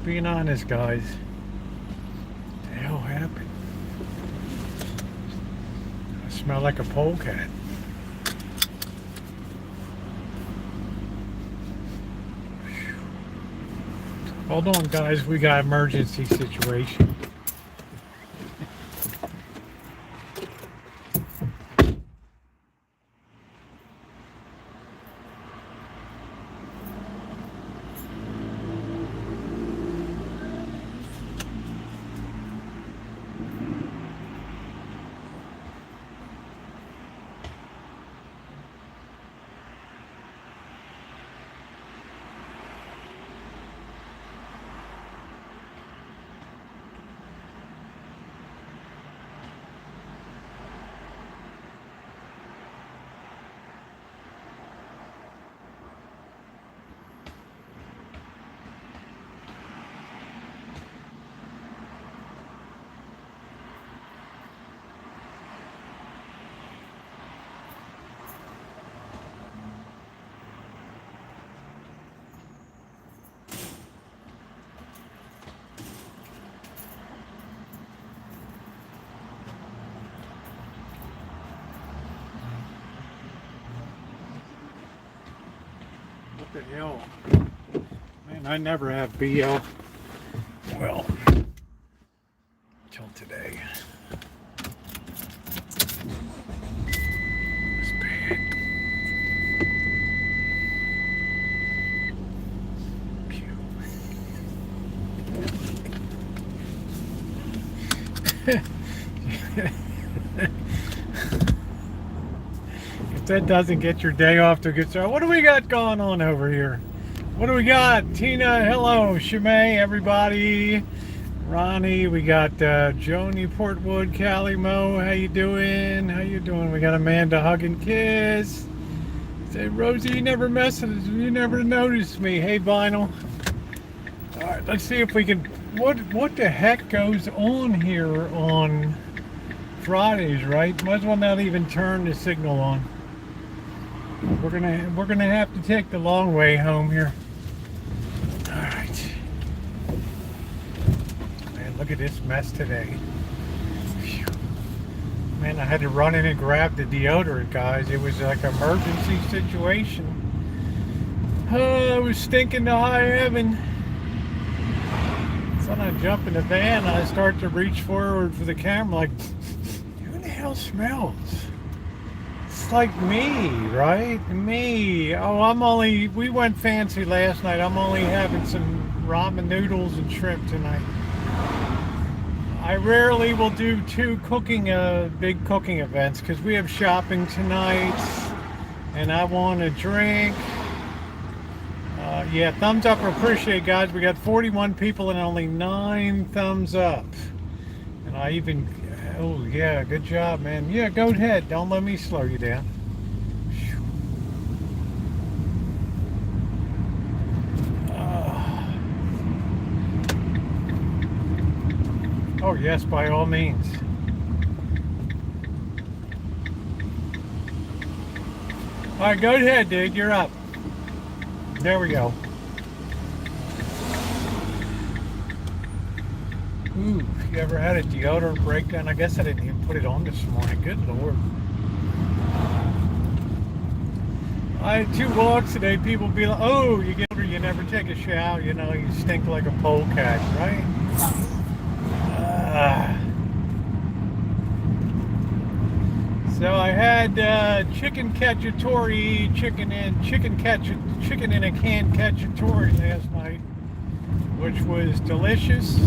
being honest, guys. What the hell happened? I smell like a polecat. Hold on, guys. We got emergency situation. What the hell? Man, I never have BL. Well, till today. It's bad. Pew. If that doesn't get your day off to a good start, what do we got going on over here? What do we got? Tina, hello. Shimei, everybody. Ronnie, we got Joni Portwood, Callie Mo, how you doing? How you doing? We got Amanda, hug and kiss. Say, Rosie, you never you never noticed me. Hey, Vinyl. All right, let's see if we can. What the heck goes on here on Fridays, right? Might as well not even turn the signal on. We're gonna have to take the long way home here. All right. Man, look at this mess today. Phew. Man, I had to run in and grab the deodorant, guys. It was like an emergency situation. Oh, it was stinking to high heaven. So I jump in the van and I start to reach forward for the camera like, who the hell smells? It's like me, right? Me. Oh, we went fancy last night. I'm only having some ramen noodles and shrimp tonight. I rarely will do two big cooking events because we have shopping tonight and I want a drink. Yeah, thumbs up, appreciate it, guys. We got 41 people and only 9 thumbs up. And I even, oh yeah, good job, man. Yeah, go ahead. Don't let me slow you down. Oh yes, by all means. All right, go ahead, dude. You're up. There we go. Ooh, you ever had a deodorant breakdown? I guess I didn't even put it on this morning. Good Lord. I had 2 walks today. People be like, oh, you get older, you never take a shower. You know, you stink like a polecat, right? So I had chicken cacciatore, chicken in a can cacciatore last night, which was delicious. So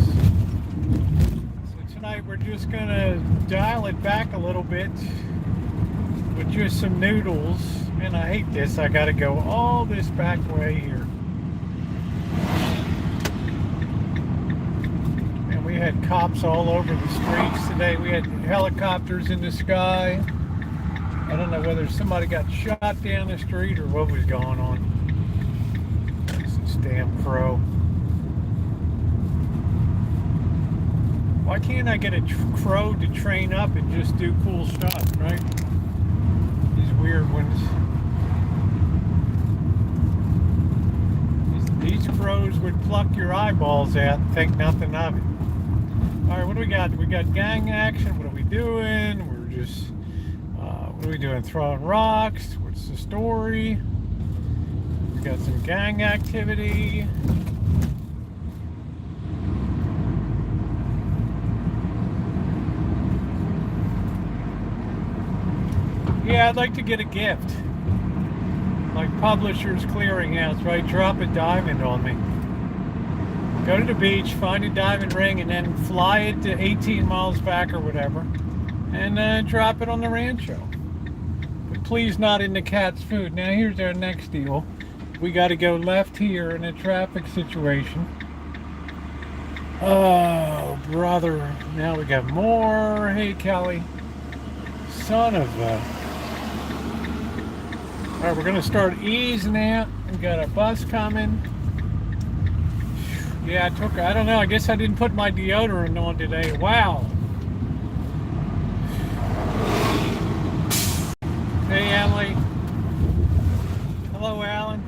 tonight we're just gonna dial it back a little bit with just some noodles. Man, I hate this. I gotta go all this back way here. And we had cops all over the streets today. We had helicopters in the sky. I don't know whether somebody got shot down the street or what was going on. This damn crow. Why can't I get a crow to train up and just do cool stuff, right? These weird ones. These crows pros would pluck your eyeballs out and think nothing of it. All right, what do we got? We got gang action. What are we doing? We're just, what are we doing? Throwing rocks. What's the story? We got some gang activity. Yeah, I'd like to get a gift. Like Publishers Clearinghouse, right? Drop a diamond on me. Go to the beach, find a diamond ring, and then fly it to 18 miles back or whatever, and drop it on the Rancho. But please not in the cat's food. Now here's our next deal. We got to go left here in a traffic situation. Oh, brother. Now we got more. Hey, Kelly. Son of a... All right, we're going to start easing out. We got a bus coming. Yeah, I don't know, I guess I didn't put my deodorant on today. Wow. Hey, Emily. Hello, Alan.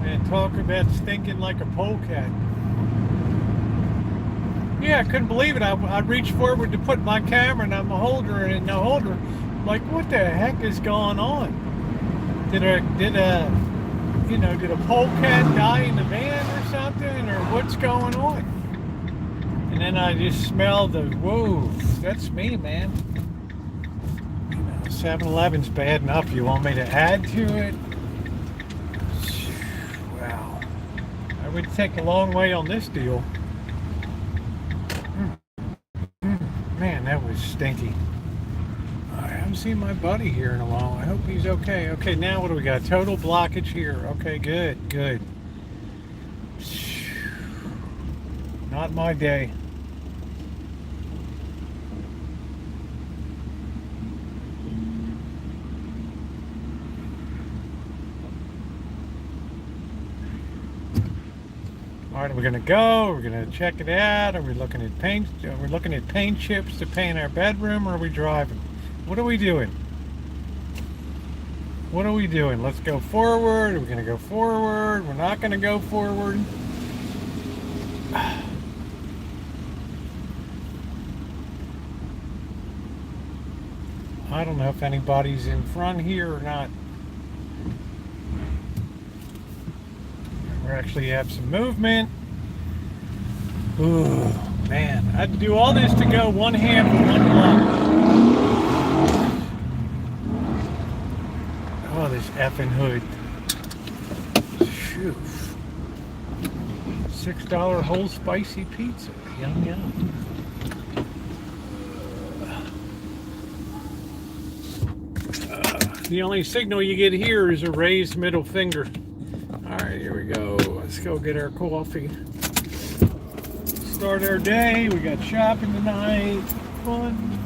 And talk about stinking like a polecat. Yeah, I couldn't believe it. I reached forward to put my camera and I'm a holder in the holder. Like, what the heck is going on? Did a polecat die in the van or something, or what's going on? And then I just smelled the, whoa, that's me, man. 7-Eleven's bad enough. You want me to add to it? Wow. I would take a long way on this deal. Man, that was stinky. I haven't seen my buddy here in a while. I hope he's okay. Okay, now what do we got? Total blockage here. Okay, good. Not my day. All right, we're gonna go. We're gonna check it out. Are we looking at paint? Are we looking at paint chips to paint our bedroom, or are we driving? What are we doing? What are we doing? Let's go forward. Are we gonna go forward? We're not gonna go forward. I don't know if anybody's in front here or not. We actually have some movement. Ooh, man. I had to do all this to go one half of one block. Oh, this effing hood. Phew. $6 whole spicy pizza. Yum, yum. The only signal you get here is a raised middle finger. All right, here we go. Let's go get our coffee. Start our day. We got shopping tonight. Fun.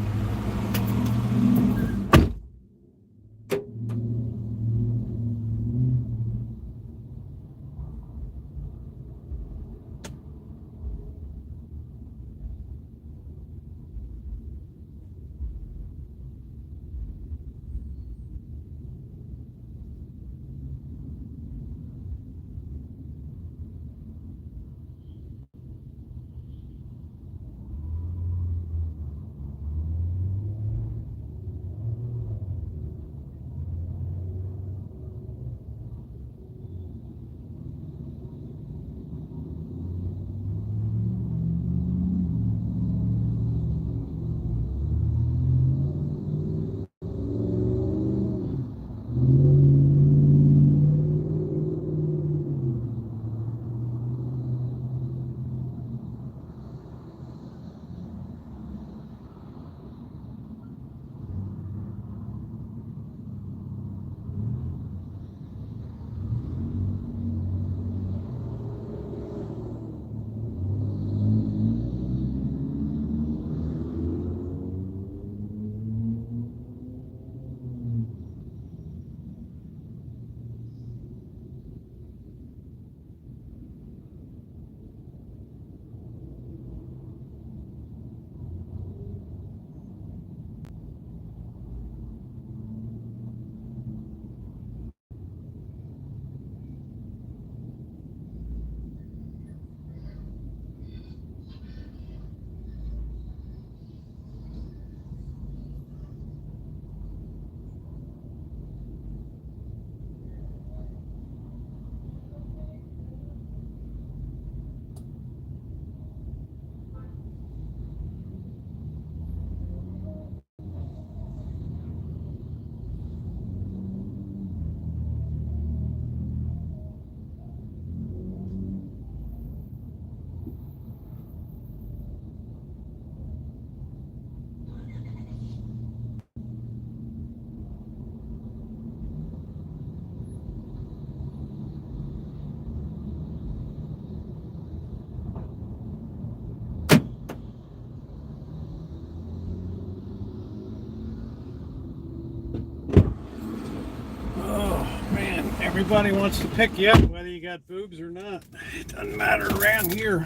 Everybody wants to pick you up, whether you got boobs or not. It doesn't matter around here.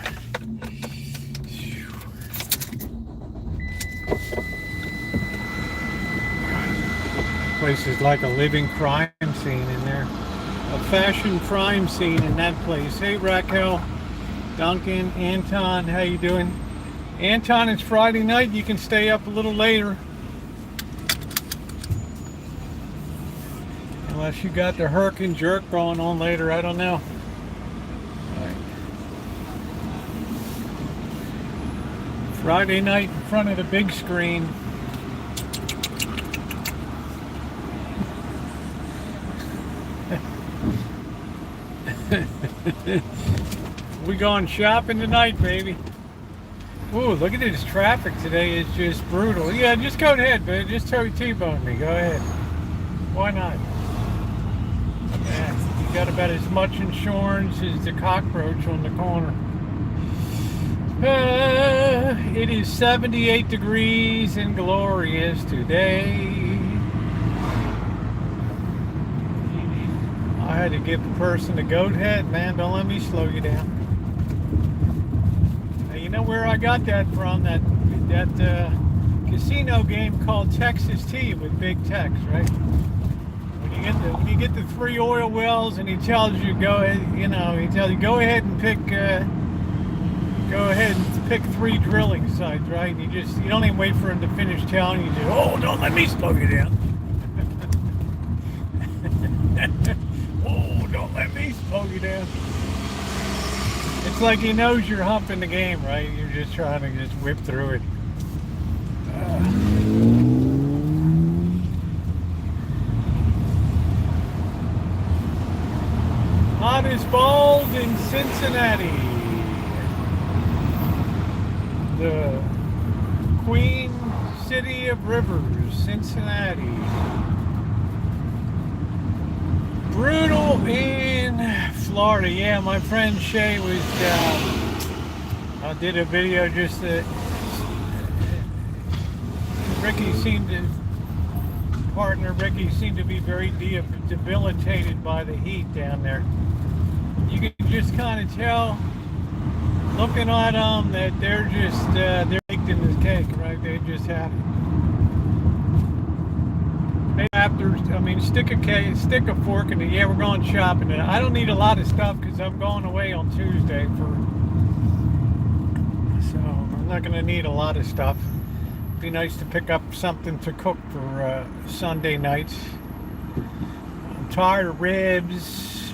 Place is like a living crime scene in there. A fashion crime scene in that place. Hey Raquel, Duncan, Anton, how you doing? Anton, it's Friday night. You can stay up a little later. Unless you got the herk and jerk going on later, I don't know. All right. Friday night in front of the big screen. We going shopping tonight, baby. Ooh, look at this traffic today. It's just brutal. Yeah, just go ahead, man. Just T-bone me. Go ahead. Why not? Yeah, you got about as much insurance as the cockroach on the corner. It is 78 degrees and glorious today. I had to give the person the goat head, man. Don't let me slow you down. Now, you know where I got that from? That casino game called Texas Tea with Big Tex, right? When you get the 3 oil wells, and he tells you go ahead, you know, he tells you go ahead and pick 3 drilling sites, right? And you don't even wait for him to finish telling you. Oh, don't let me slow you down. Oh, don't let me slow you down. It's like he knows you're humping the game, right? You're just trying to just whip through it. Hottest balls in Cincinnati. The Queen City of Rivers, Cincinnati. Brutal in Florida. Yeah, my friend Shay was I did a video just that Ricky seemed to be very debilitated by the heat down there. You can just kind of tell looking at them that they're baked in this cake, right? They just have it. Stick a fork in it. Yeah, we're going shopping. And I don't need a lot of stuff because I'm going away on Tuesday so I'm not going to need a lot of stuff. It'd be nice to pick up something to cook for Sunday nights. I'm tired of ribs.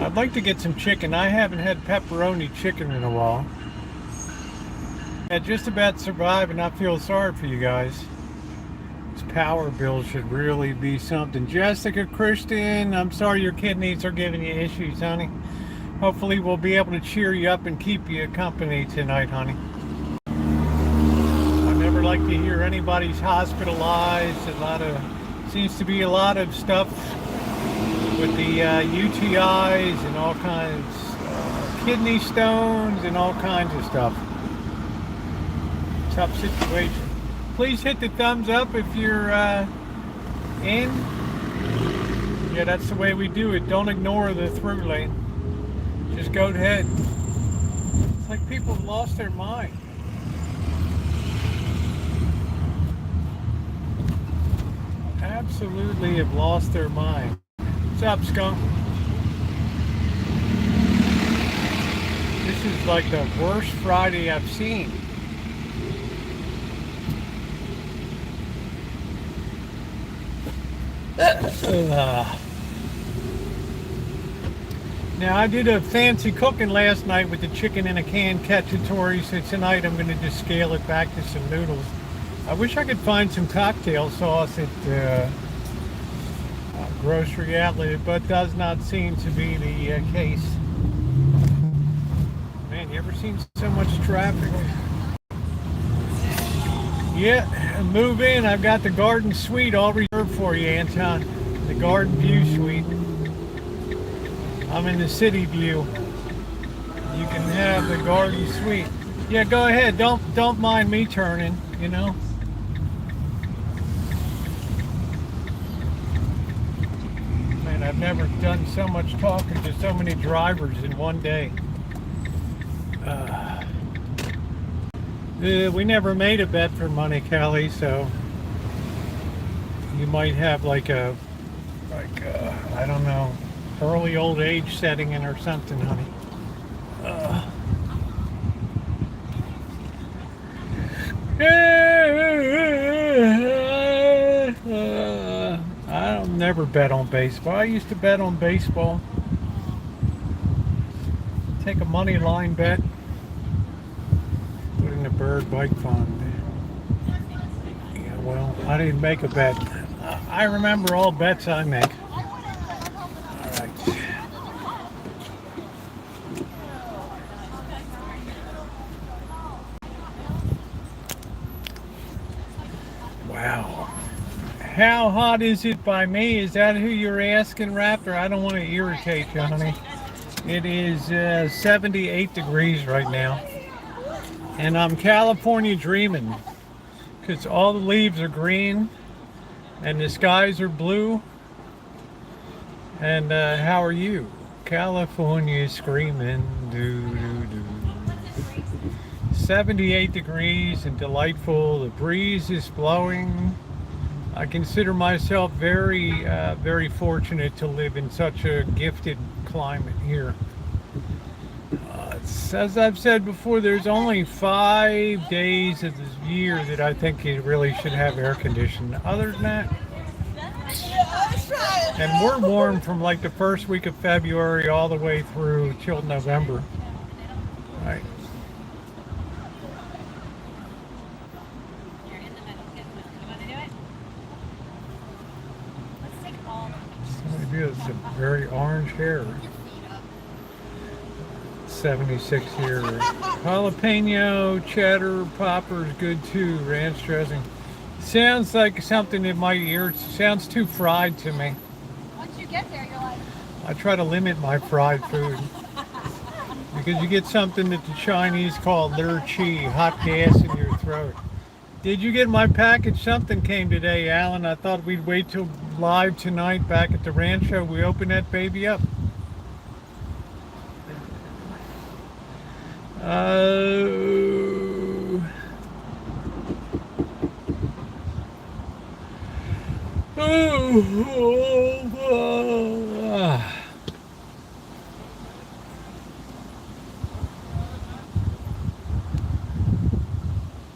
I'd like to get some chicken. I haven't had pepperoni chicken in a while. I just about survived, and I feel sorry for you guys. Power bill should really be something. Jessica, Christian, I'm sorry your kidneys are giving you issues, honey. Hopefully we'll be able to cheer you up and keep you company tonight, honey. I never like to hear anybody's hospitalized. Seems to be a lot of stuff with the UTIs and all kinds, kidney stones and all kinds of stuff. Tough situation. Please hit the thumbs up if you're in. Yeah, that's the way we do it. Don't ignore the through lane. Just go ahead. It's like people have lost their mind. Absolutely have lost their mind. What's up, Skunk? This is like the worst Friday I've seen. Now I did a fancy cooking last night with the chicken in a can cacciatore, so tonight I'm going to just scale it back to some noodles. I wish I could find some cocktail sauce at grocery outlet, but does not seem to be the case. Man, you ever seen so much traffic? Yeah, move in. I've got the garden suite all reserved for you, Anton. The garden view suite. I'm in the city view. You can have the garden suite. Yeah, go ahead. Don't mind me turning, you know. Man, I've never done so much talking to so many drivers in one day. We never made a bet for money, Kelly, so you might have like I don't know, early old age setting in or something, honey. I don't never bet on baseball. I used to bet on baseball. Take a money line bet. Put in the bird bike fund. Yeah, well, I didn't make a bet. I remember all bets I make. All right. Wow. How hot is it by me? Is that who you're asking, Raptor? I don't want to irritate you, honey. It is 78 degrees right now. And I'm California dreaming. Because all the leaves are green. And the skies are blue. And how are you? California screaming. Doo, doo, doo. 78 degrees and delightful. The breeze is blowing. I consider myself very, very fortunate to live in such a gifted climate here. As I've said before, there's only 5 days of the year that I think you really should have air conditioning. Other than that, and we're warm from like the first week of February all the way through till November. Right. It's a very orange hair. 76 here. Jalapeno, cheddar, popper's good too. Ranch dressing. Sounds like something that might sounds too fried to me. Once you get there, you're like... I try to limit my fried food. Because you get something that the Chinese call lurchi, hot gas in your throat. Did you get my package? Something came today, Alan. I thought we'd wait till live tonight back at the Rancho. We open that baby up. I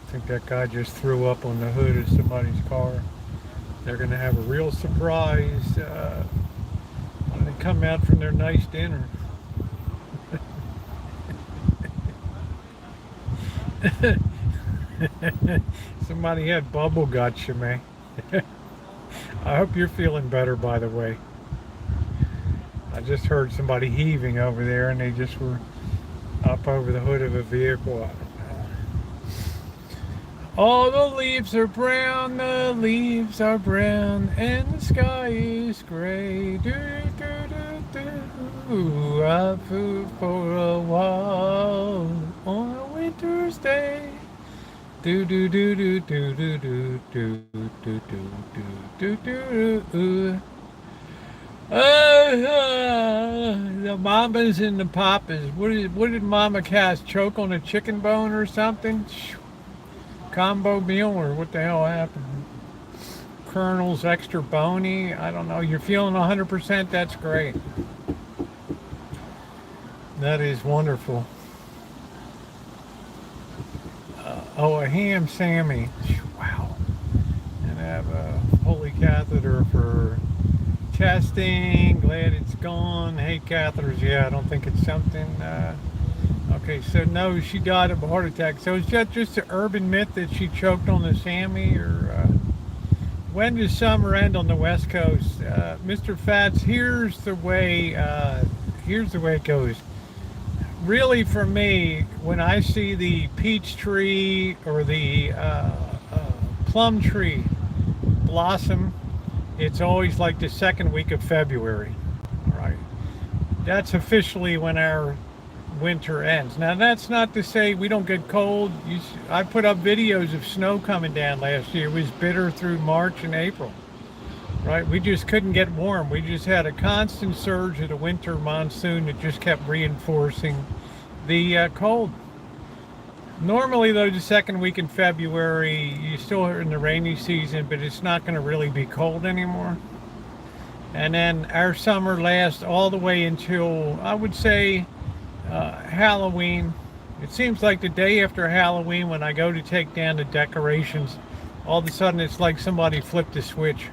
think that guy just threw up on the hood of somebody's car. They're going to have a real surprise when they come out from their nice dinner. Somebody had bubble guts, you may. I hope you're feeling better, by the way. I just heard somebody heaving over there, and they just were up over the hood of a vehicle. All the leaves are brown, the leaves are brown, and the sky is gray. Do, do, do, do. I flew for a while on a winter's day. Do do do do do do do do do do do do do. The mamas and the papas. What did Mama Cass choke on a chicken bone or something? Combo meal, or what the hell happened? Colonel's extra bony. I don't know. You're feeling 100%. That's great. That is wonderful. Oh, a ham Sammy. Wow. And I have a Holy catheter for testing. Glad it's gone. Hate catheters. Yeah, I don't think it's something. Okay, so no, she died of a heart attack. So is that just an urban myth that she choked on the Sammy, or when does summer end on the West Coast? Mr. Fats, here's the way it goes. Really, for me, when I see the peach tree or the plum tree blossom, it's always like the second week of February. All right, that's officially when our winter ends. Now, that's not to say we don't get cold. I put up videos of snow coming down last year. It was bitter through March and April. right? We just couldn't get warm. We just had a constant surge of the winter monsoon that just kept reinforcing the cold. Normally, though, the second week in February, you still are in the rainy season, but it's not going to really be cold anymore. And then our summer lasts all the way until, I would say, Halloween. It seems like the day after Halloween, when I go to take down the decorations, all of a sudden it's like somebody flipped a switch.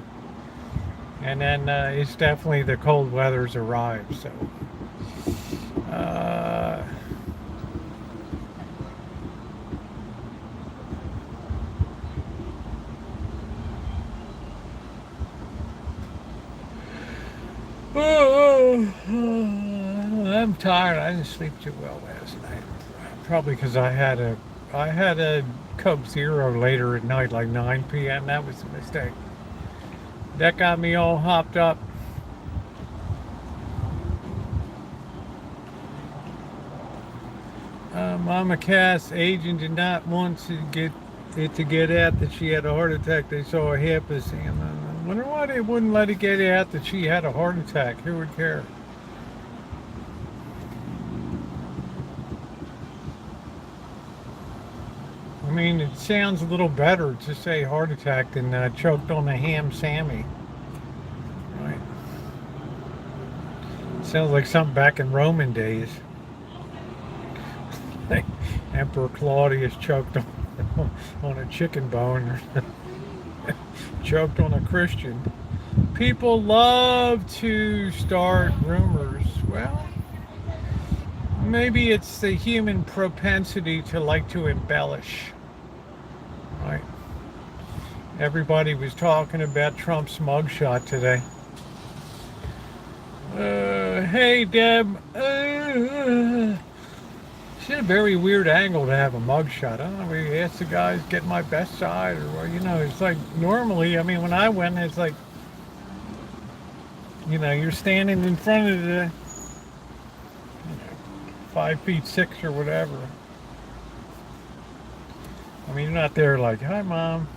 And then it's definitely the cold weather's arrived. So, I'm tired. I didn't sleep too well last night. Probably because I had a Coke Zero later at night, like 9 p.m. That was a mistake. That got me all hopped up. Mama Cass' agent did not want to get out that she had a heart attack. They saw a herpes, and I wonder why they wouldn't let it get out that she had a heart attack. Who would care? I mean, it sounds a little better to say heart attack than choked on a ham Sammy. Right? Sounds like something back in Roman days. Emperor Claudius choked on a chicken bone. Choked on a Christian. People love to start rumors. Well, maybe it's the human propensity to like to embellish. Right. Everybody was talking about Trump's mugshot today. Hey, Deb. It's a very weird angle to have a mugshot. I don't know. We asked the guys, get my best side, or it's like normally. I mean, when I went, it's like, you're standing in front of the 5'6" or whatever. I mean, you're not there like, hi, Mom.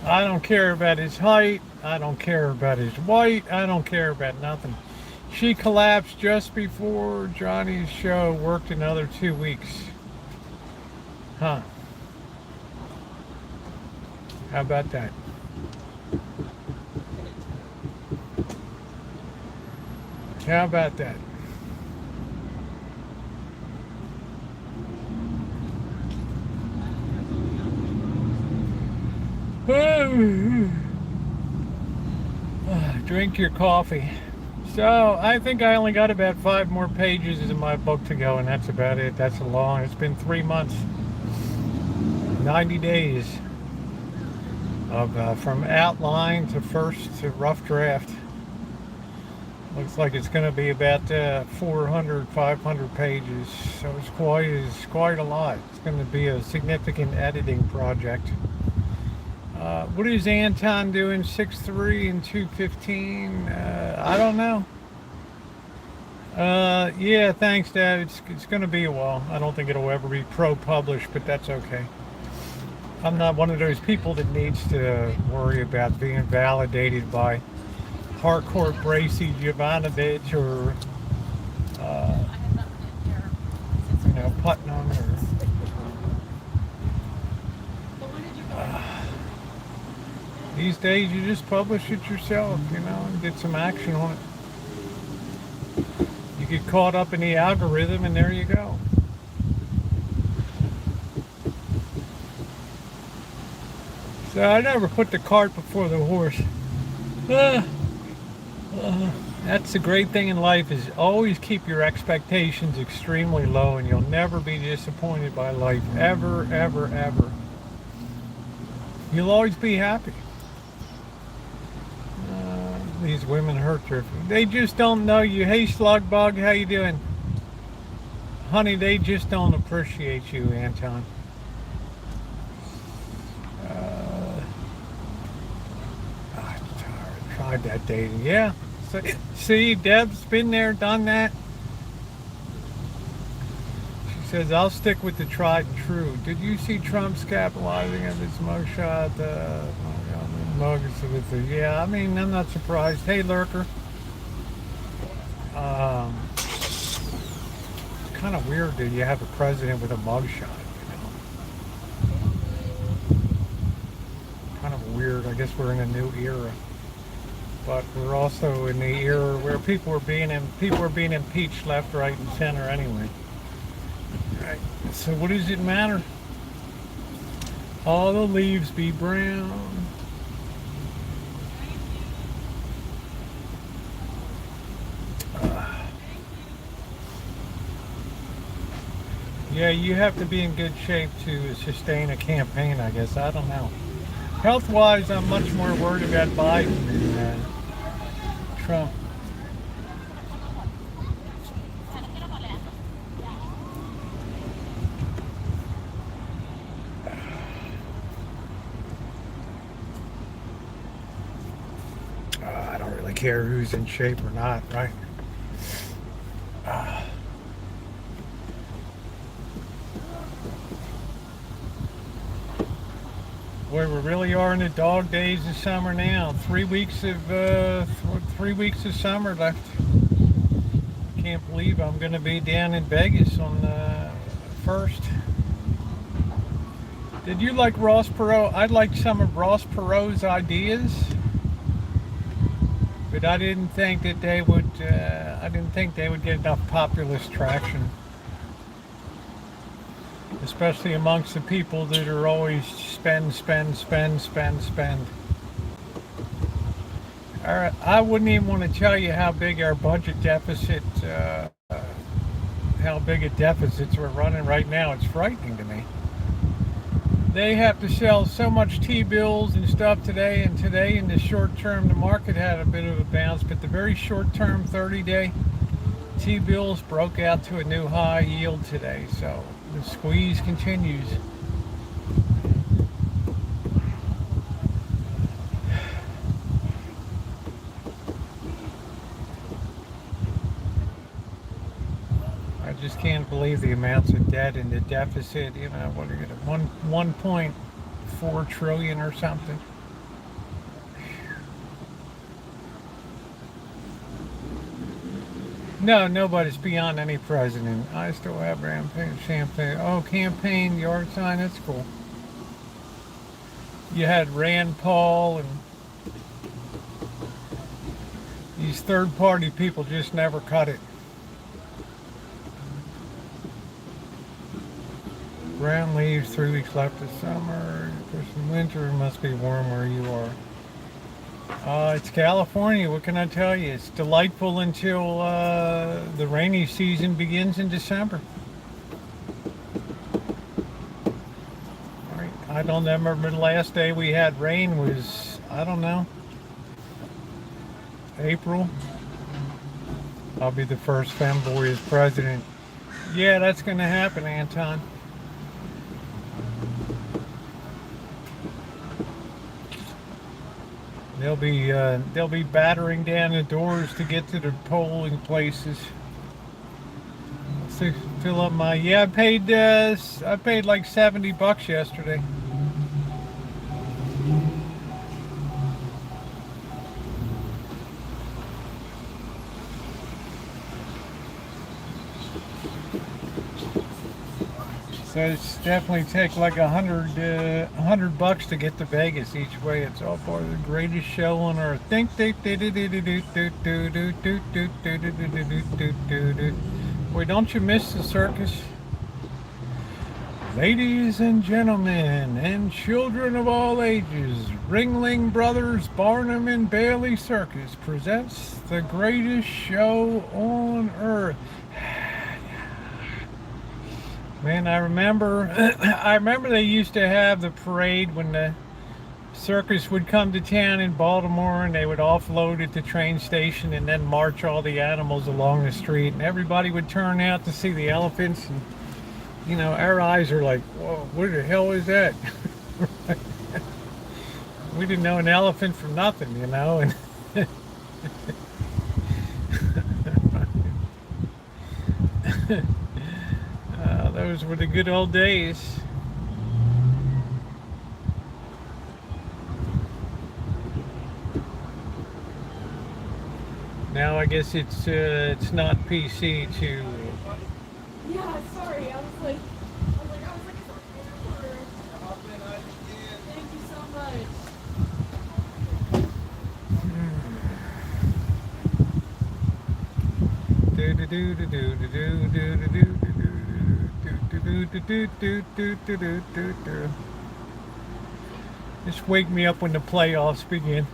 I don't care about his height. I don't care about his weight. I don't care about nothing. She collapsed just before Johnny's show. Worked another 2 weeks. Huh. How about that? How about that? Drink your coffee. So I think I only got about 5 more pages in my book to go, and that's about it. That's it's been 3 months, 90 days of from outline to first to rough draft. Looks like it's going to be about 400, 500 pages. So it's quite a lot. It's going to be a significant editing project. What is Anton doing? 6'3" and 215? I don't know. Yeah, thanks, Dad. It's going to be a while. I don't think it'll ever be pro-published, but that's okay. I'm not one of those people that needs to worry about being validated by Harcourt Bracy Jovanovich or Putnam or these days you just publish it yourself, and get some action on it. You get caught up in the algorithm and there you go. So I never put the cart before the horse. That's the great thing in life, is always keep your expectations extremely low, and you'll never be disappointed by life, ever, ever, ever. You'll always be happy. These women hurt you. They just don't know you. Hey, Slugbug, how you doing? Honey, they just don't appreciate you, Anton. I tried that dating. Yeah. See, Deb's been there, done that. She Says, I'll stick with the tried and true. Did you see Trump's capitalizing on this mugshot? Mugs with the, yeah, I mean, I'm not surprised. Hey, Lurker. Kind of weird that you have a president with a mugshot, Kind of weird. I guess we're in a new era. But we're also in the era where people are being impeached left, right, and center anyway. Right. So what does it matter? All the leaves be brown. Yeah, you have to be in good shape to sustain a campaign, I guess. I don't know. Health-wise, I'm much more worried about Biden than Trump. I don't really care who's in shape or not, right? Boy, we really are in the dog days of summer now. 3 weeks of 3 weeks of summer left. Can't believe I'm going to be down in Vegas on the 1st. Did you like Ross Perot? I liked some of Ross Perot's ideas, but I didn't think that they would. I didn't think they would get enough populist traction, especially amongst the people that are always spend. All right, I wouldn't even want to tell you how big our budget deficit, how big a deficits we're running right now. It's frightening to me. They have to sell so much T-bills and stuff today, and today in the short term, the market had a bit of a bounce, but the very short term 30-day T-bills broke out to a new high yield today, so the squeeze continues. I just can't believe the amounts of debt and the deficit. You know, what are you gonna 1.4 trillion or something? No, nobody's beyond any president. I still have champagne. Oh, campaign yard sign. That's cool. You had Rand Paul and these third-party people just never cut it. Brown leaves, 3 weeks left of summer. There's some winter. It must be warm where you are. It's California. What can I tell you? It's delightful until the rainy season begins in December. All right. I don't remember the last day we had rain was, I don't know, April. I'll be the first femboy as president. Yeah, that's going to happen, Anton. They'll be battering down the doors to get to the polling places. Let's fill up my, yeah, I paid like $70 yesterday. So it's definitely take like $100 to get to Vegas each way. It's all part of the greatest show on earth. Boy, don't you miss the circus? Ladies and gentlemen, and children of all ages, Ringling Brothers Barnum and Bailey Circus presents the greatest show on earth. Man, I remember they used to have the parade when the circus would come to town in Baltimore, and they would offload at the train station and then march all the animals along the street, and everybody would turn out to see the elephants, and you know, our eyes are like, whoa, what the hell is that? We didn't know an elephant from nothing, you know. And Those were the good old days. Now I guess it's not PC to. Yeah, sorry. I was like, thank you so much. Just wake me up when the playoffs begin.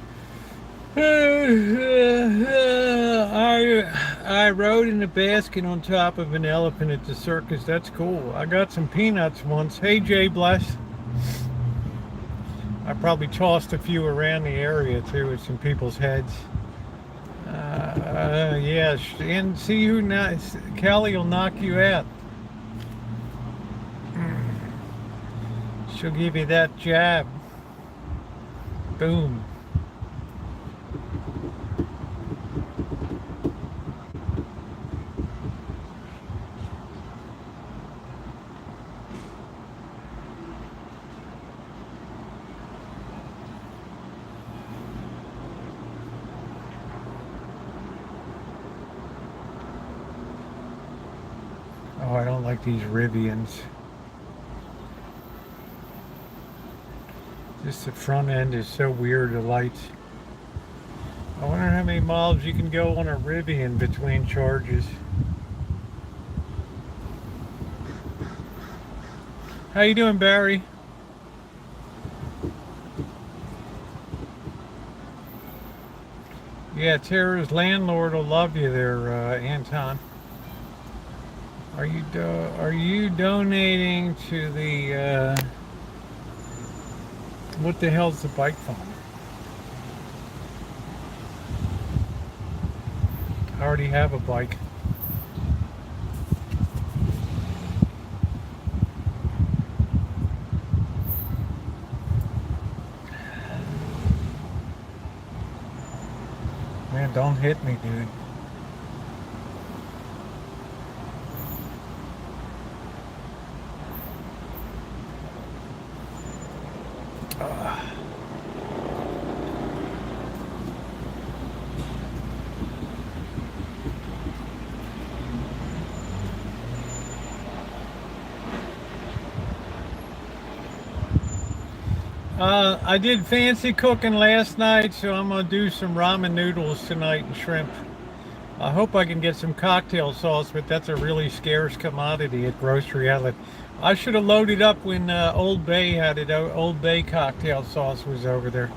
I rode in a basket on top of an elephant at the circus. That's cool. I got some peanuts once. Hey, Jay Bless. I probably tossed a few around the area too at some people's heads. Yes, and see who knocks. Kelly will knock you out. She'll give you that jab. Boom. Oh, I don't like these Rivians. Just the front end is so weird, the lights. I wonder how many miles you can go on a Rivian between charges. How you doing, Barry? Yeah, Tara's landlord will love you there, Anton. Are you donating to the what the hell's the bike fund? I already have a bike. Man, don't hit me, dude. I did fancy cooking last night, so I'm gonna do some ramen noodles tonight and shrimp. I hope I can get some cocktail sauce, but that's a really scarce commodity at grocery outlet. I should have loaded up when Old Bay had it. Old Bay cocktail sauce was over there.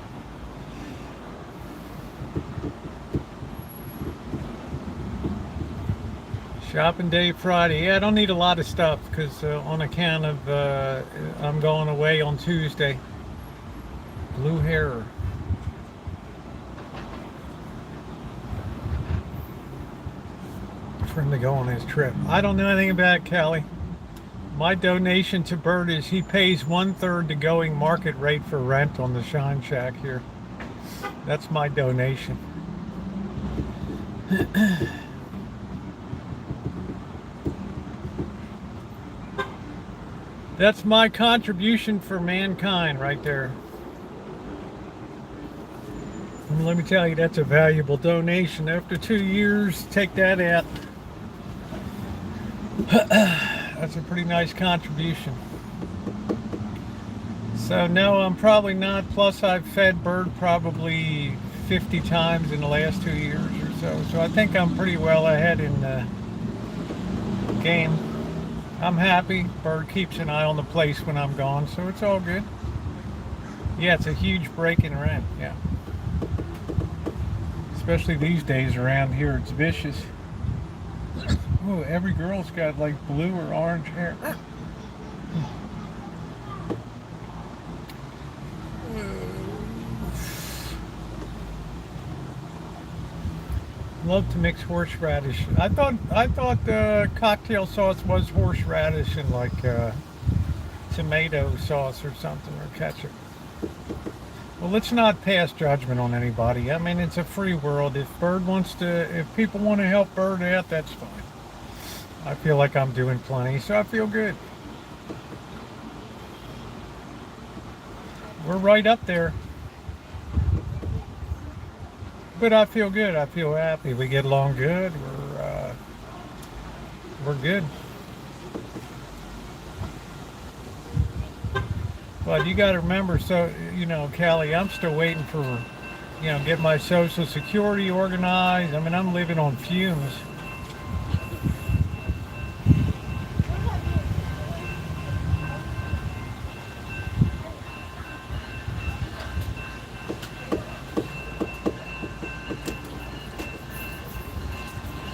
Shopping day Friday. Yeah, I don't need a lot of stuff because on account of I'm going away on Tuesday. Blue hair. For him to go on his trip. I don't know anything about Callie. My donation to Bert is he pays 1/3 the going market rate for rent on the Shine Shack here. That's my donation. That's my contribution for mankind right there. And let me tell you, that's a valuable donation. After 2 years, take that out. That's a pretty nice contribution. So no, I'm probably not. Plus I've fed Bird probably 50 times in the last 2 years or so. So I think I'm pretty well ahead in the game. I'm happy. Bird keeps an eye on the place when I'm gone, so it's all good. Yeah, it's a huge break in rent, yeah. Especially these days around here, it's vicious. Oh, every girl's got like blue or orange hair. Love to mix horseradish. I thought cocktail sauce was horseradish and like tomato sauce or something, or ketchup. Well, let's not pass judgment on anybody. I mean, it's a free world. If people want to help Bird out, that's fine. I feel like I'm doing plenty, so I feel good. We're right up there. But I feel good. I feel happy. We get along good. We're good. But you got to remember, so Callie, I'm still waiting for, get my Social Security organized. I mean, I'm living on fumes.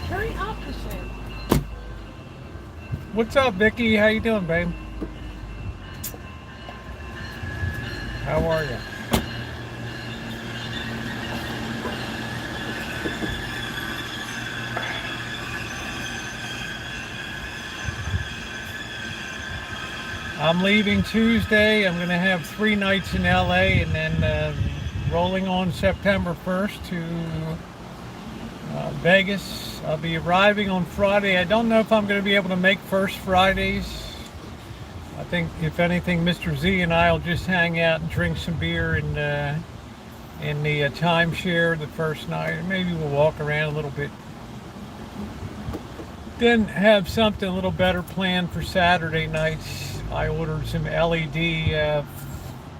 Hurry up, Michelle. What's up, Vicky? How you doing, babe? How are you? I'm leaving Tuesday. I'm going to have 3 nights in LA and then rolling on September 1st to Vegas. I'll be arriving on Friday. I don't know if I'm going to be able to make first Fridays. I think, if anything, Mr. Z and I will just hang out and drink some beer in the timeshare the first night. Maybe we'll walk around a little bit. Then have something a little better planned for Saturday nights. I ordered some LED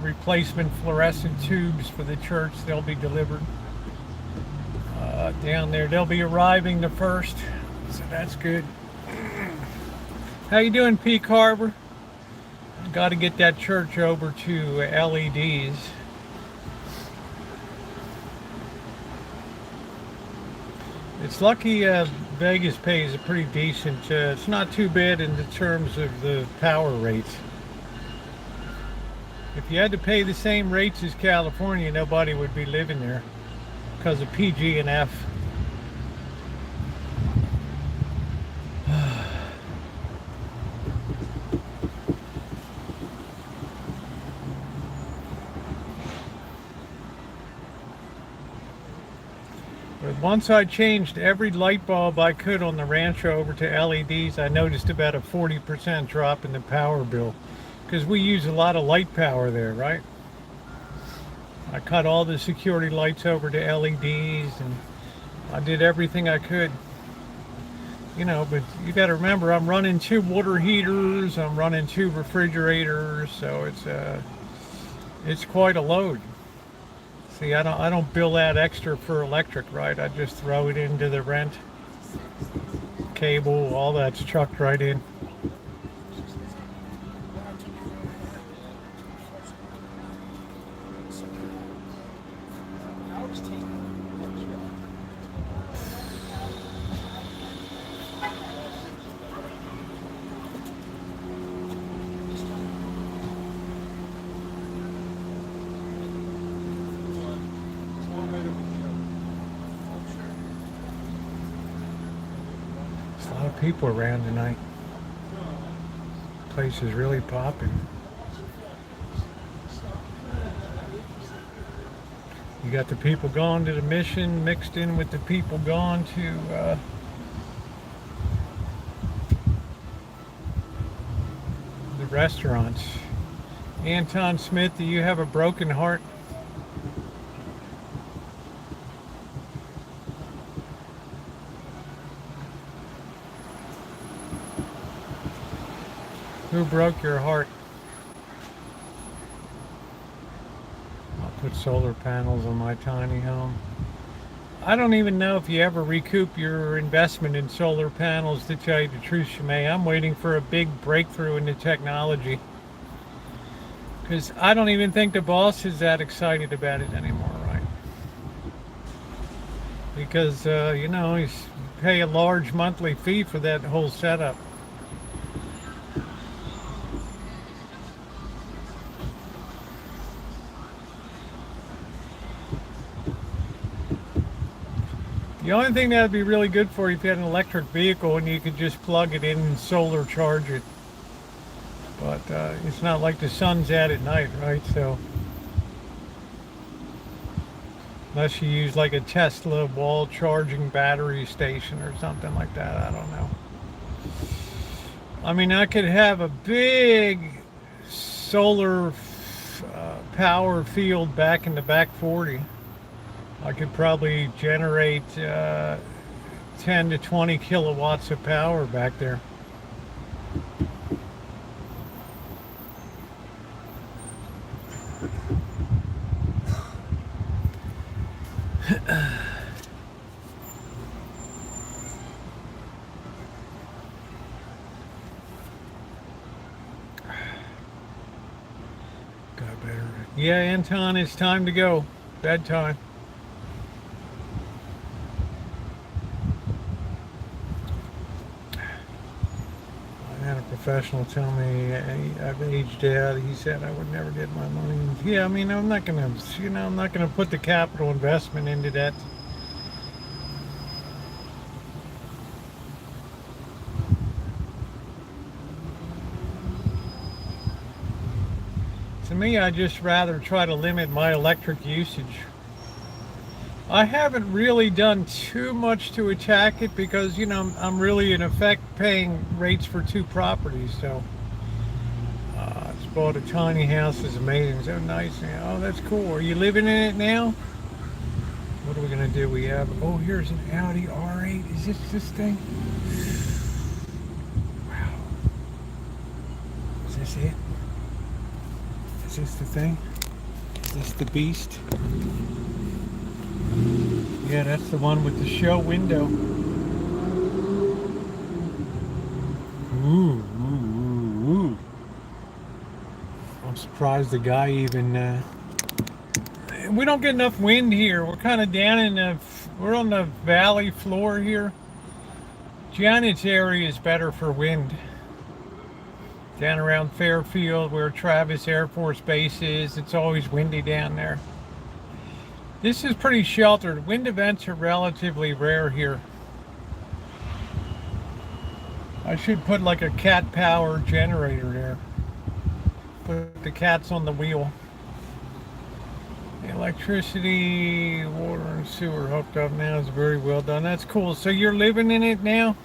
replacement fluorescent tubes for the church. They'll be delivered down there. They'll be arriving the first, so that's good. How you doing, P. Carver? Got to get that church over to LEDs. It's lucky Vegas pays a pretty decent, it's not too bad in the terms of the power rates. If you had to pay the same rates as California, nobody would be living there because of PG and F. But once I changed every light bulb I could on the Rancho over to LEDs, I noticed about a 40% drop in the power bill because we use a lot of light power there, right? I cut all the security lights over to LEDs and I did everything I could. But you got to remember, I'm running 2 water heaters, I'm running 2 refrigerators, so it's quite a load. See, I don't bill that extra for electric, right? I just throw it into the rent. Cable, all that's chucked right in. There's a lot of people around tonight. The place is really popping. You got the people going to the mission mixed in with the people going to the restaurants. Anton Smith, do you have a broken heart? Who broke your heart? I'll put solar panels on my tiny home. I don't even know if you ever recoup your investment in solar panels, to tell you the truth, Shimei. I'm waiting for a big breakthrough in the technology. Because I don't even think the boss is that excited about it anymore, right? Because, he's pay a large monthly fee for that whole setup. The only thing that would be really good for you if you had an electric vehicle and you could just plug it in and solar charge it. But it's not like the sun's out at night, right? So unless you use like a Tesla wall charging battery station or something like that, I don't know. I mean, I could have a big solar power field back in the back 40. I could probably generate 10 to 20 kilowatts of power back there. Got better. Yeah, Anton, it's time to go. Bedtime. I had a professional tell me I've aged out. He said I would never get my money. Yeah, I mean, I'm not gonna, I'm not gonna put the capital investment into that. To me, I just rather try to limit my electric usage. I haven't really done too much to attack it because, I'm really in effect paying rates for 2 properties. So, it's bought a tiny house. It's amazing. So nice. Oh, that's cool. Are you living in it now? What are we going to do? We have, oh, here's an Audi R8. Is this thing? Wow. Is this it? Is this the thing? Is this the beast? Yeah, that's the one with the show window. Ooh, ooh, ooh, ooh. I'm surprised the guy even. We don't get enough wind here. We're kind of down in the. We're on the valley floor here. Janet's area is better for wind. Down around Fairfield, where Travis Air Force Base is, it's always windy down there. This is pretty sheltered. Wind events are relatively rare here. I should put like a cat power generator there. Put the cats on the wheel. The electricity, water, and sewer hooked up now is very well done. That's cool. So you're living in it now?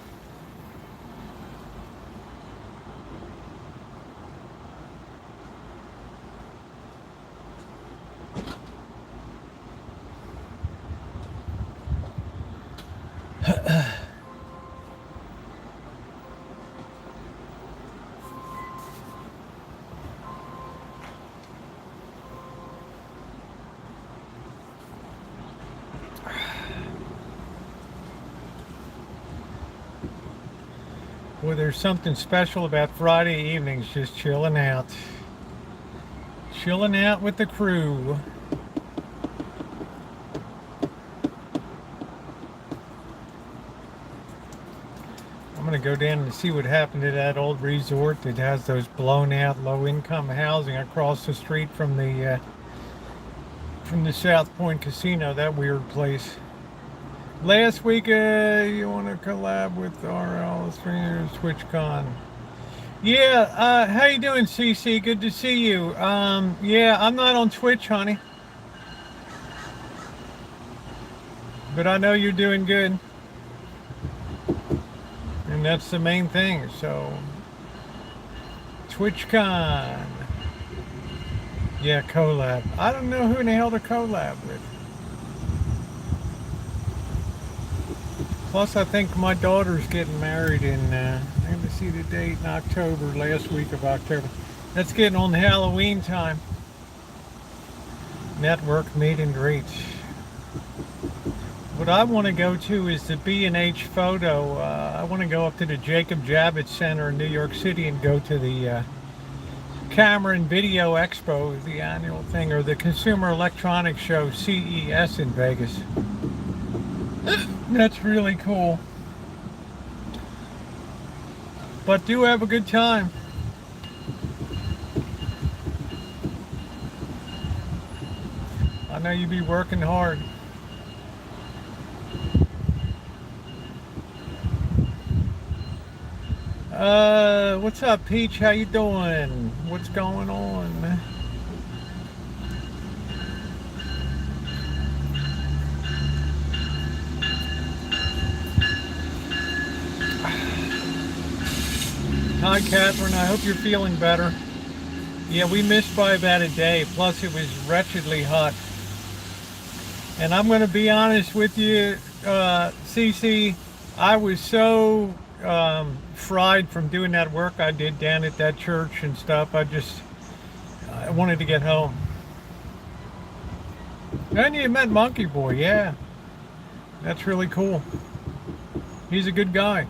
Well, there's something special about Friday evenings, just chilling out. Chilling out with the crew. I'm going to go down and see what happened to that old resort that has those blown out low income housing across the street from the South Point Casino, that weird place. Last week, you want to collab with IRL streamers, TwitchCon? Yeah, how you doing, CC? Good to see you. Yeah, I'm not on Twitch, honey. But I know you're doing good. And that's the main thing, so. TwitchCon. Yeah, collab. I don't know who in the hell to collab with. Plus, I think my daughter's getting married in, I have to see the date, in October, last week of October. That's getting on Halloween time. Network meet and greet. What I want to go to is the B&H photo. I want to go up to the Jacob Javits Center in New York City and go to the Camera and Video Expo, the annual thing, or the Consumer Electronics Show, CES in Vegas. That's really cool. But do have a good time. I know you be working hard. What's up, Peach? How you doing? What's going on? Huh? Hi, Catherine. I hope you're feeling better. Yeah, we missed by about a day. Plus, it was wretchedly hot. And I'm going to be honest with you, Cece. I was so fried from doing that work I did down at that church and stuff. I wanted to get home. And you met Monkey Boy, yeah. That's really cool. He's a good guy.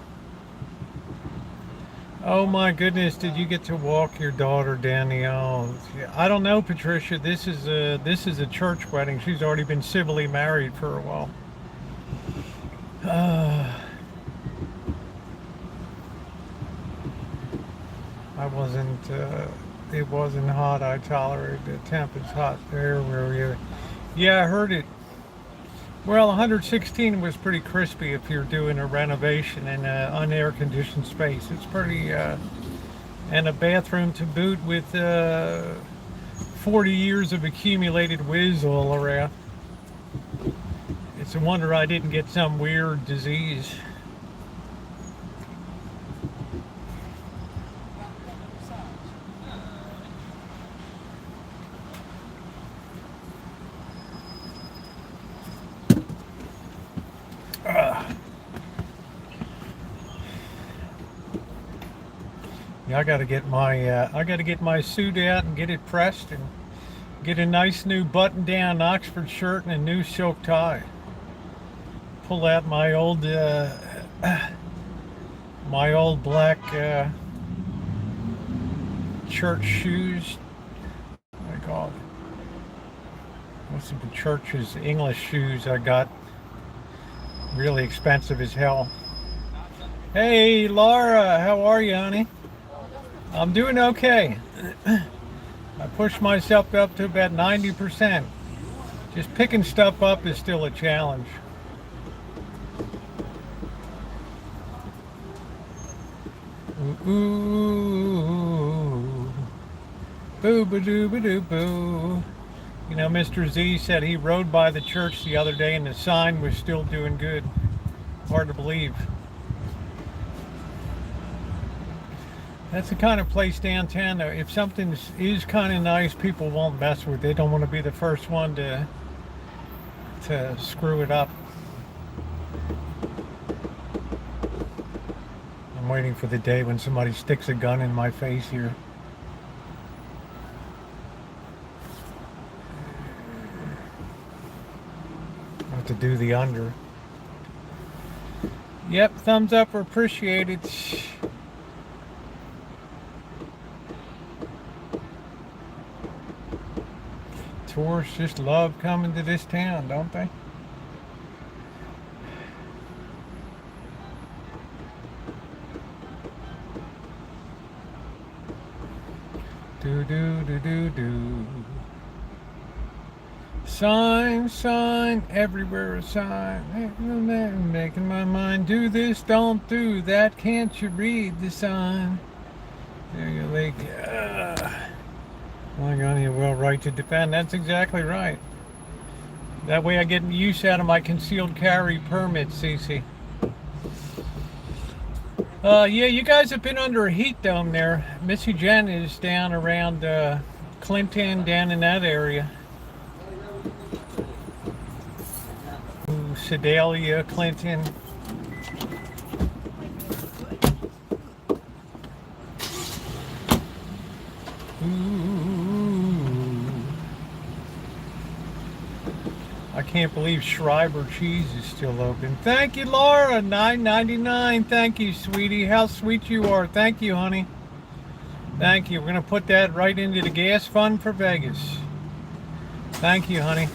Oh my goodness, did you get to walk your daughter down the aisle? I don't know, Patricia. This is a church wedding. She's already been civilly married for a while. I wasn't. It wasn't hot. I tolerated the temp is hot there. Where were you? Yeah, I heard it. Well, 116 was pretty crispy if you're doing a renovation in an unair conditioned space. It's pretty, and a bathroom to boot with 40 years of accumulated whiz all around. It's a wonder I didn't get some weird disease. Yeah, I got to get my suit out and get it pressed and get a nice new button-down Oxford shirt and a new silk tie. Pull out my old black church shoes. What do they call it? What's the church's English shoes I got? Really expensive as hell. Hey, Laura, how are you, honey? I'm doing okay. I pushed myself up to about 90%. Just picking stuff up is still a challenge. Ooh, boo ba doo ba doo boo. You know, Mr. Z said he rode by the church the other day and the sign was still doing good. Hard to believe. That's the kind of place downtown, though. If something is kind of nice, people won't mess with it. They don't want to be the first one to screw it up. I'm waiting for the day when somebody sticks a gun in my face here. I have to do the under. Yep, thumbs up are appreciated. Tourists just love coming to this town, don't they? Do do do do do. Sign, sign, everywhere a sign. Making my mind do this, don't do that. Can't you read the sign? There you like. Well, you're on your well right to defend. That's exactly right. That way I get use out of my concealed carry permit, Cece. Yeah, you guys have been under a heat dome there. Missy Jen is down around Clinton, down in that area. Ooh, Sedalia, Clinton. I can't believe Schreiber Cheese is still open. Thank you, Laura. $9.99. Thank you, sweetie. How sweet you are. Thank you, honey. Thank you. We're going to put that right into the gas fund for Vegas. Thank you, honey.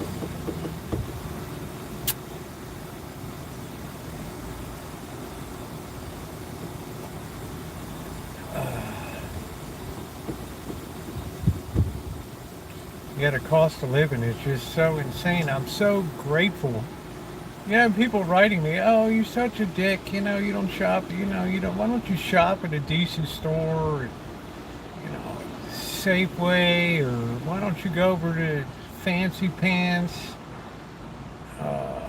Yeah, the cost of living is just so insane. I'm so grateful. You know, people writing me, oh, you're such a dick, you know, you don't shop, you know, why don't you shop at a decent store, you know, Safeway, or why don't you go over to Fancy Pants,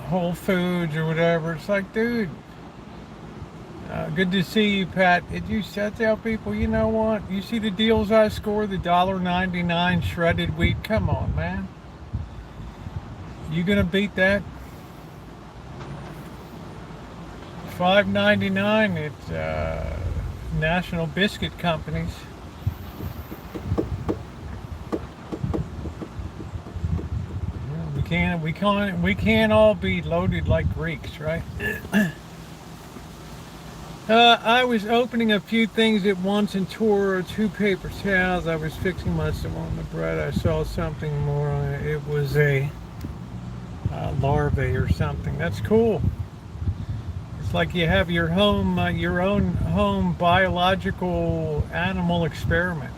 Whole Foods or whatever. It's like, dude, Good to see you, Pat. Did you tell people, you know what? You see the deals I score, the $1.99 shredded wheat? Come on, man. You gonna beat that? $5.99 at National Biscuit Companies. We can't all be loaded like Greeks, right? I was opening a few things at once and tore two paper towels. I was fixing myself on the bread. I saw something more on it. It was a larvae or something. That's cool. It's like you have your your own home biological animal experiment.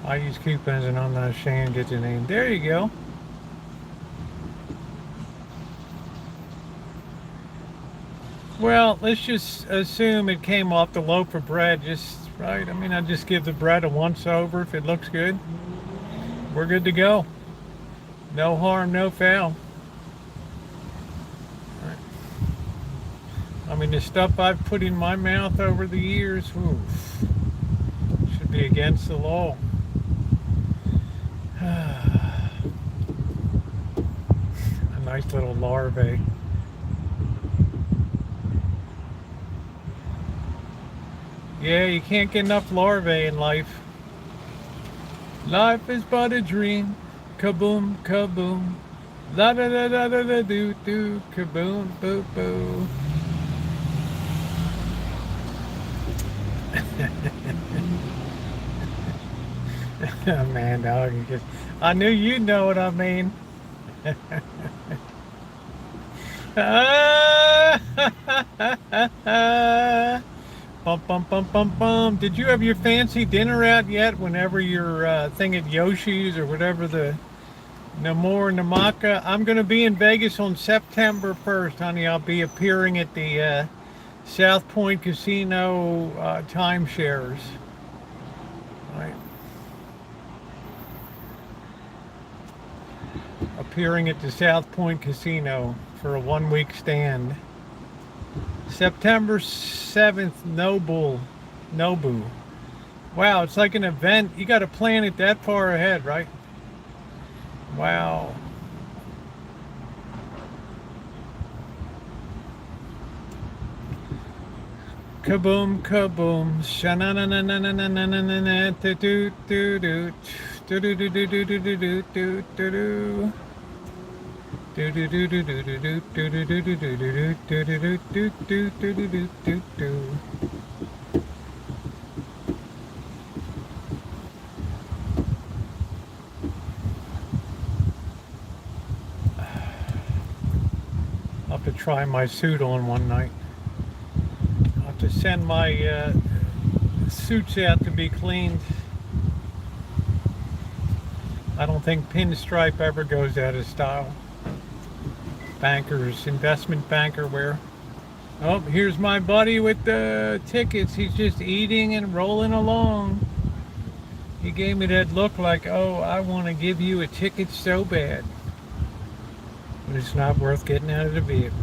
I use coupons and I'm not ashamed to get the name. There you go. Well, let's just assume it came off the loaf of bread, just right. I mean, I just give the bread a once over. If it looks good, we're good to go. No harm, no foul. Right. I mean, the stuff I've put in my mouth over the years, oof, should be against the law. A nice little larvae. Yeah, you can't get enough larvae in life. Life is but a dream. Kaboom, kaboom. La da da da da da do do. Kaboom, boo boo. Oh, man, dog, I knew you'd know what I mean. Bum, bum, bum, bum, bum. Did you have your fancy dinner out yet? Whenever your thing at Yoshi's or whatever the Namor Namaka. I'm going to be in Vegas on September 1st, honey. I'll be appearing at the South Point Casino timeshares. Right. Appearing at the South Point Casino for a 1-week stand. September 7th, Nobu. Wow, it's like an event. You got to plan it that far ahead, right? Wow. Kaboom, kaboom. Sha-na-na-na-na-na-na-na-na-na. Do-do-do-do. Do-do-do-do-do-do-do-do-do-do. I'll have to try my suit on one night. I'll have to send my suits out to be cleaned. I don't think pinstripe ever goes out of style. Bankers, investment banker wear. Oh, here's my buddy with the tickets. He's just eating and rolling along. He gave me that look like, oh, I want to give you a ticket so bad. But it's not worth getting out of the vehicle.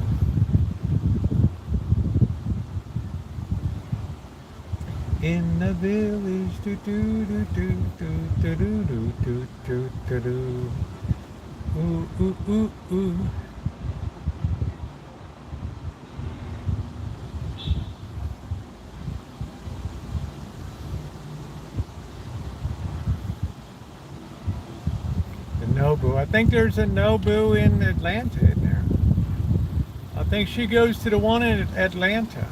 In the village, do do do do do do do do do do do. Ooh ooh ooh ooh. The Nobu. I think there's a Nobu in Atlanta in there. I think she goes to the one in Atlanta.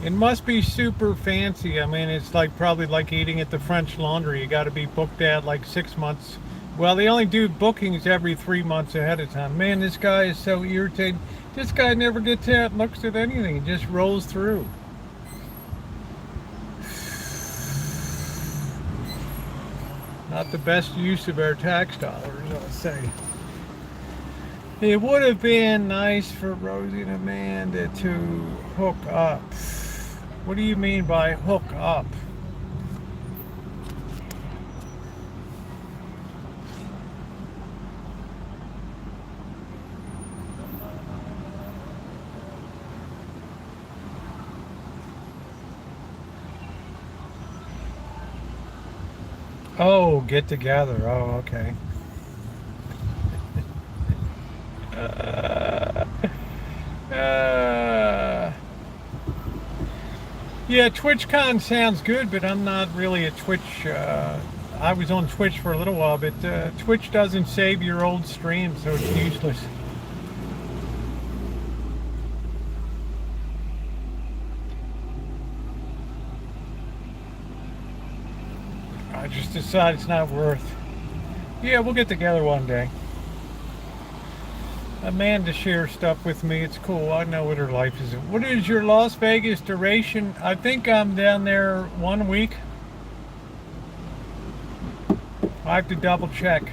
It must be super fancy. I mean, it's like probably like eating at the French Laundry. You got to be booked out like 6 months. Well, they only do bookings every 3 months ahead of time. Man, this guy is so irritated. This guy never gets out and looks at anything. He just rolls through. Not the best use of our tax dollars, I'll say. It would have been nice for Rosie and Amanda to hook up. What do you mean by hook up? Oh, get together. Oh, okay. Uh, yeah, TwitchCon sounds good, but I'm not really a Twitch. I was on Twitch for a little while, but Twitch doesn't save your old stream, so it's useless. I just decided it's not worth. Yeah, we'll get together one day. Amanda shares stuff with me. It's cool. I know what her life is. What is your Las Vegas duration? I think I'm down there 1 week. I have to double check.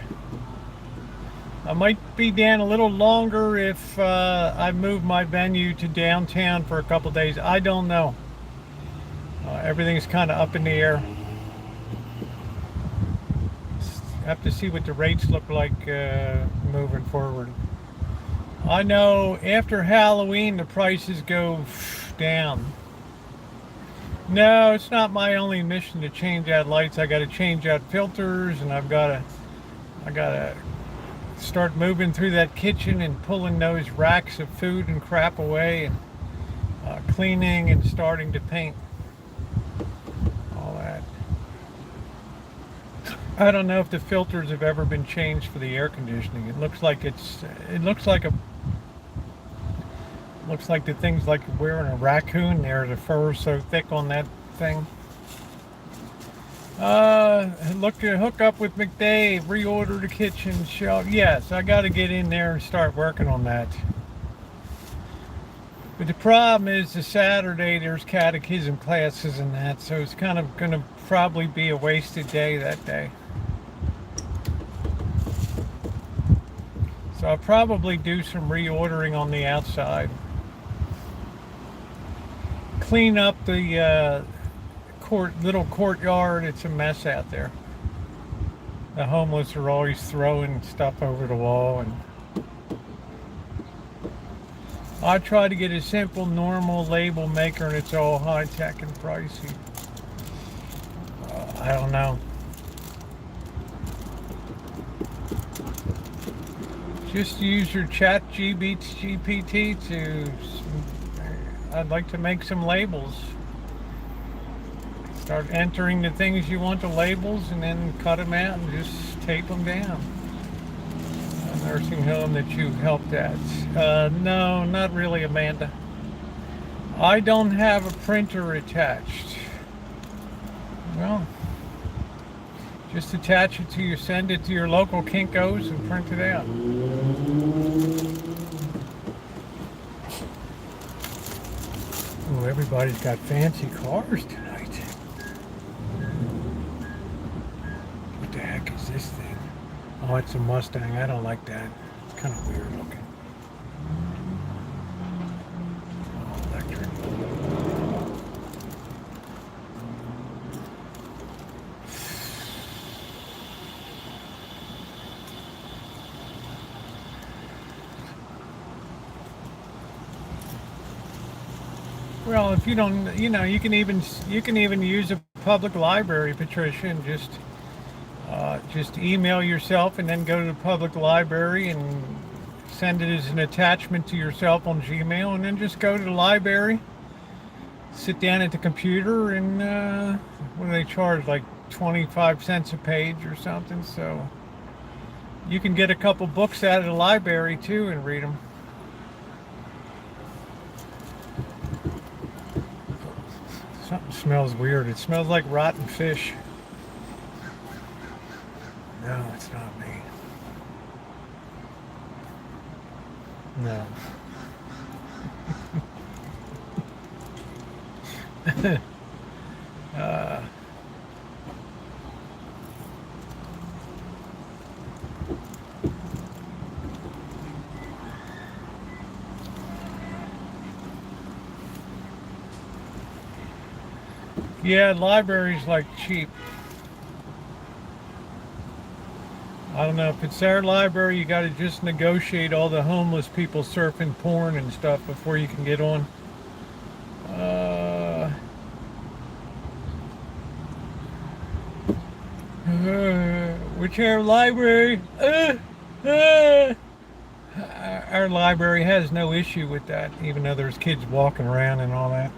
I might be down a little longer if I move my venue to downtown for a couple days. I don't know. Everything's kind of up in the air. Have to see what the rates look like moving forward. I know after Halloween the prices go down. No, it's not my only mission to change out lights. I got to change out filters, and I gotta start moving through that kitchen and pulling those racks of food and crap away, and cleaning and starting to paint. All that. I don't know if the filters have ever been changed for the air conditioning. It looks like looks like the thing's like wearing a raccoon there. The fur is so thick on that thing. Hook up with McDave, reorder the kitchen shelf. Yes, I got to get in there and start working on that. But the problem is the Saturday there's catechism classes and that, so it's kind of going to probably be a wasted day that day. So I'll probably do some reordering on the outside. Clean up the little courtyard. It's a mess out there. The homeless are always throwing stuff over the wall, and I try to get a simple, normal label maker, and it's all high tech and pricey. I don't know. Just use your chat GPT to. I'd like to make some labels. Start entering the things you want the labels, and then cut them out and just tape them down. A nursing home that you helped at. No, not really, Amanda. I don't have a printer attached. Well, just attach it to send it to your local Kinko's and print it out. Oh, everybody's got fancy cars tonight. What the heck is this thing? Oh, it's a Mustang. I don't like that. It's kind of weird looking. Oh, electric. Well, if you don't, you can even use a public library, Patricia, and just email yourself and then go to the public library and send it as an attachment to yourself on Gmail, and then just go to the library, sit down at the computer, and what do they charge, like 25 cents a page or something? So you can get a couple books out of the library too and read them. Something smells weird. It smells like rotten fish. No, it's not me. No. Yeah, libraries like cheap. I don't know if it's their library. You got to just negotiate all the homeless people surfing porn and stuff before you can get on. Which our library, our library has no issue with that, even though there's kids walking around and all that.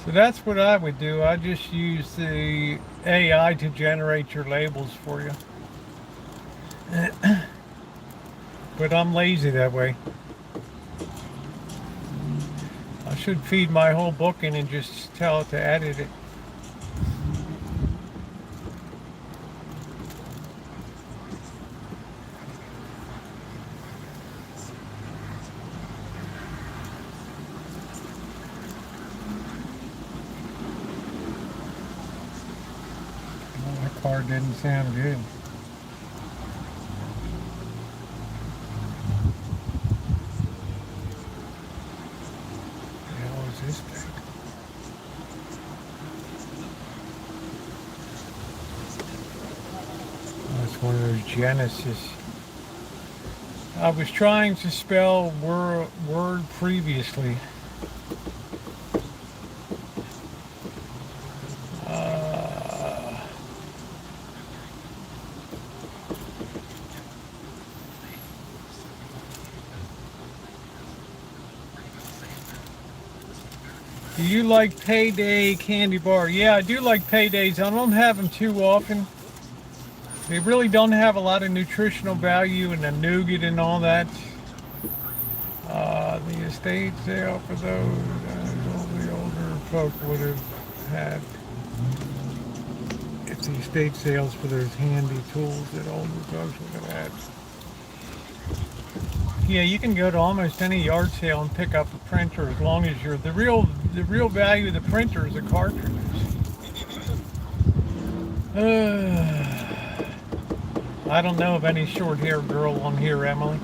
So that's what I would do. I just use the AI to generate your labels for you. But I'm lazy that way. I should feed my whole book in and just tell it to edit it. Car didn't sound good. What the hell is this thing? Oh, it's one of those Genesis. I was trying to spell word previously. Do you like Payday candy bar? Yeah, I do like Paydays. I don't have them too often. They really don't have a lot of nutritional value and the nougat and all that. The estate sale for those the older folk would have had. It's the estate sales for those handy tools that older folks would have had. Yeah, you can go to almost any yard sale and pick up a printer as long as you're the real value of the printer is the cartridges. I don't know of any short-haired girl on here, Emily.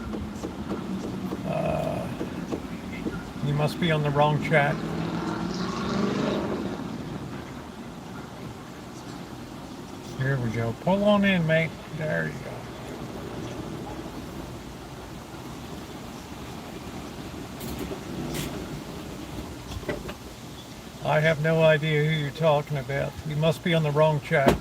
You must be on the wrong chat. Here we go. Pull on in, mate. There you go. I have no idea who you're talking about. You must be on the wrong chat.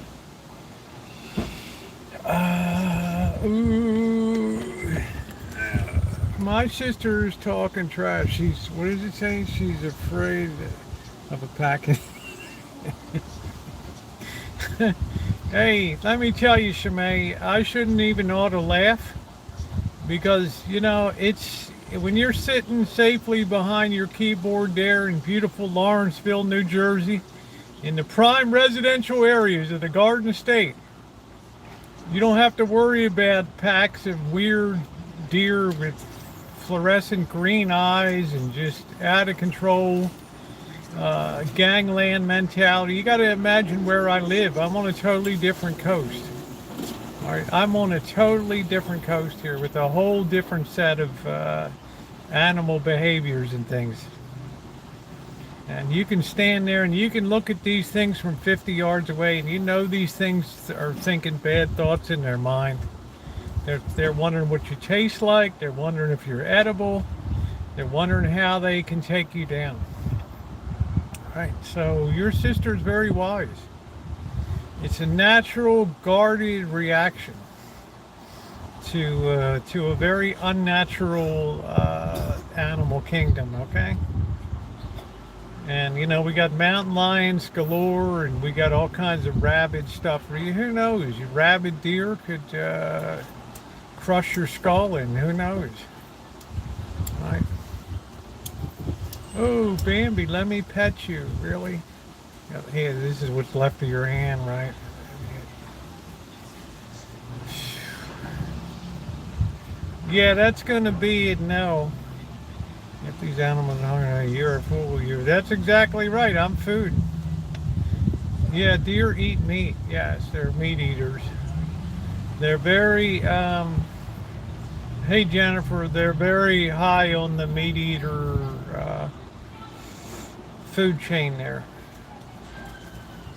My sister's talking trash. What does it say? She's afraid of a packet. Hey, let me tell you, Shimei, I shouldn't even ought to laugh because, you know, it's when you're sitting safely behind your keyboard there in beautiful Lawrenceville, New Jersey, in the prime residential areas of the Garden State, you don't have to worry about packs of weird deer with fluorescent green eyes and just out of control gangland mentality. You got to imagine where I live. I'm on a totally different coast. All right, I'm on a totally different coast here with a whole different set of animal behaviors and things. And you can stand there and you can look at these things from 50 yards away and you know these things are thinking bad thoughts in their mind. They're wondering what you taste like. They're wondering if you're edible. They're wondering how they can take you down. All right, so your sister's very wise. It's a natural, guarded reaction to a very unnatural animal kingdom, okay? And, you know, we got mountain lions galore, and we got all kinds of rabid stuff. Who knows? Your rabid deer could crush your skull in. Who knows? All right. Oh, Bambi, let me pet you. Really? Hey, this is what's left of your hand, right? Yeah, that's going to be it now. If these animals are hungry, you're a fool. That's exactly right. I'm food. Yeah, deer eat meat. Yes, they're meat eaters. They're very, hey Jennifer, they're very high on the meat eater food chain there.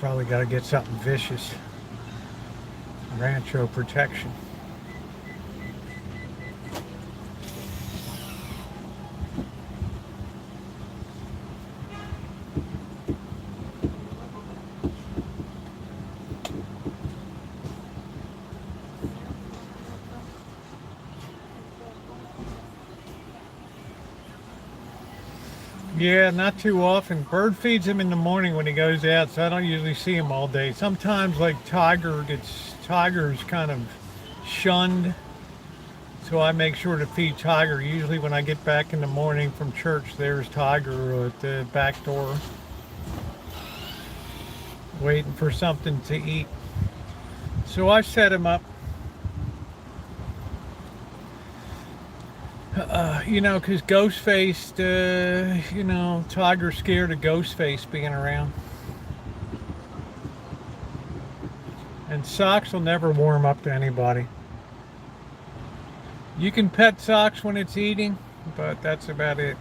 Probably got to get something vicious. Rancho protection. Yeah, not too often. Bird feeds him in the morning when he goes out, so I don't usually see him all day. Sometimes, like Tiger's kind of shunned, so I make sure to feed Tiger. Usually when I get back in the morning from church, there's Tiger at the back door, waiting for something to eat. So I set him up. Because Ghostface, Tiger's scared of Ghostface being around. And Socks will never warm up to anybody. You can pet Socks when it's eating, but that's about it.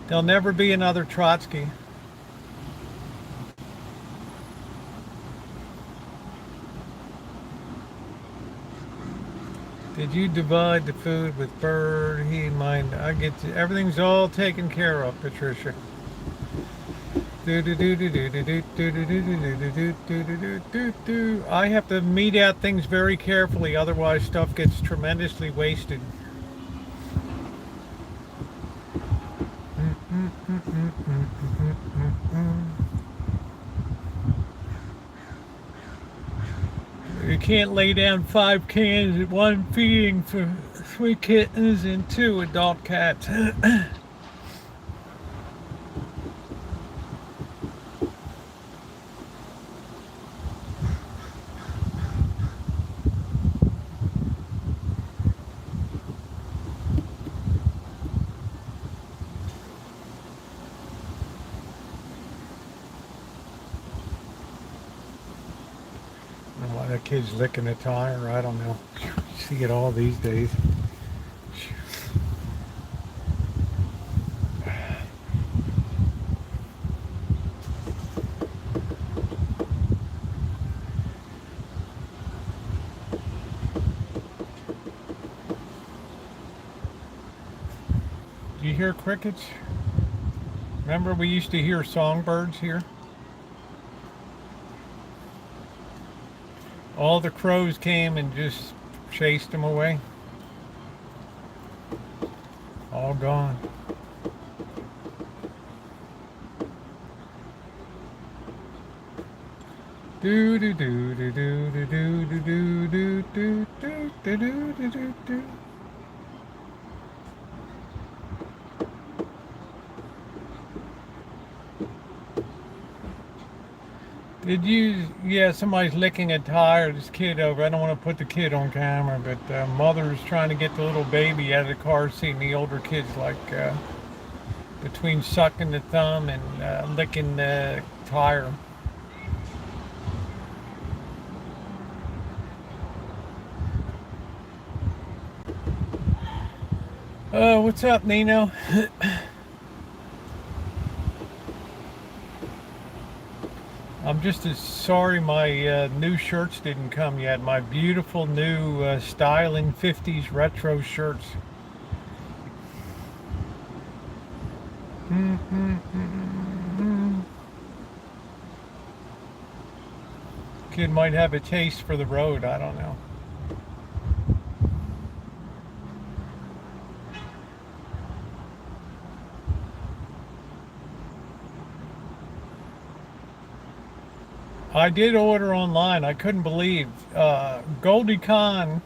There'll never be another Trotsky. Did you divide the food with Bird? He mind. Everything's all taken care of, Patricia. I have to meet out things very carefully, otherwise stuff gets tremendously wasted. You can't lay down 5 cans at one feeding for 3 kittens and 2 adult cats. Why that kid's licking a tire, I don't know. You see it all these days. Do you hear crickets? Remember we used to hear songbirds here? All the crows came and just chased them away. All gone. Do do do do do do do do do do do do do do do. Yeah, somebody's licking a tire, this kid over. I don't want to put the kid on camera, but mother's trying to get the little baby out of the car seat, and the older kid's like between sucking the thumb and licking the tire. What's up, Nino? I'm just as sorry my new shirts didn't come yet. My beautiful new styling 50s retro shirts. Kid might have a taste for the road, I don't know. I did order online. I couldn't believe. Goldie Khan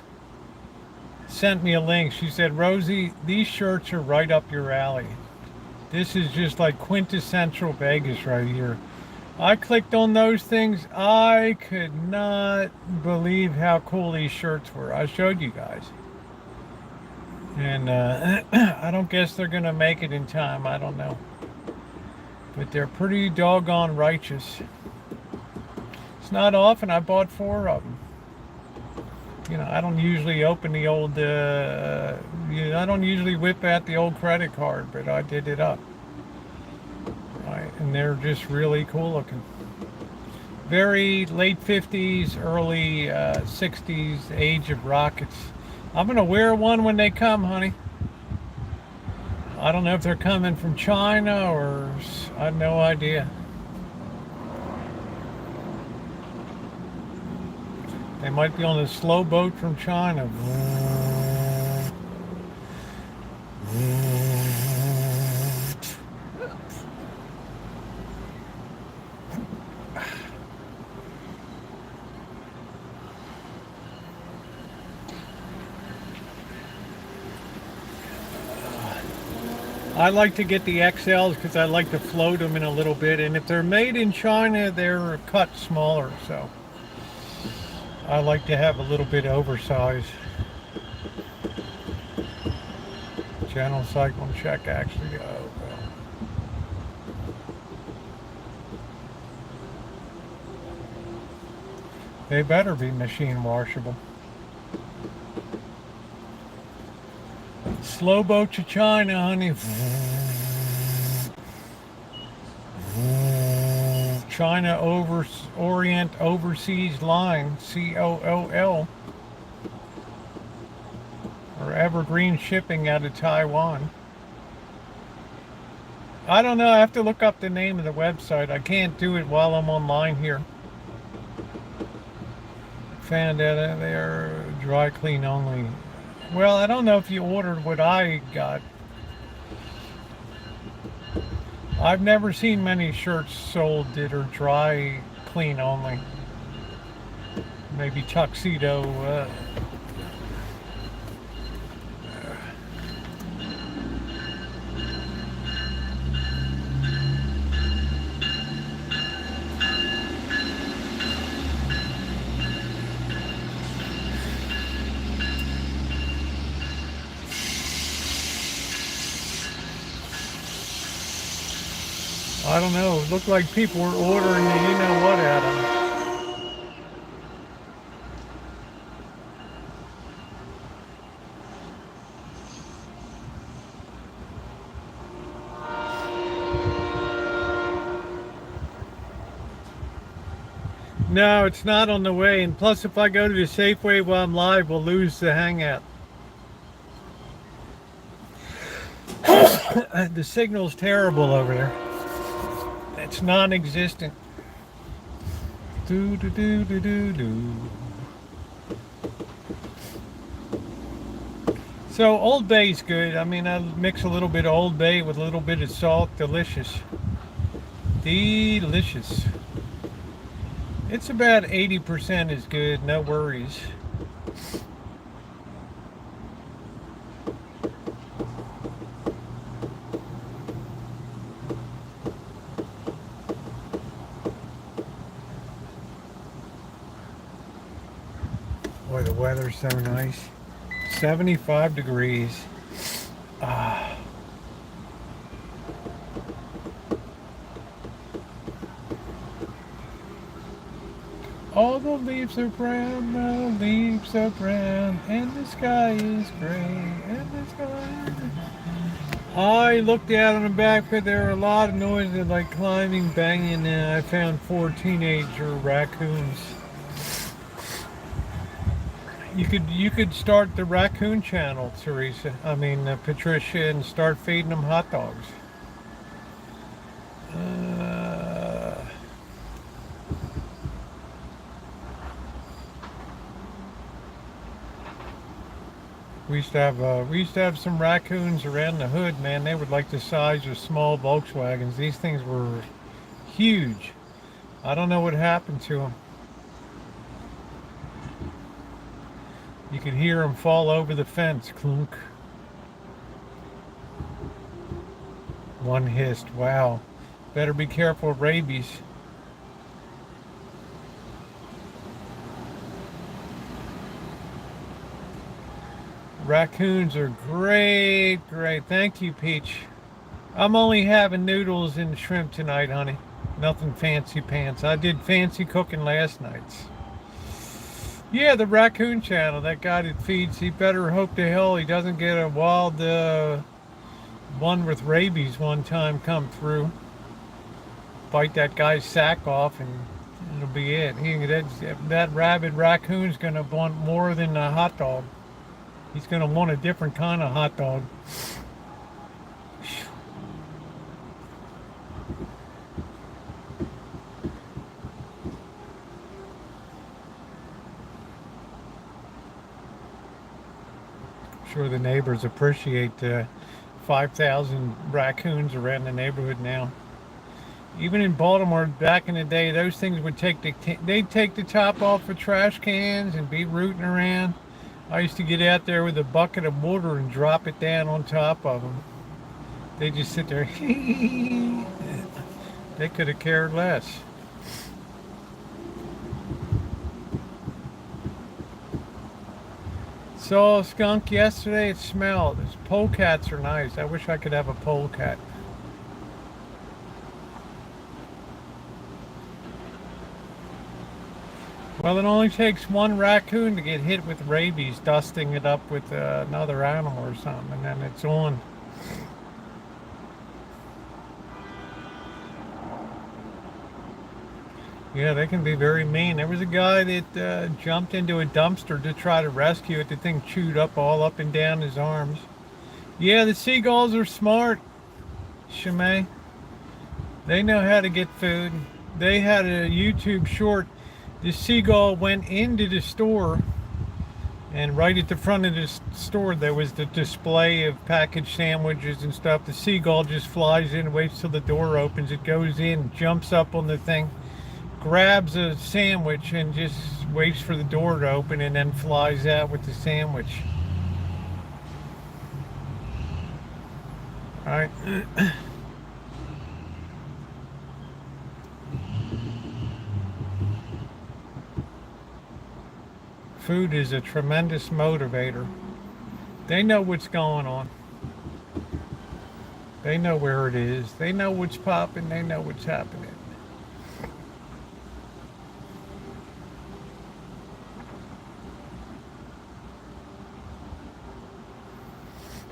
sent me a link. She said, Rosie, these shirts are right up your alley. This is just like quintessential Vegas right here. I clicked on those things. I could not believe how cool these shirts were. I showed you guys. And I don't guess they're going to make it in time. I don't know. But they're pretty doggone righteous. It's not often. I bought 4 of them. I don't usually open the old, I don't usually whip out the old credit card, but I did it up. Right. And and they're just really cool looking. Very late 50s, early 60s, age of rockets. I'm gonna wear one when they come, honey. I don't know if they're coming from China or I have no idea. They might be on a slow boat from China. I like to get the XLs because I like to float them in a little bit, and if they're made in China, they're cut smaller, so I like to have a little bit oversized. Channel cyclone check actually. Oh, well. They better be machine washable. Slow boat to China, honey. China Orient Overseas Line, COOL. Or Evergreen Shipping out of Taiwan. I don't know, I have to look up the name of the website. I can't do it while I'm online here. Found out they're dry clean only. Well, I don't know if you ordered what I got. I've never seen many shirts sold that are dry clean only. Maybe tuxedo. I don't know. It looked like people were ordering the you know what at them. No, it's not on the way. And plus, if I go to the Safeway while I'm live, we'll lose the hangout. The signal's terrible over there. It's non-existent. Do do do do do do. So Old Bay's good. I mean, I mix a little bit of Old Bay with a little bit of salt. Delicious. Delicious. It's about 80% is good. No worries. Boy, the weather's so nice. 75 degrees. All the leaves are brown, the leaves are brown, and the sky is gray, and the sky is gray. I looked out on the back, but there were a lot of noises like climbing, banging, and I found 4 teenager raccoons. You could start the raccoon channel, Teresa. I mean, Patricia, and start feeding them hot dogs. We used to have some raccoons around the hood, man. They were like the size of small Volkswagens. These things were huge. I don't know what happened to them. You could hear them fall over the fence. Clunk. One hissed. Wow. Better be careful of rabies. Raccoons are great, great. Thank you, Peach. I'm only having noodles and shrimp tonight, honey. Nothing fancy pants. I did fancy cooking last night. Yeah, the raccoon channel, that guy that feeds, he better hope to hell he doesn't get a wild one with rabies one time come through. bite that guy's sack off, and it'll be it. That rabid raccoon's gonna want more than a hot dog. He's gonna want a different kind of hot dog. Sure, the neighbors appreciate 5,000 raccoons around the neighborhood now. Even in Baltimore, back in the day, those things would they'd take the top off of trash cans and be rooting around. I used to get out there with a bucket of water and drop it down on top of them. They just sit there. They could have cared less. Saw a skunk yesterday. It smelled. Those polecats are nice. I wish I could have a polecat. Well, it only takes one raccoon to get hit with rabies, dusting it up with another animal or something, and then it's on. Yeah, they can be very mean. There was a guy that jumped into a dumpster to try to rescue it. The thing chewed up all up and down his arms. Yeah, the seagulls are smart, Shimei. They know how to get food. They had a YouTube short. The seagull went into the store, and right at the front of the store there was the display of packaged sandwiches and stuff. The seagull just flies in, waits till the door opens. It goes in, jumps up on the thing, grabs a sandwich, and just waits for the door to open, and then flies out with the sandwich. All right. Food is a tremendous motivator. They know what's going on. They know where it is. They know what's popping. They know what's happening.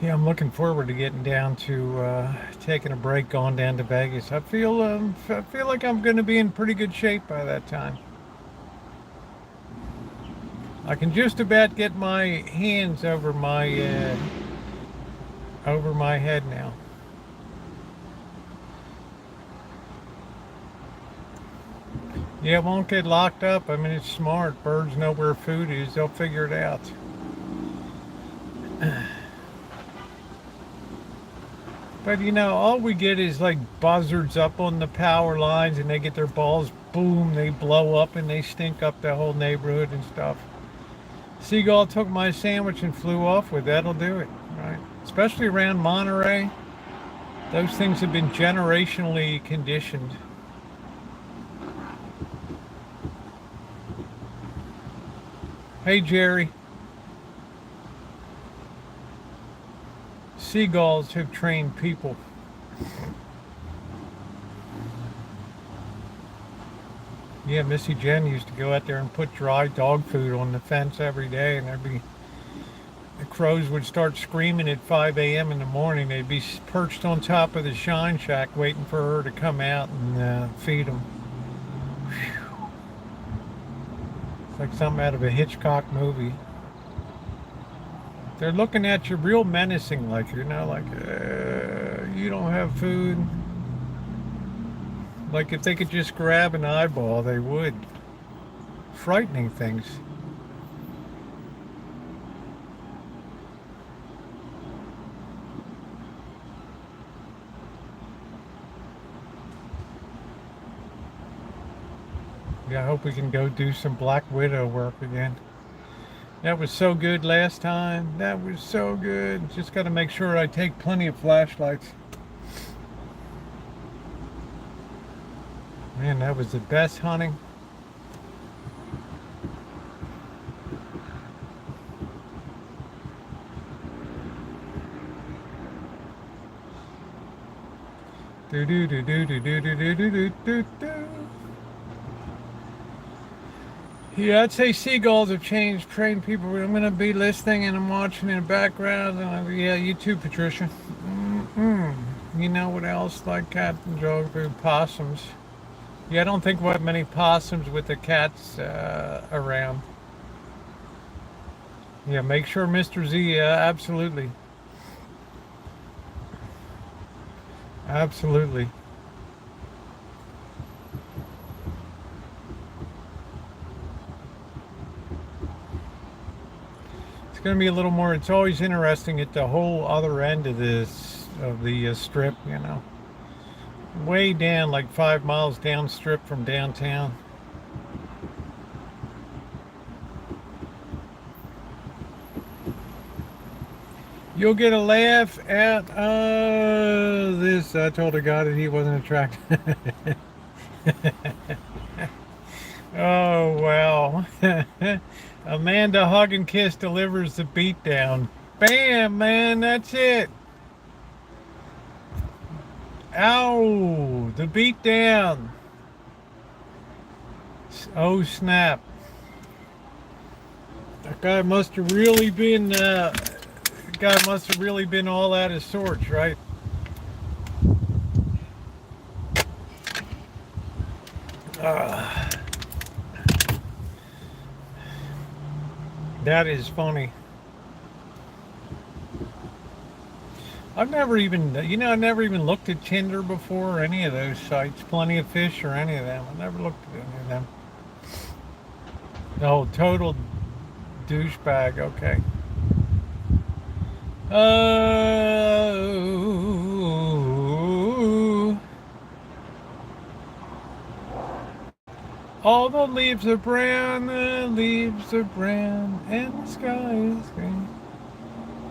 Yeah, I'm looking forward to getting down to taking a break, going down to Vegas. I feel like I'm going to be in pretty good shape by that time. I can just about get my hands over my head now. Yeah, it won't get locked up. I mean, it's smart. Birds know where food is. They'll figure it out. But you know, all we get is like buzzards up on the power lines, and they get their balls, boom, they blow up and they stink up the whole neighborhood and stuff. Seagull took my sandwich and flew off with. That'll do it, right? Especially around Monterey. Those things have been generationally conditioned. Hey, Jerry. Seagulls have trained people. Yeah, Missy Jen used to go out there and put dry dog food on the fence every day, and the crows would start screaming at 5 a.m. in the morning. They'd be perched on top of the shine shack waiting for her to come out and feed them. Whew. It's like something out of a Hitchcock movie. They're looking at you real menacing, like, you know, like, you don't have food. Like if they could just grab an eyeball, they would. Frightening things. Yeah, I hope we can go do some Black Widow work again. That was so good last time. That was so good. Just got to make sure I take plenty of flashlights. Man, that was the best hunting. Do do do do do do do do do do do. Yeah, I'd say seagulls have changed, trained people. I'm going to be listening and I'm watching in the background. Yeah, you too, Patricia. You know what else? Like cat and dog food, possums. Yeah, I don't think we'll have many possums with the cats around. Yeah, make sure Mr. Z, absolutely. Absolutely. It's going to be a little more, it's always interesting at the whole other end of this, of the strip, you know. Way down, like 5 miles down strip from downtown. You'll get a laugh at this. I told a guy that he wasn't attracted. Oh, well. Amanda Hug and Kiss delivers the beatdown. Bam, man, that's it. Ow, the beatdown. Oh, snap. That guy must have really been, guy must have really been all out of sorts, right? That is funny. I've never even, I never even looked at Tinder before or any of those sites. Plenty of Fish or any of them. I never looked at any of them. Oh, total douchebag. Okay. Oh. All the leaves are brown, the leaves are brown, and the sky is green.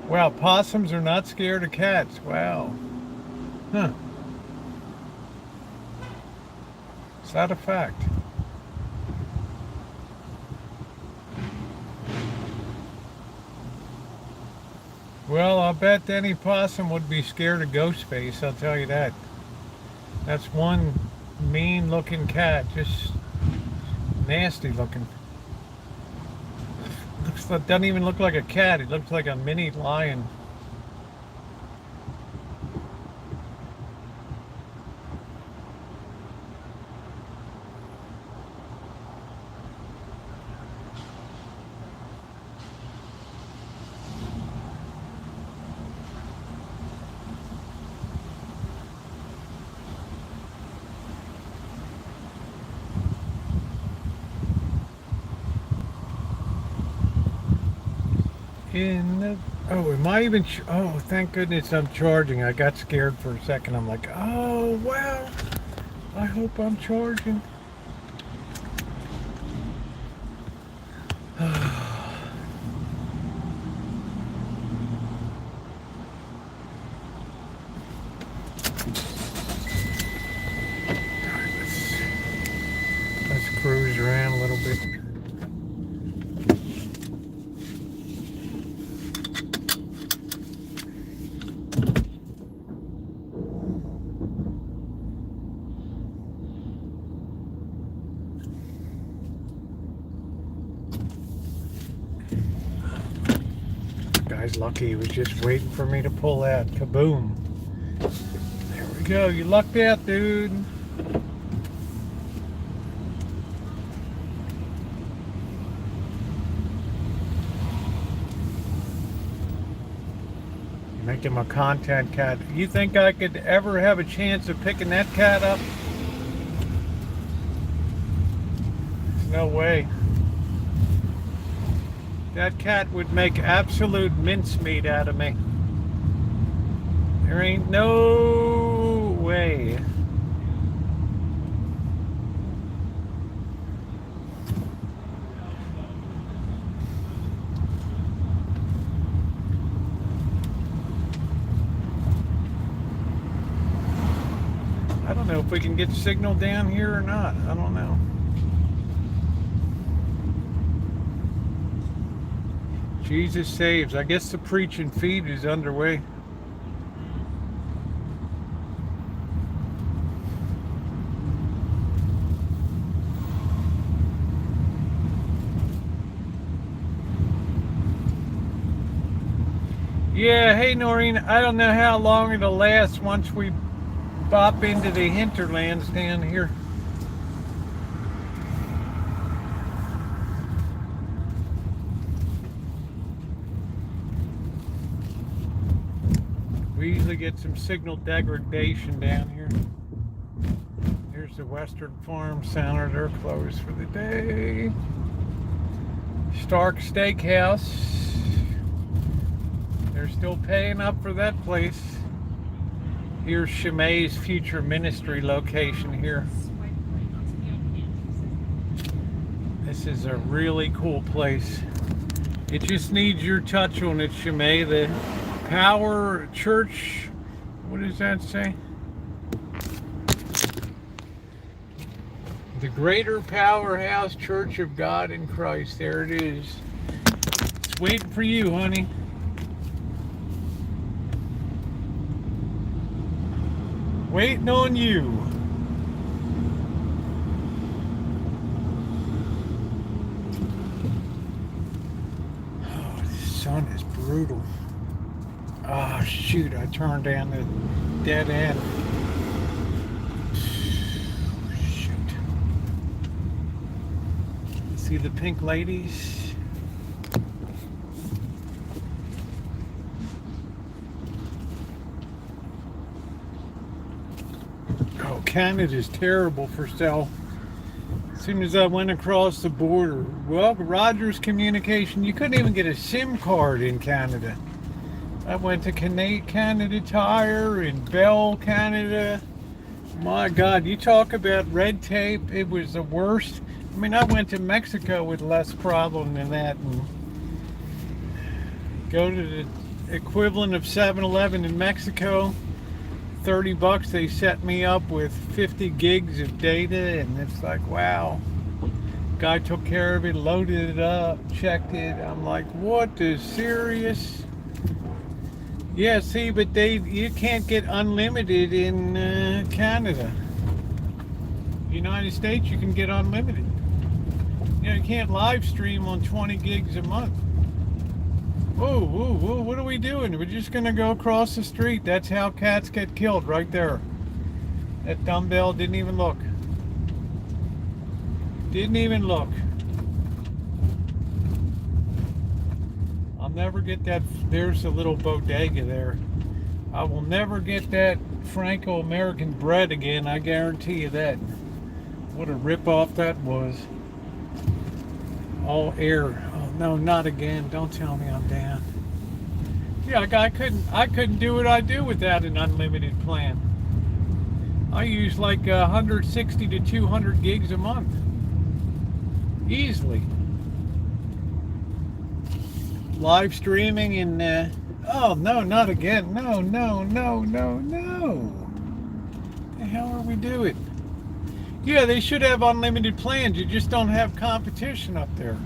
Wow, possums are not scared of cats. Wow. Huh. Is that a fact? Well, I'll bet any possum would be scared of Ghostface, I'll tell you that. That's one mean looking cat, just nasty looking. Doesn't even look like a cat, it looks like a mini lion. Oh, am I even oh, thank goodness I'm charging. I got scared for a second. I'm like, oh wow, I hope I'm charging. Let's cruise around a little bit. Guy's lucky. He was just waiting for me to pull out. Kaboom. There we go. You lucked out, dude. Making my content cat. You think I could ever have a chance of picking that cat up? There's no way. That cat would make absolute mincemeat out of me. There ain't no way. I don't know if we can get signal down here or not. I don't know. Jesus saves. I guess the preach and feed is underway. Yeah, hey Noreen, I don't know how long it'll last once we bop into the hinterlands down here. usually get some signal degradation down here. Here's the Western Farm Center. They're closed for the day. Stark Steakhouse. They're still paying up for that place. Here's Shemay's future ministry location here. This is a really cool place. It just needs your touch on it, Shemay. The Power Church, what does that say? The Greater Powerhouse Church of God in Christ. There it is. It's waiting for you, honey. Waiting on you. Oh, the sun is brutal. Ah, oh, shoot, I turned down the dead end. Shoot. See the pink ladies? Oh, Canada's terrible for sale. As soon as I went across the border, well, Rogers Communication, you couldn't even get a SIM card in Canada. I went to Canada Tire in Bell, Canada. My God, you talk about red tape. It was the worst. I mean, I went to Mexico with less problem than that. And go to the equivalent of 7-Eleven in Mexico. $30, they set me up with 50 gigs of data, and it's like, wow. Guy took care of it, loaded it up, checked it. I'm like, what is serious? Yeah, see, but you can't get unlimited in Canada. United States, you can get unlimited. You know, you can't live stream on 20 gigs a month. Whoa, whoa, whoa, what are we doing? We're just gonna go across the street. That's how cats get killed, right there. That dumbbell didn't even look. Didn't even look. I'll never get that. There's a little bodega there. I will never get that Franco-American bread again, I guarantee you that. What a rip-off that was. All air. Oh no, not again. Don't tell me I'm down. Yeah, I couldn't do what I do without an unlimited plan. I use like 160 to 200 gigs a month. Easily. Live streaming and oh no, not again. No, no, no, no, no. The hell are we doing? Yeah, they should have unlimited plans. You just don't have competition up there.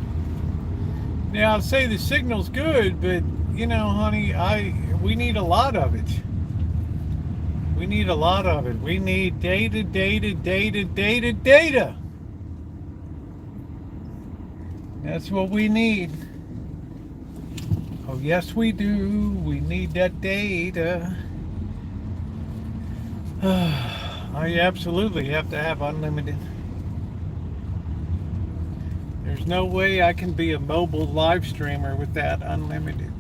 Now, I'll say the signal's good, but you know, honey, we need a lot of it. We need a lot of it. We need data, data, data, data, data. That's what we need. Oh, yes, we do. We need that data. I absolutely have to have unlimited. There's no way I can be a mobile live streamer with that unlimited.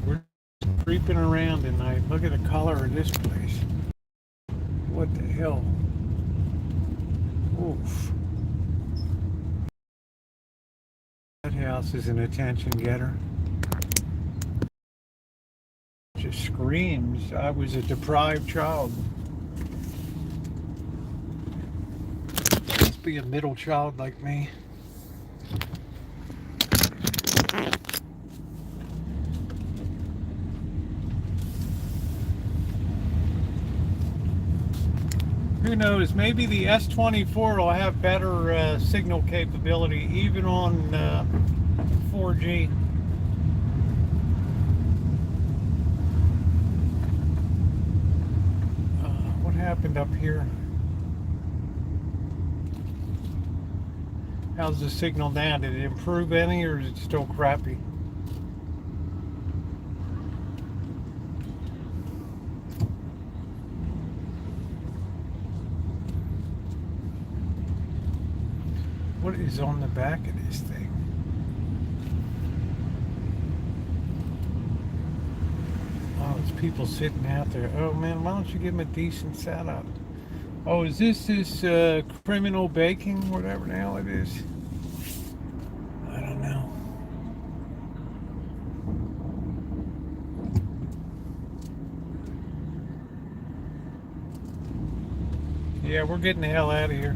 We're creeping around tonight. Look at the color of this place. What the hell? Oof. That house is an attention getter. Just screams I was a deprived child. Must be a middle child like me. Who knows? Maybe the S24 will have better signal capability even on 4G. What happened up here? How's the signal now? Did it improve any, or is it still crappy? What is on the back of this thing? people sitting out there. Oh man, why don't you give them a decent setup? Oh, is this criminal baking, whatever the hell it is? I don't know. Yeah, we're getting the hell out of here.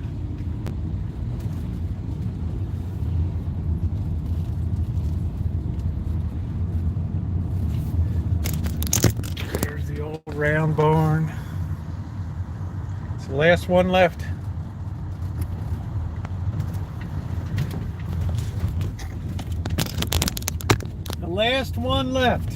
There's the old round barn. It's the last one left. The last one left.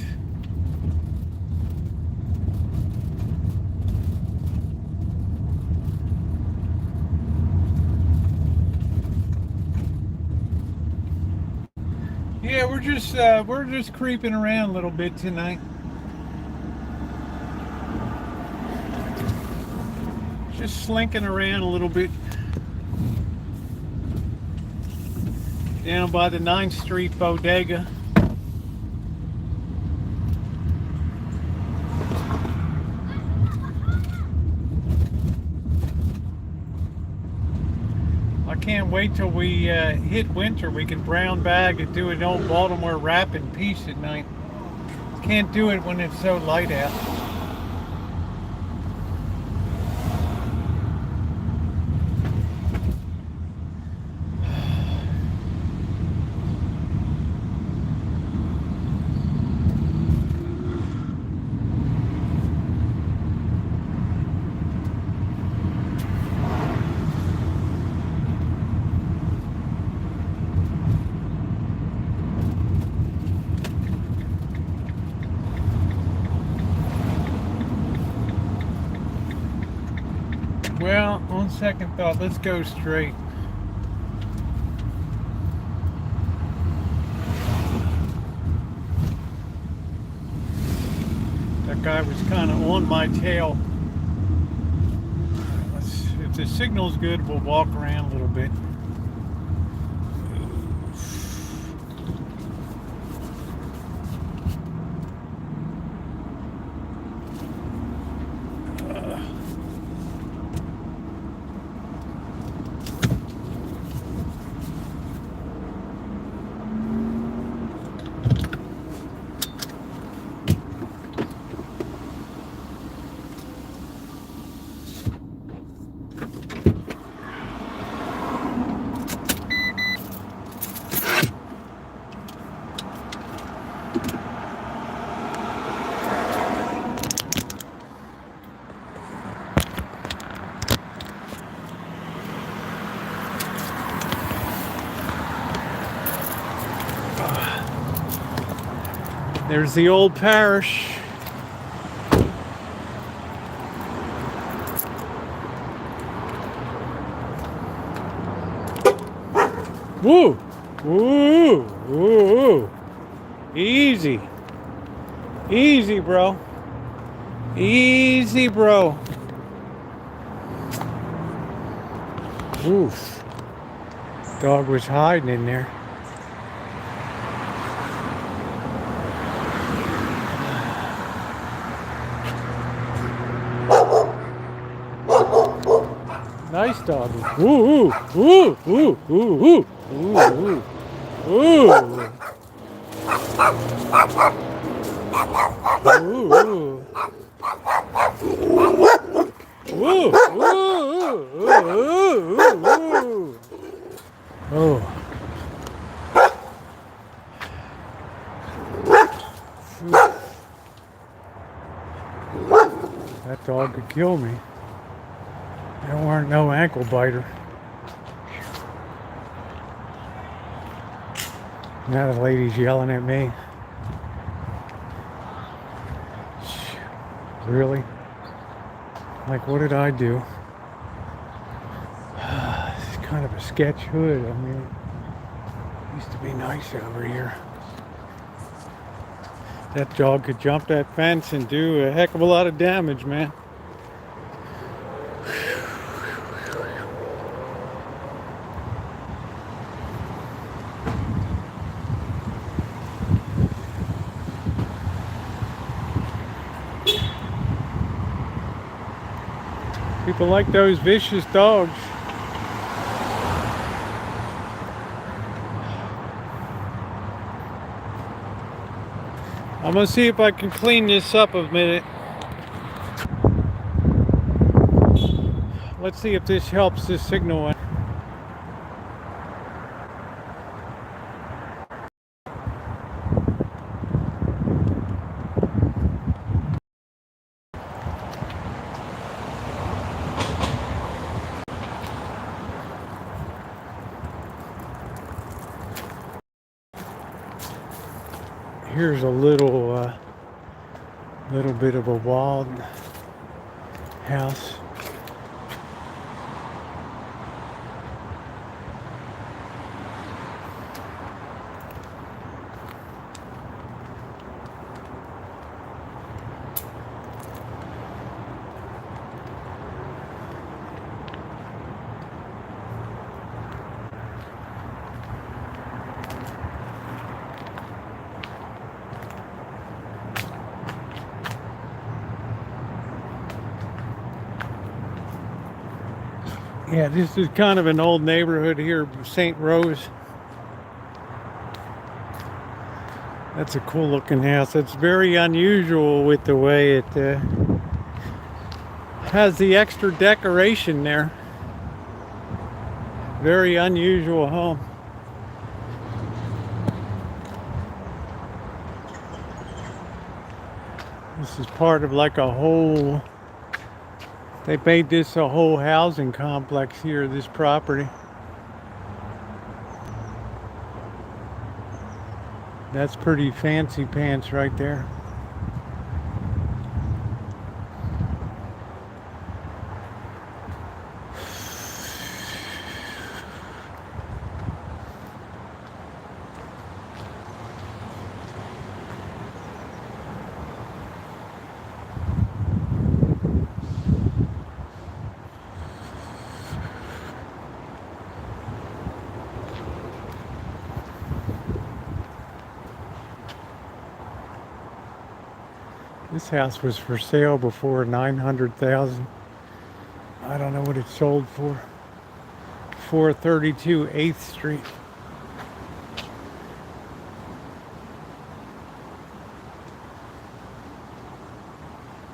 Yeah, we're just creeping around a little bit tonight. Just slinking around a little bit. Down by the 9th Street bodega. I can't wait till we hit winter. We can brown bag and do an old Baltimore wrap in peace at night. Can't do it when it's so light out. Well, on second thought, let's go straight. That guy was kind of on my tail. If the signal's good, we'll walk around a little bit. There's the old parish. Woo! Woo! Woo! Easy. Easy, bro. Easy, bro. Oof. Dog was hiding in there. Nice doggy. Woo, woo, woo, woo, woo, woo, woo, woo. Oh. That dog could kill me. There weren't no ankle biter. Now the lady's yelling at me. Really? Like, what did I do? It's kind of a sketch hood. I mean, it used to be nice over here. That dog could jump that fence and do a heck of a lot of damage, man. People like those vicious dogs. I'm gonna see if I can clean this up a minute. Let's see if this helps this signal. Here's a little bit of a wild house. Yeah, this is kind of an old neighborhood here, St. Rose. That's a cool looking house. It's very unusual with the way it has the extra decoration there. Very unusual home. This is part of like a whole, they made this a whole housing complex here, this property. That's pretty fancy pants right there. This house was for sale before, 900,000. I don't know what it sold for. 432 8th Street.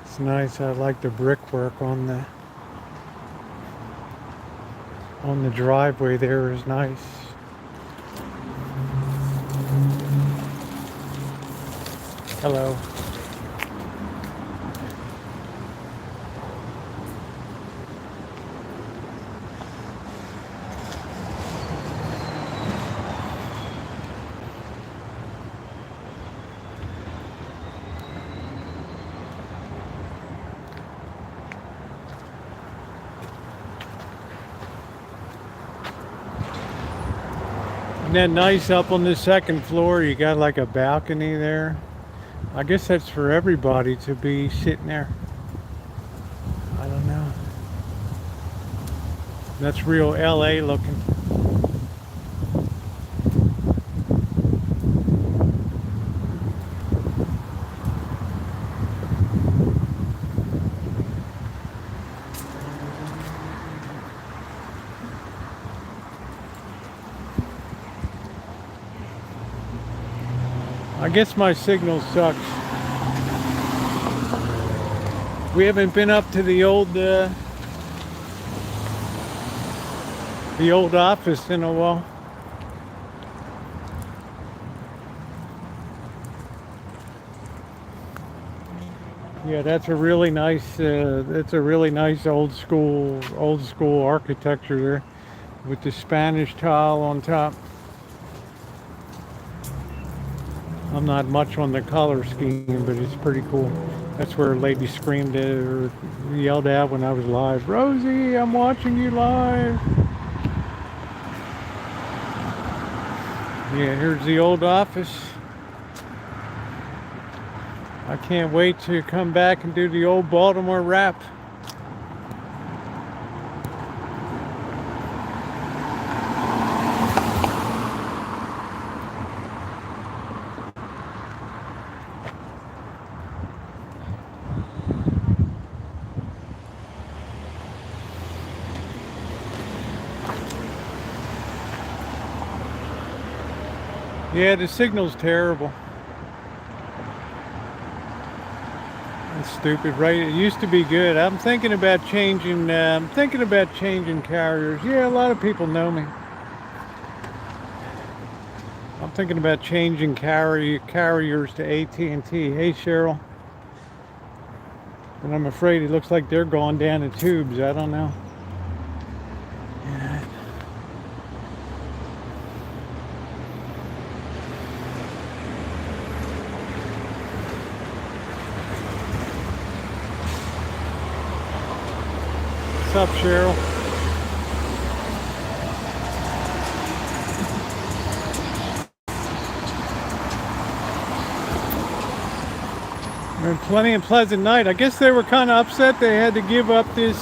It's nice. I like the brickwork on the driveway there is nice. Hello. Isn't that nice up on the second floor? You got like a balcony there. I guess that's for everybody to be sitting there. I don't know. That's real LA looking. I guess my signal sucks. We haven't been up to the old office in a while. Yeah, that's a really nice old school architecture there with the Spanish tile on top. I'm not much on the color scheme, but it's pretty cool. That's where a lady screamed at or yelled out when I was live, "Rosie, I'm watching you live." Yeah, here's the old office. I can't wait to come back and do the old Baltimore wrap. Yeah, the signal's terrible. It's stupid, right? It used to be good. I'm thinking about changing. I'm thinking about changing carriers. Yeah, a lot of people know me. I'm thinking about changing carriers to AT&T. Hey, Cheryl. And I'm afraid it looks like they're going down the tubes. I don't know. What's up, Cheryl? Plenty of pleasant night. I guess they were kind of upset they had to give up this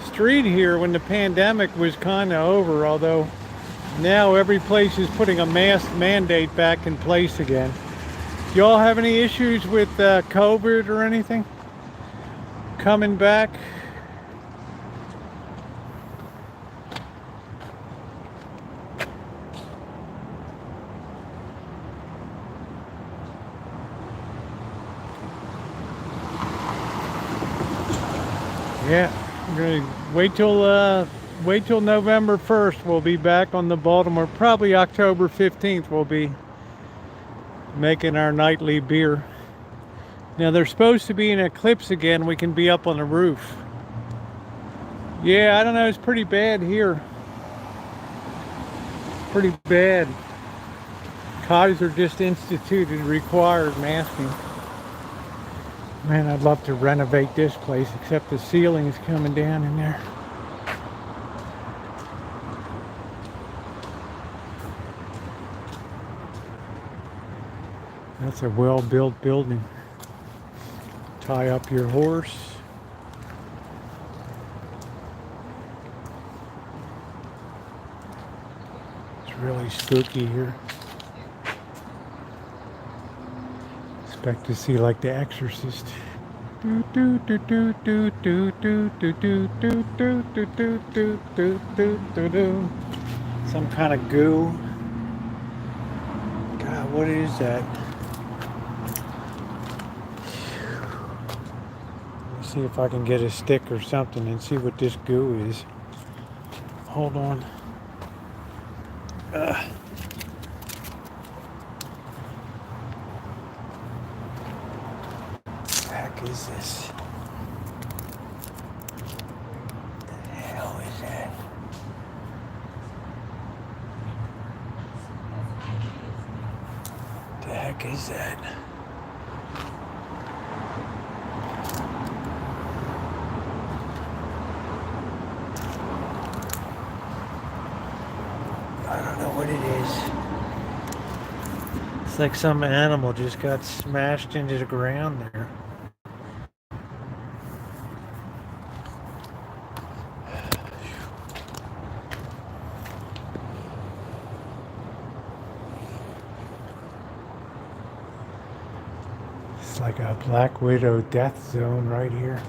street here when the pandemic was kind of over, although now every place is putting a mask mandate back in place again. Do y'all have any issues with COVID or anything coming back? Yeah, we're gonna wait till November 1st. We'll be back on the Baltimore. Probably October 15th. We'll be making our nightly beer. Now there's supposed to be an eclipse again. We can be up on the roof. Yeah, I don't know. It's pretty bad here. Pretty bad. Kaiser just instituted required masking. Man, I'd love to renovate this place, except the ceiling is coming down in there. That's a well-built building. Tie up your horse. It's really spooky here. Expect to see like The Exorcist. Some kind of goo. God, what is that? Let's see if I can get a stick or something and see what this goo is. Hold on. What is this? What the hell is that? What the heck is that? I don't know what it is. It's like some animal just got smashed into the ground there. It's like a Black Widow death zone right here.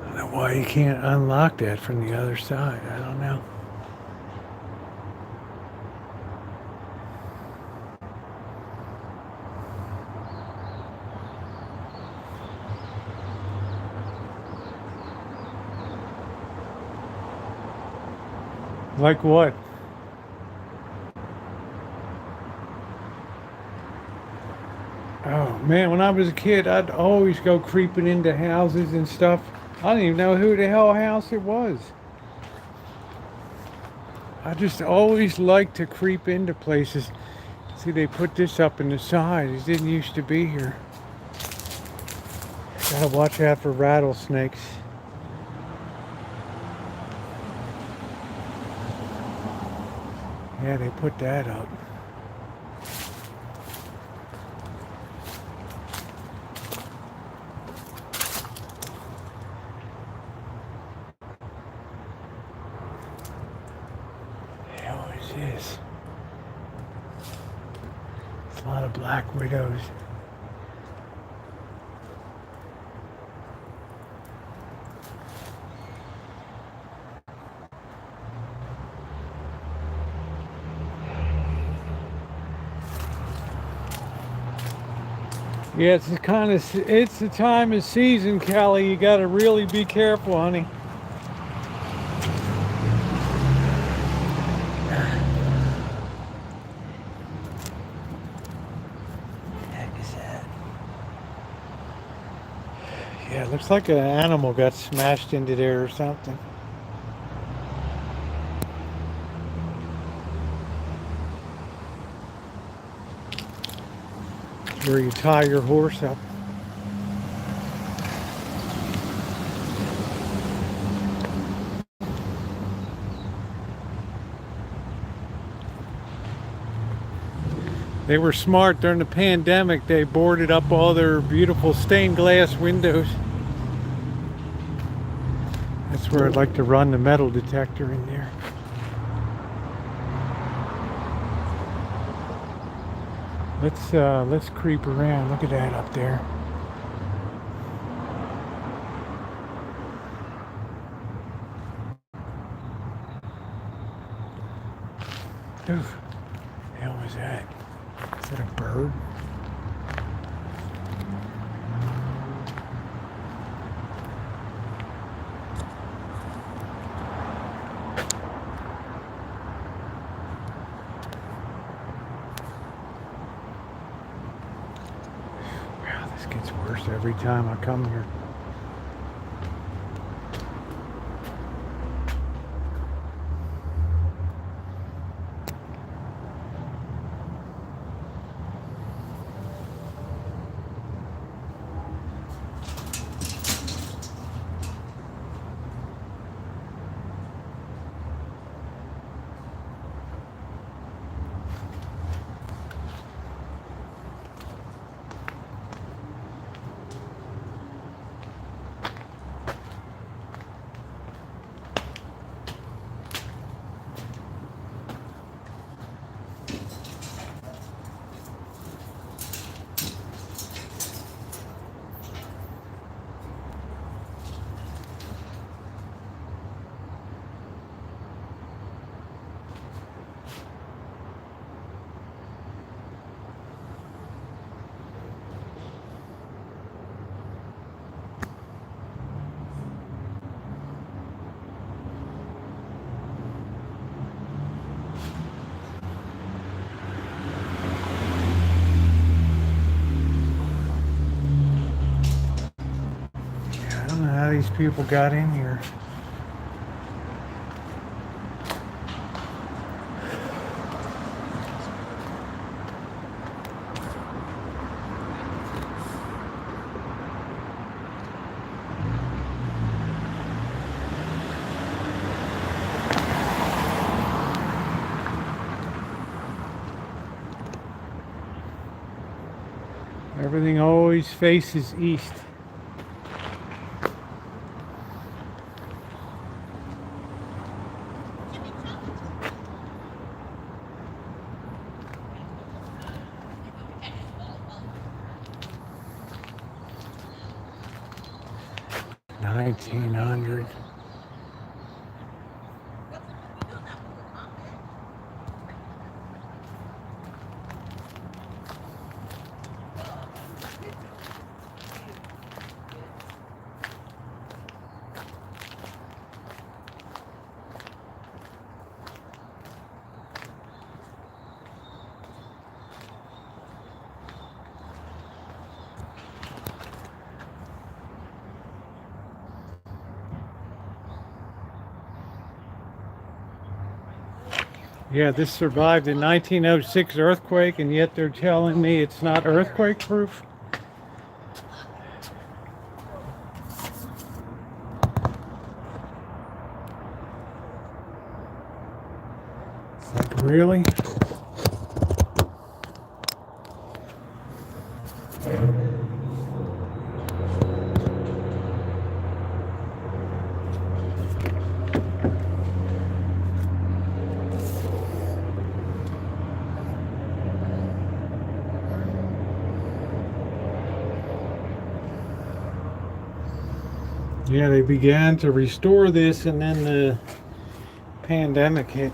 I don't know why you can't unlock that from the other side. I don't know. Like what? Oh man, when I was a kid, I'd always go creeping into houses and stuff. I didn't even know who the hell house it was. I just always liked to creep into places. See, they put this up in the side. It didn't used to be here. Gotta watch out for rattlesnakes. Yeah, they put that up. The hell is this? A lot of black widows. Yeah, it's the time of season, Kelly. You got to really be careful, honey. Yeah, it looks like an animal got smashed into there or something. Where you tie your horse up. They were smart during the pandemic. They boarded up all their beautiful stained glass windows. That's where I'd like to run the metal detector in there. Let's creep around. Look at that up there. Ooh, the hell was that? Is that a bird? Wow, this gets worse every time I come here. I don't know how these people got in here. Everything always faces east. $1900. Yeah, this survived a 1906 earthquake, and yet they're telling me it's not earthquake proof. It's like, really? Yeah, they began to restore this, and then the pandemic hit.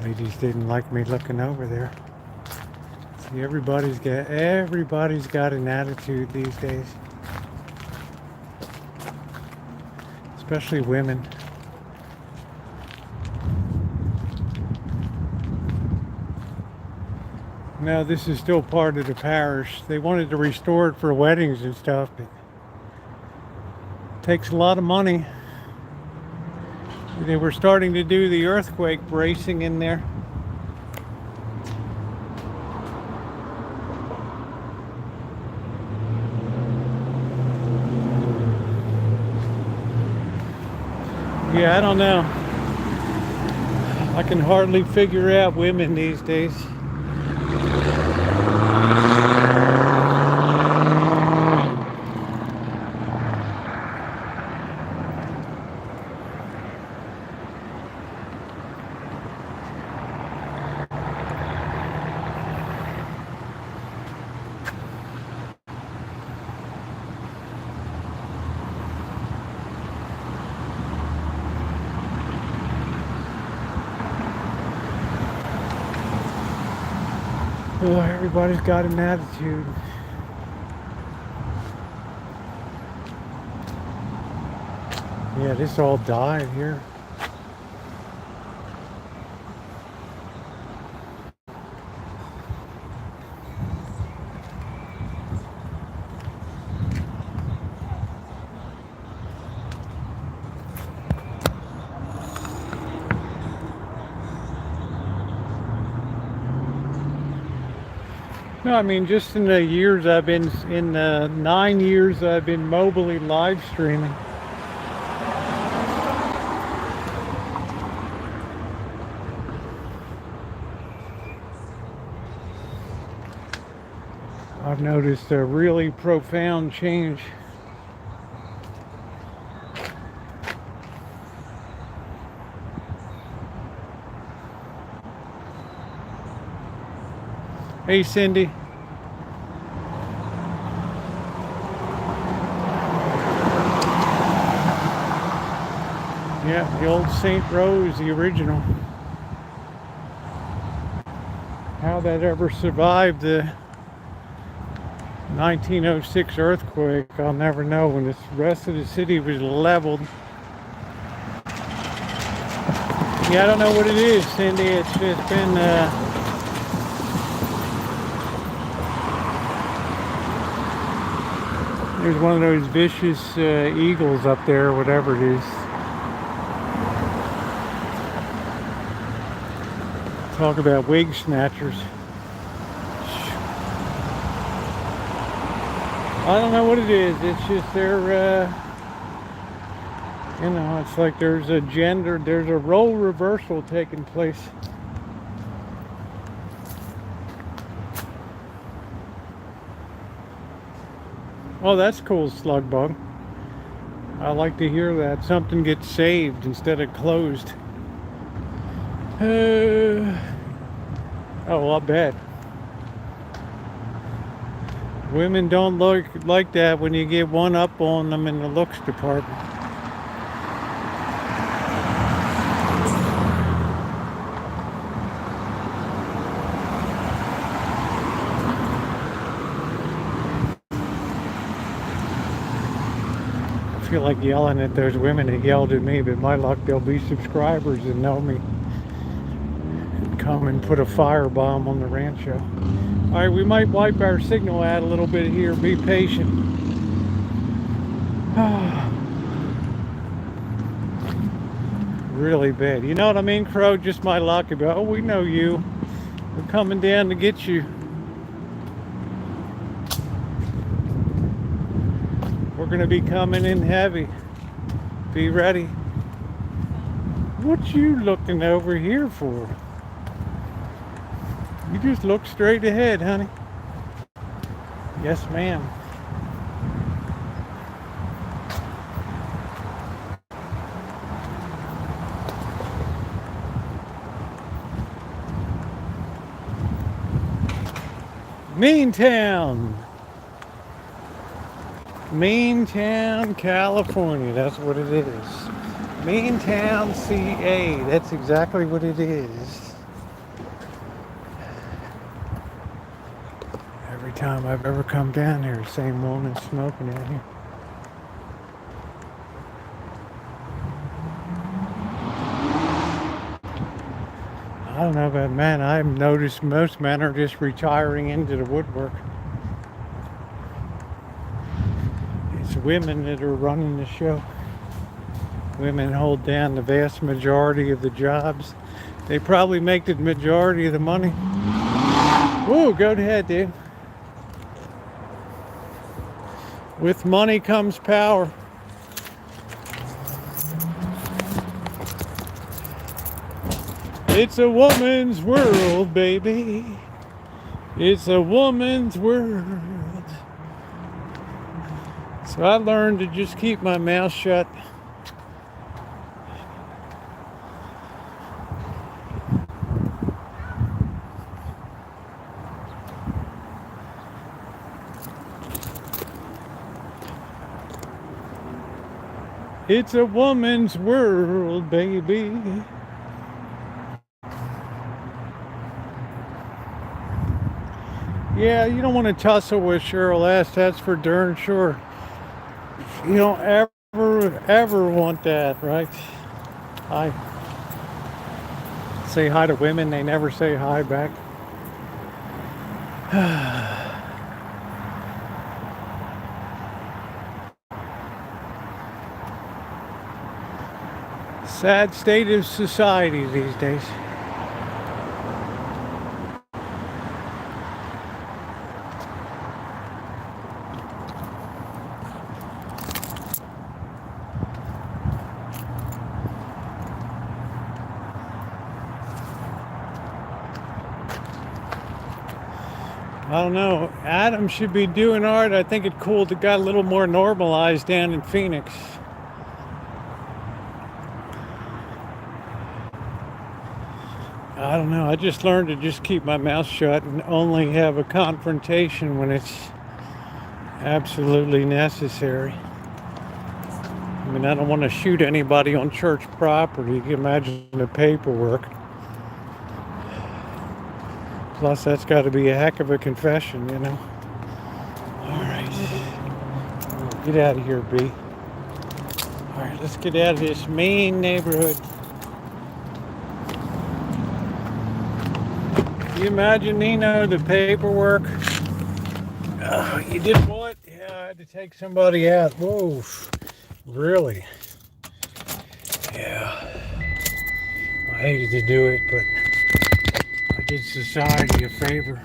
Ladies didn't like me looking over there. See, everybody's got an attitude these days, especially women. Now this is still part of the parish. They wanted to restore it for weddings and stuff, but it takes a lot of money. They were starting to do the earthquake bracing in there. Yeah, I don't know. I can hardly figure out women these days. Oh, everybody's got an attitude. Yeah, this all died here. No, I mean, just in the years I've been, in the 9 years I've been mobily live streaming, I've noticed a really profound change. Hey, Cindy. Yeah, the old St. Rose, the original. How that ever survived the 1906 earthquake, I'll never know, when the rest of the city was leveled. Yeah, I don't know what it is, Cindy. It's just been there's one of those vicious eagles up there, whatever it is. Talk about wig snatchers. I don't know what it is. It's just they're, you know, it's like there's a role reversal taking place. Oh, that's cool, slug bug. I like to hear that. Something gets saved instead of closed. Oh, I'll bet. Women don't look like that when you get one up on them in the looks department. I feel like yelling at those women that yelled at me, but my luck, they'll be subscribers and know me. Come and put a firebomb on the Rancho. All right, we might wipe our signal out a little bit here. Be patient. Really bad. You know what I mean, Crow? Just my luck. About, oh, we know you. We're coming down to get you. We're going to be coming in heavy. Be ready. What you looking over here for? You just look straight ahead, honey. Yes, ma'am. Meantown. Meantown, California. That's what it is. Meantown, CA. That's exactly what it is. Every time I've ever come down here, same woman smoking out here. I don't know about men. I've noticed most men are just retiring into the woodwork. It's women that are running the show. Women hold down the vast majority of the jobs. They probably make the majority of the money. Whoa, go ahead, dude. With money comes power. It's a woman's world, baby. It's a woman's world. So I learned to just keep my mouth shut. It's a woman's world, baby. Yeah, you don't want to tussle with Cheryl S. That's for darn sure. You don't ever want that, right? I say hi to women, they never say hi back. Sad state of society these days. I don't know. Adam should be doing art. I think it cool. It got a little more normalized down in Phoenix. I don't know. I just learned to just keep my mouth shut and only have a confrontation when it's absolutely necessary. I mean, I don't want to shoot anybody on church property. You can imagine the paperwork. Plus, that's got to be a heck of a confession, you know. All right. Get out of here, B. All right, let's get out of this mean neighborhood. Can you imagine, Nino, the paperwork? You did what? Yeah, I had to take somebody out. Whoa. Really? Yeah. I hated to do it, but I did society a favor.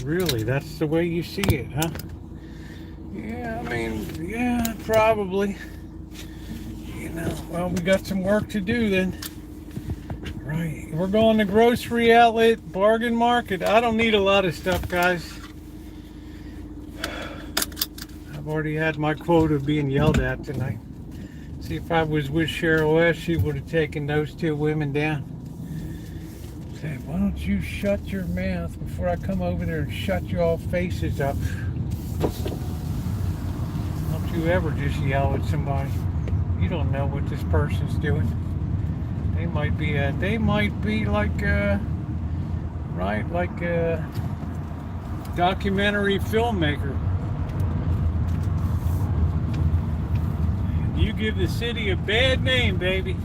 Really? That's the way you see it, huh? Yeah, I mean, yeah, probably. You know, well, we got some work to do then. Right. We're going to grocery outlet, bargain market. I don't need a lot of stuff, guys. I've already had my quota of being yelled at tonight. See, if I was with Cheryl S., she would have taken those two women down. Say, why don't you shut your mouth before I come over there and shut your all faces up? Don't you ever just yell at somebody. You don't know what this person's doing. They might be like right, like a documentary filmmaker. You give the city a bad name, baby.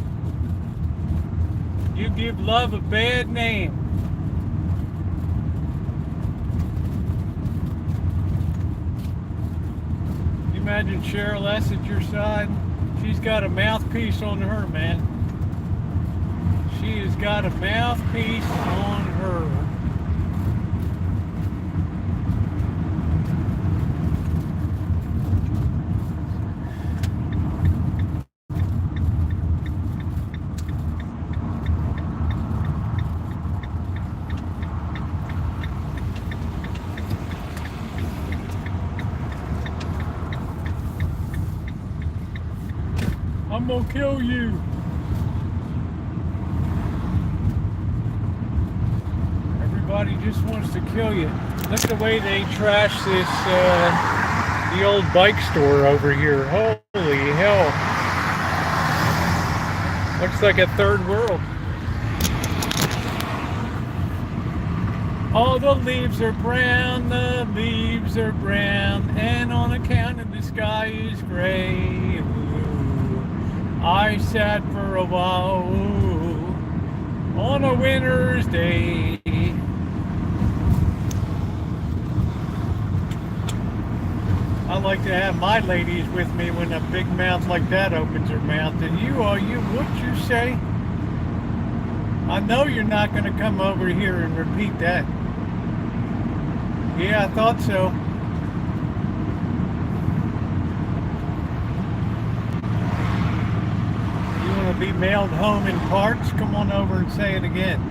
You give love a bad name. You imagine Cheryl S. at your side? She's got a mouthpiece on her, man. She has got a mouthpiece on her. I'm gonna kill you. Everybody just wants to kill you. Look at the way they trash this, the old bike store over here. Holy hell. Looks like a third world. All the leaves are brown, the leaves are brown, and on account of the sky is gray. Ooh, I sat for a while ooh, on a winter's day. I like to have my ladies with me when a big mouth like that opens her mouth. And you what you say? I know you're not going to come over here and repeat that. Yeah, I thought so. You want to be mailed home in parts? Come on over and say it again.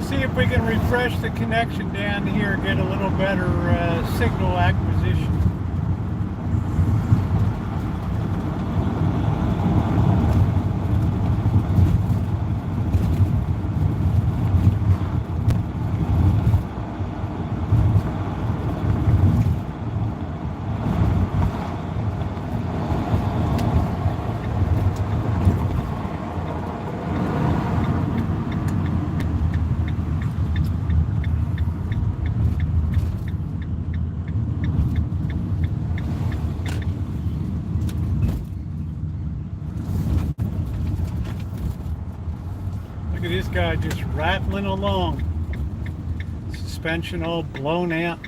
See if we can refresh the connection down here, get a little better signal acquisition. Look at this guy just rattling along. Suspension all blown out.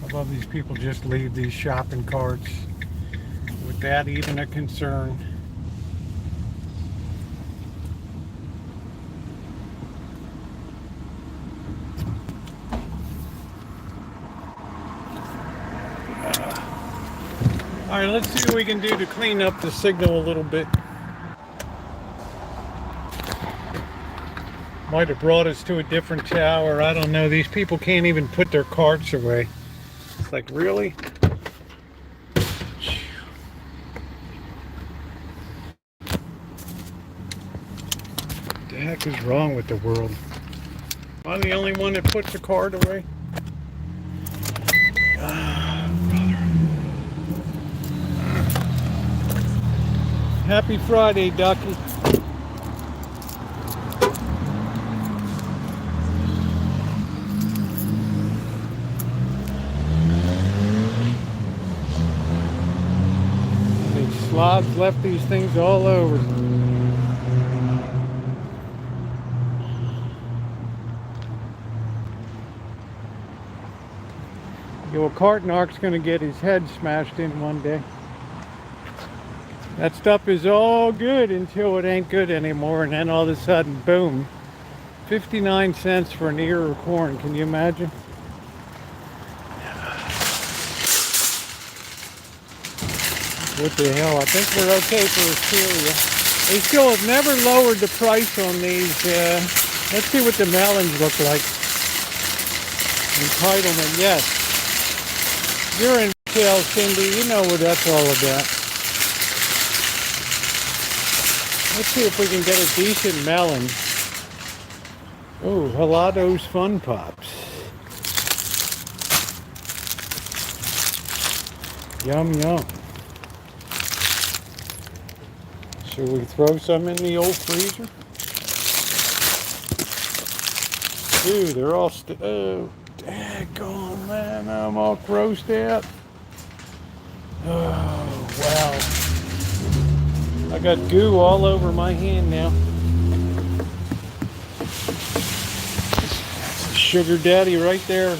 I love these people just leave these shopping carts without even a concern. All right, let's see what we can do to clean up the signal a little bit. Might have brought us to a different tower. I don't know. These people can't even put their carts away. It's like, really? What the heck is wrong with the world? Am I the only one that puts a cart away? Happy Friday, Ducky. These slobs left these things all over. Your Cartnark's gonna get his head smashed in one day. That stuff is all good until it ain't good anymore, and then all of a sudden, boom, 59 cents for an ear of corn. Can you imagine? What the hell? I think we're okay for Australia. They still have never lowered the price on these. Let's see what the melons look like. Entitlement, yes. You're in jail, Cindy. You know what that's all about. Let's see if we can get a decent melon. Oh, Helado's Fun Pops. Yum, yum. Should we throw some in the old freezer? Dude, they're all oh, daggone, man, I'm all grossed out. Oh. Wow. I got goo all over my hand now. That's the sugar daddy right there.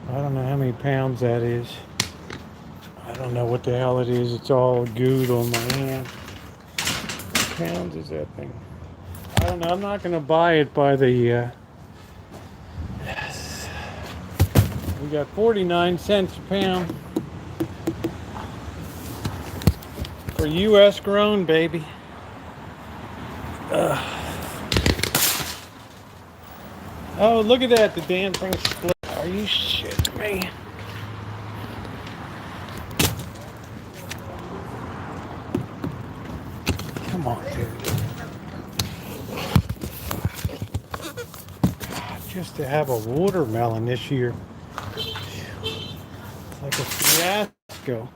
I don't know how many pounds that is. I don't know what the hell it is. It's all gooed on my hand. What pounds is that thing? I don't know. I'm not going to buy it by the... Yes. We got 49 cents a pound. For U.S. grown, baby. Oh, look at that. The damn thing split. Are you shitting me? Come on, dude. Just to have a watermelon this year. It's like a fiasco.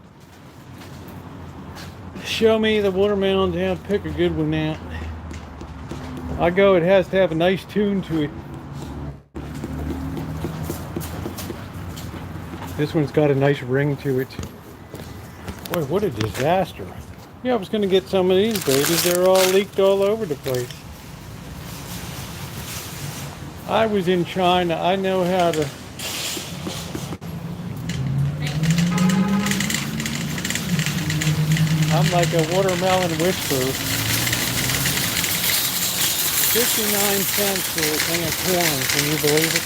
Show me the watermelons. Yeah, pick a good one out. I go, it has to have a nice tune to it. This one's got a nice ring to it. Boy, what a disaster. Yeah, I was going to get some of these babies. They're all leaked all over the place. I was in China. I know how to... I'm like a watermelon whisperer. 59 cents for a thing of corn. Can you believe it?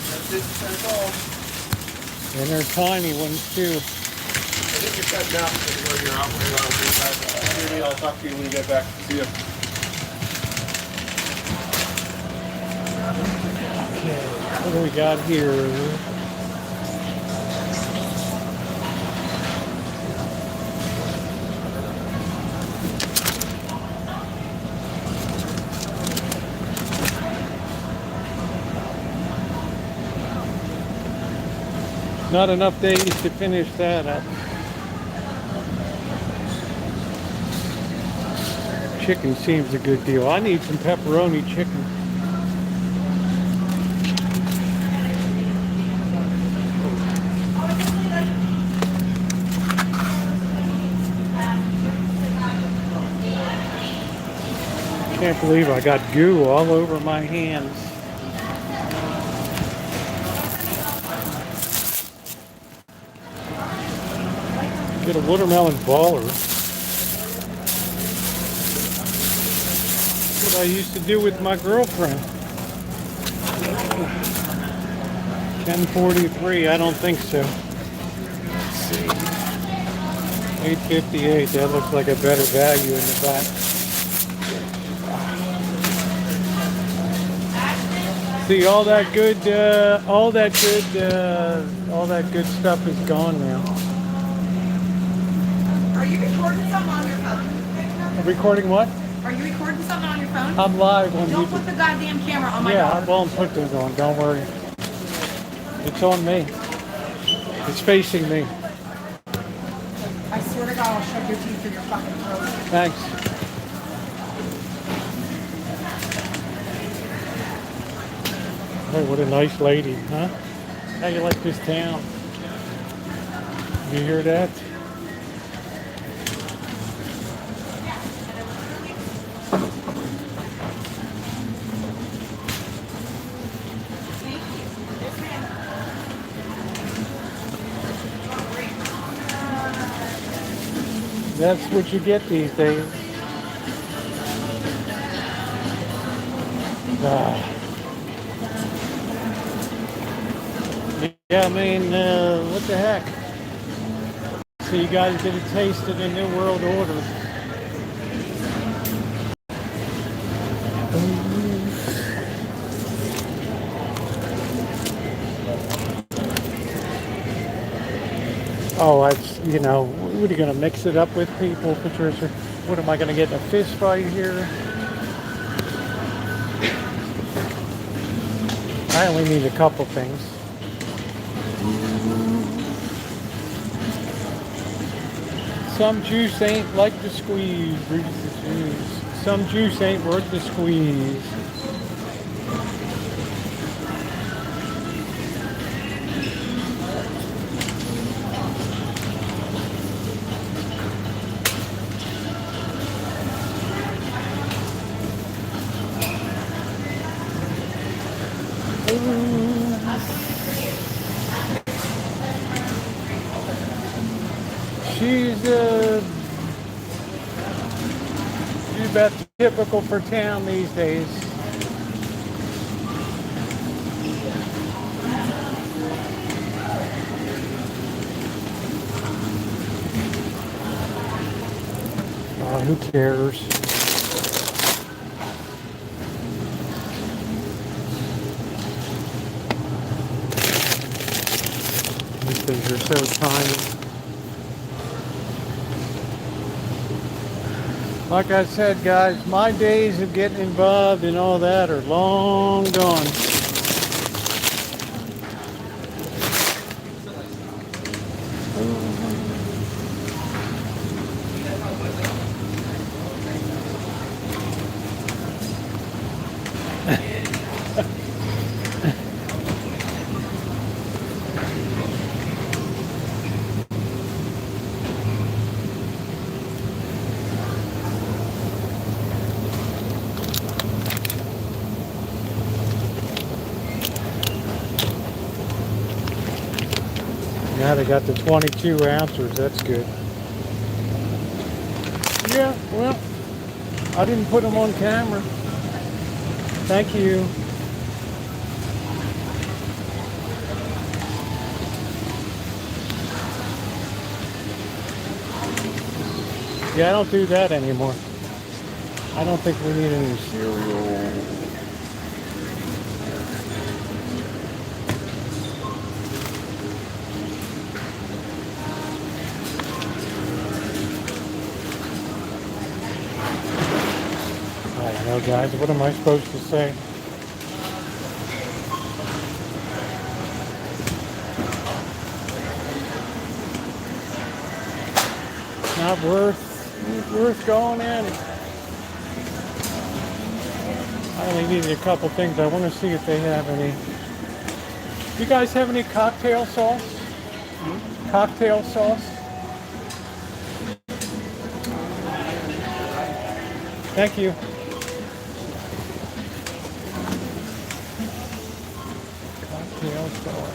That's it, that's all. And they're tiny ones too. I think you're cutting out where you're operating on. Maybe I'll talk to you when you get back. See you. Okay, what do we got here? Not enough days to finish that up. Chicken seems a good deal. I need some pepperoni chicken. Can't believe I got goo all over my hands. Get a watermelon baller. That's what I used to do with my girlfriend. 1043, I don't think so. Let's see. 858, that looks like a better value in the back. See, all that good stuff is gone now. Are you recording something on your phone? Recording what? Are you recording something on your phone? I'm live on Don't YouTube. put the goddamn camera on my Yeah, I daughter. won't put this on. Don't worry. It's on me. It's facing me. I swear to God, I'll shove your teeth through your fucking throat. Thanks. Hey, what a nice lady, huh? How you like this town? You hear that? That's what you get these days. Yeah, I mean, what the heck? So you guys get a taste of the New World Order. Oh, it's, you know, what are you going to mix it up with people, Patricia? What am I going to get in a fist fight here? I only need a couple things. Some juice ain't like the squeeze. Some juice ain't worth the squeeze. she's about typical for town these days. Oh, who cares? These things are so tiny. Like I said, guys, my days of getting involved and all that are long gone. Now they got the 22 ounces, that's good. Yeah, well, I didn't put them on camera. Thank you. Yeah, I don't do that anymore. I don't think we need any cereal. I don't know, guys. What am I supposed to say? Not worth going in. I only needed a couple things. I want to see if they have any. You guys have any cocktail sauce? Cocktail sauce? Thank you. Cocktail sauce.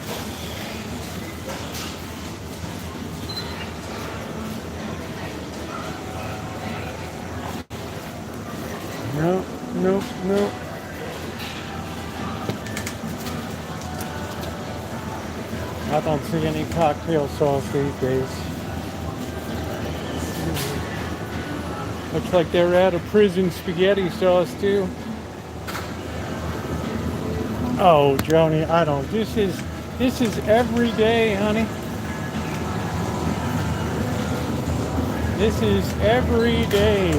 No, nope, nope. I don't see any cocktail sauce these days. Looks like they're out of prison spaghetti sauce too. Oh, Joni, I don't. This is every day, honey. This is every day.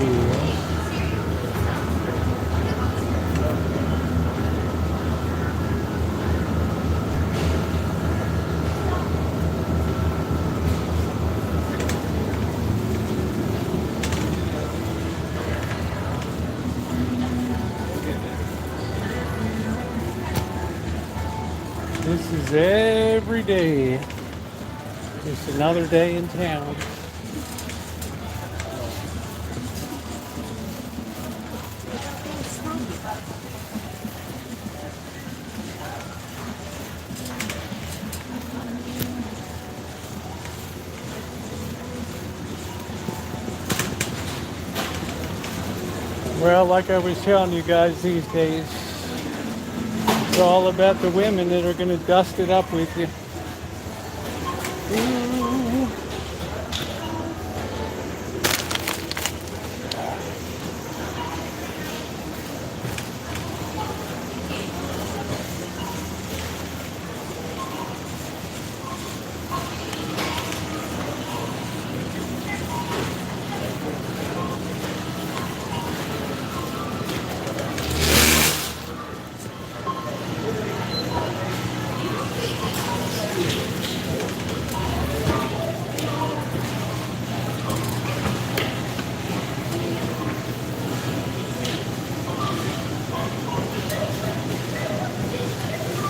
This is every day. Just another day in town. Well, like I was telling you guys these days, it's all about the women that are going to dust it up with you. Ooh.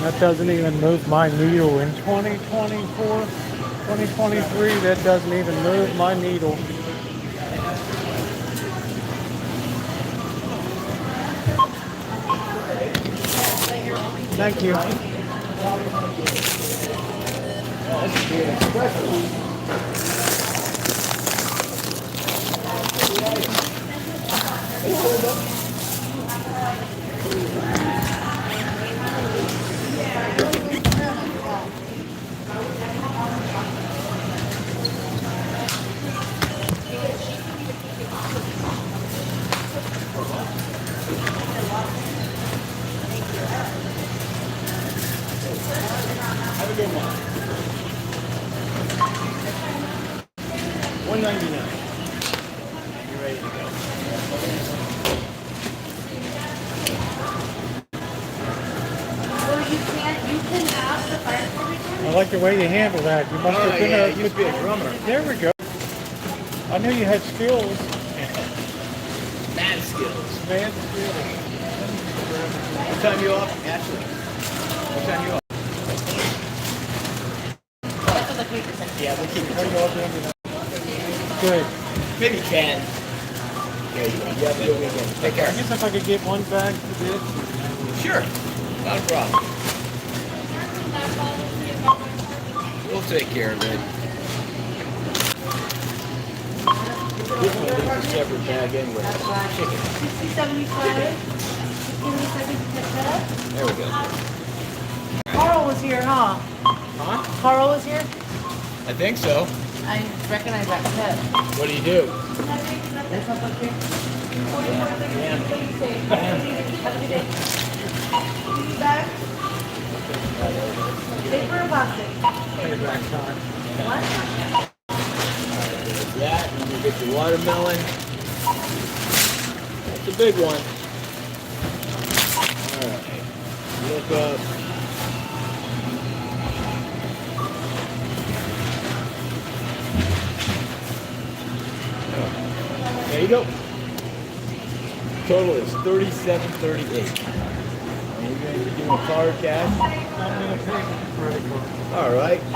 That doesn't even move my needle in 2024, 2023. That doesn't even move my needle. Thank you. You're ready to go. You can ask the fire department. I like the way you handle that. You must have been yeah, a... you used to be a drummer. There we go. I knew you had skills. Mad skills. Man skills. What time you off, Ashley? What time you off? That's what the paper said. Yeah, we'll keep it. Good. Maybe 10. Yeah, you have a good weekend. Take I care. guess if I could get one bag for this. Sure. Not a problem. We'll take care of it. This one needs a separate bag anyway. Chicken. 6075. Give me a second to catch that up. There we go. Carl was here, huh? Huh? Carl was here? I think so. I recognize that pet. What do you do? There's something here. Back. Paper or plastic? What? There's that. And you get your watermelon. That's a big one. Alright. Look up. There you go. Total is $37.38. And you're going to be doing card cash? I'm going to pay with the credit card. All right. I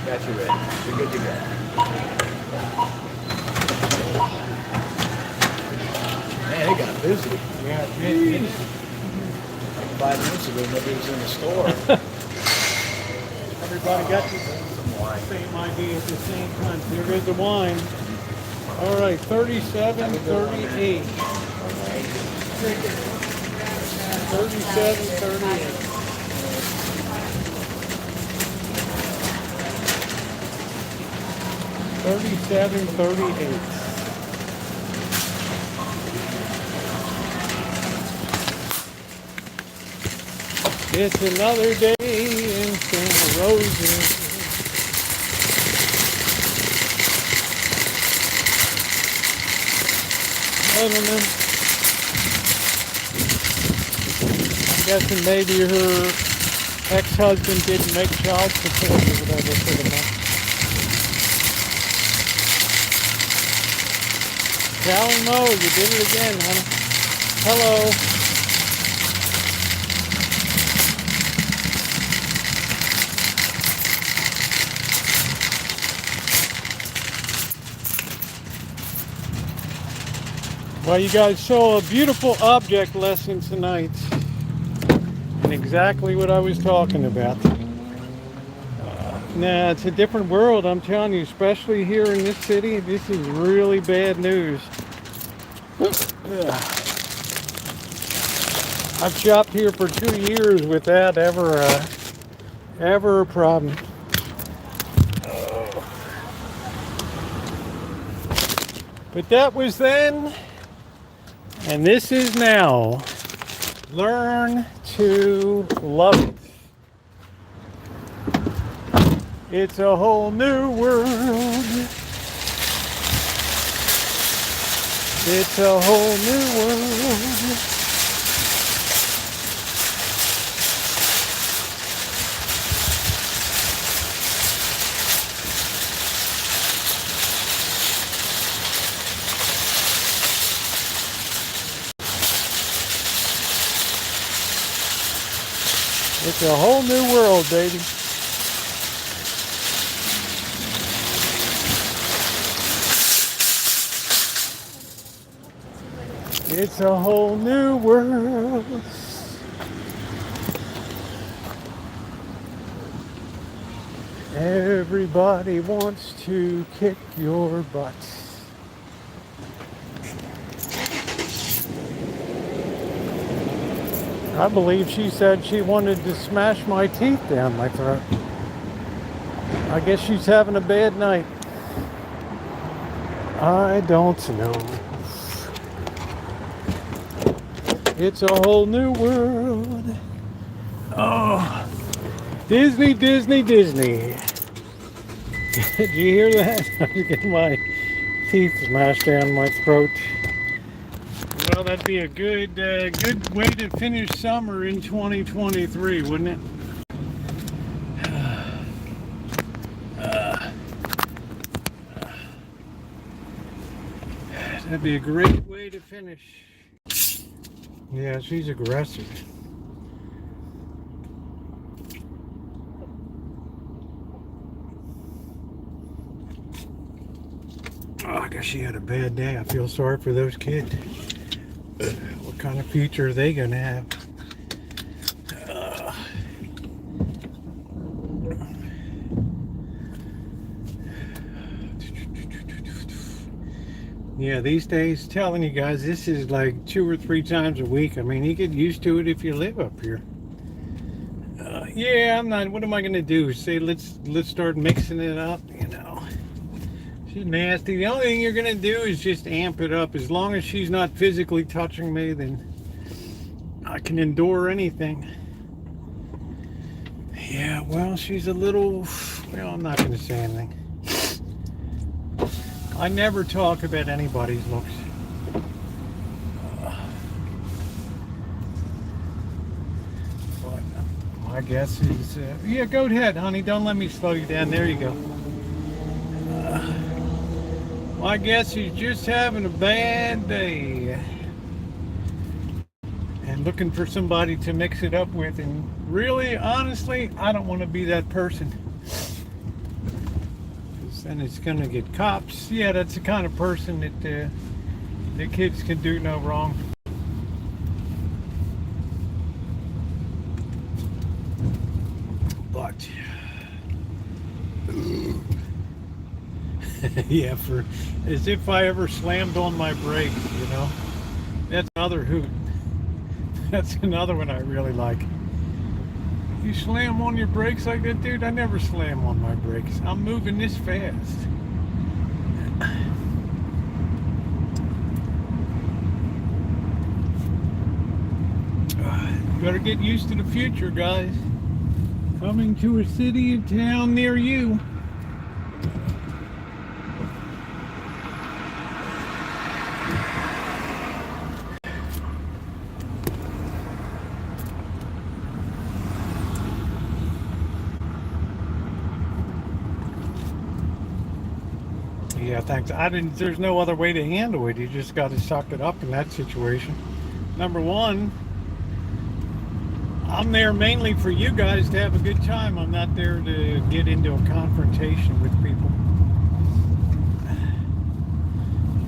got you ready. You're good to go. Man, it got busy. Yeah, Like 5 minutes ago, nobody was in the store. everybody got the same idea at the same time. There is the wine. All right, 37.38. 37.38. $37.38. It's another day in Santa Rosa. Gentlemen, I'm guessing maybe her ex-husband didn't make child support or whatever for the month. Callie Mo, you did it again, honey. Hello. Well, you guys saw a beautiful object lesson tonight. And exactly what I was talking about. Nah, it's a different world, I'm telling you, especially here in this city. This is really bad news. I've shopped here for 2 years without ever a problem. But that was then, and this is now. Learn to love it. It's a whole new world. It's a whole new world. It's a whole new world, baby. It's a whole new world. Everybody wants to kick your butt. I believe she said she wanted to smash my teeth down my throat. I guess she's having a bad night. I don't know. It's a whole new world. Oh, Disney, Disney, Disney. Did you hear that? I was getting Teeth smashed down my throat. Well, that'd be a good way to finish summer in 2023, wouldn't it? That'd be a great way to finish. Yeah, she's aggressive. Oh, I guess she had a bad day. I feel sorry for those kids. What kind of future are they gonna have? Yeah, these days, telling you guys, this is like 2 or 3 times a week. I mean, you get used to it if you live up here. Yeah, I'm not. What am I gonna do? Say let's start mixing it up? You know, she's nasty. The only thing you're gonna do is just amp it up. As long as she's not physically touching me, then I can endure anything. Yeah, well, she's a little. Well, I'm not gonna say anything. I never talk about anybody's looks. But my guess is, yeah, go ahead, honey. Don't let me slow you down. There you go. My guess is just having a bad day and looking for somebody to mix it up with. And really, honestly, I don't want to be that person. And it's going to get cops. Yeah, that's the kind of person that the kids can do no wrong. But yeah, for as if I ever slammed on my brakes, you know. That's another hoot. That's another one I really like. You slam on your brakes like that, dude? I never slam on my brakes. I'm moving this fast. You better get used to the future, guys. Coming to a city and town near you. Yeah, thanks. There's no other way to handle it. You just got to suck it up in that situation. Number one, I'm there mainly for you guys to have a good time. I'm not there to get into a confrontation with people.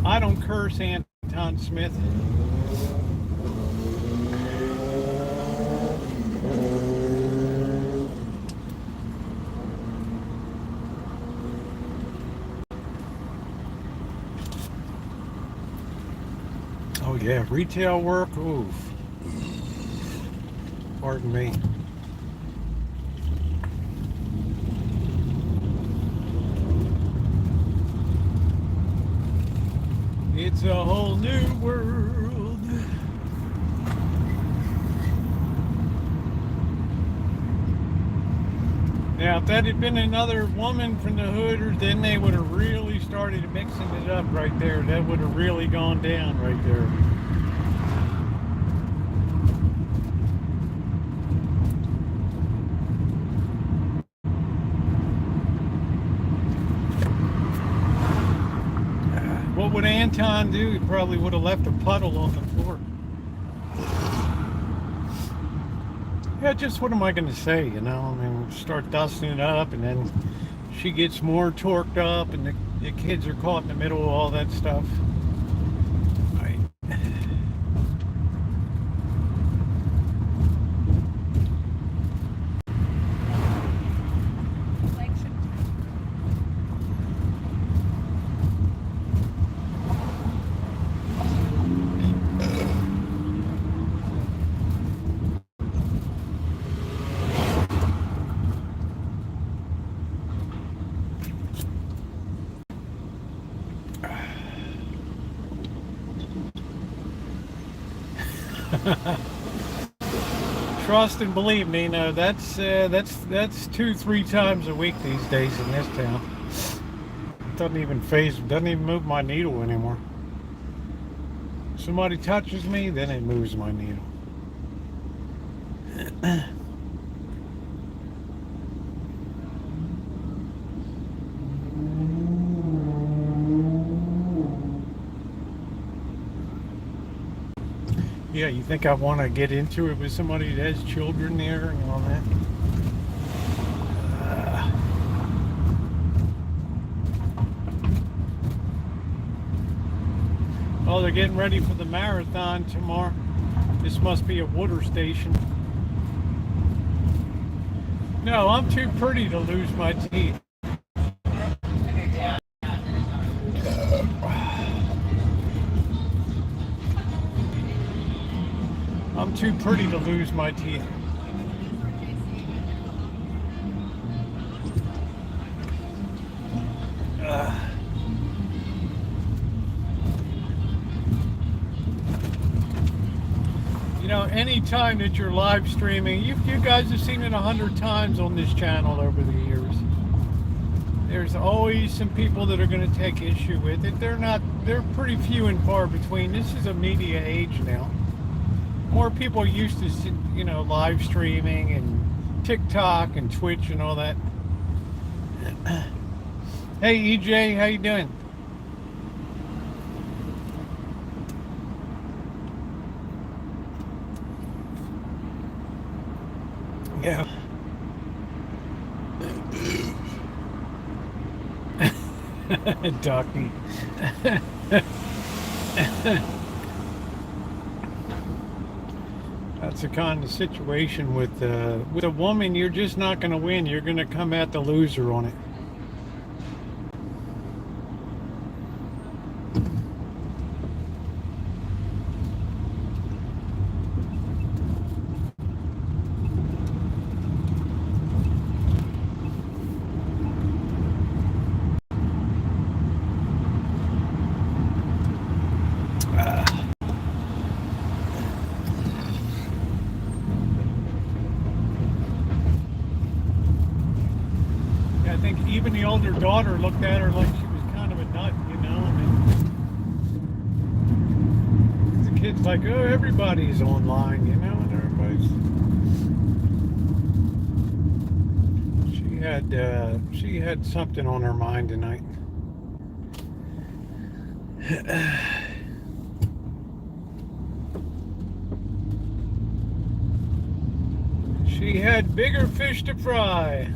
I don't curse, Anton Smith. Oh yeah, retail work, oof. Pardon me. It's a whole new world. Now, if that had been another woman from the hood, or then they would have really started mixing it up right there. That would have really gone down right there. What would Anton do? He probably would have left a puddle on the floor. Yeah, just what am I going to say, you know? I mean, start dusting it up, and then she gets more torqued up, and the kids are caught in the middle of all that stuff. Right. Trust and believe me, no, that's 2-3 times a week these days in this town. doesn't even phase, doesn't even move my needle anymore. Somebody touches me, then it moves my needle. Yeah, you think I want to get into it with somebody that has children there and all that? Oh, they're getting ready for the marathon tomorrow. This must be a water station. No, I'm too pretty to lose my teeth. I'm too pretty to lose my teeth. You know, any time that you're live streaming, you guys have seen it 100 times on this channel over the years. There's always some people that are going to take issue with it. They're pretty few and far between. This is a media age now. More people are used to, you know, live streaming and TikTok and Twitch and all that. Hey EJ, how you doing? Yeah. Ducky. That's the kind of situation with a woman. You're just not going to win. You're going to come out the loser on it. Even the older daughter looked at her like she was kind of a nut, you know. I mean, the kid's like, oh, everybody's online, you know, and everybody's. She had something on her mind tonight. She had bigger fish to fry.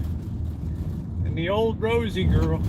And the old Rosie girl.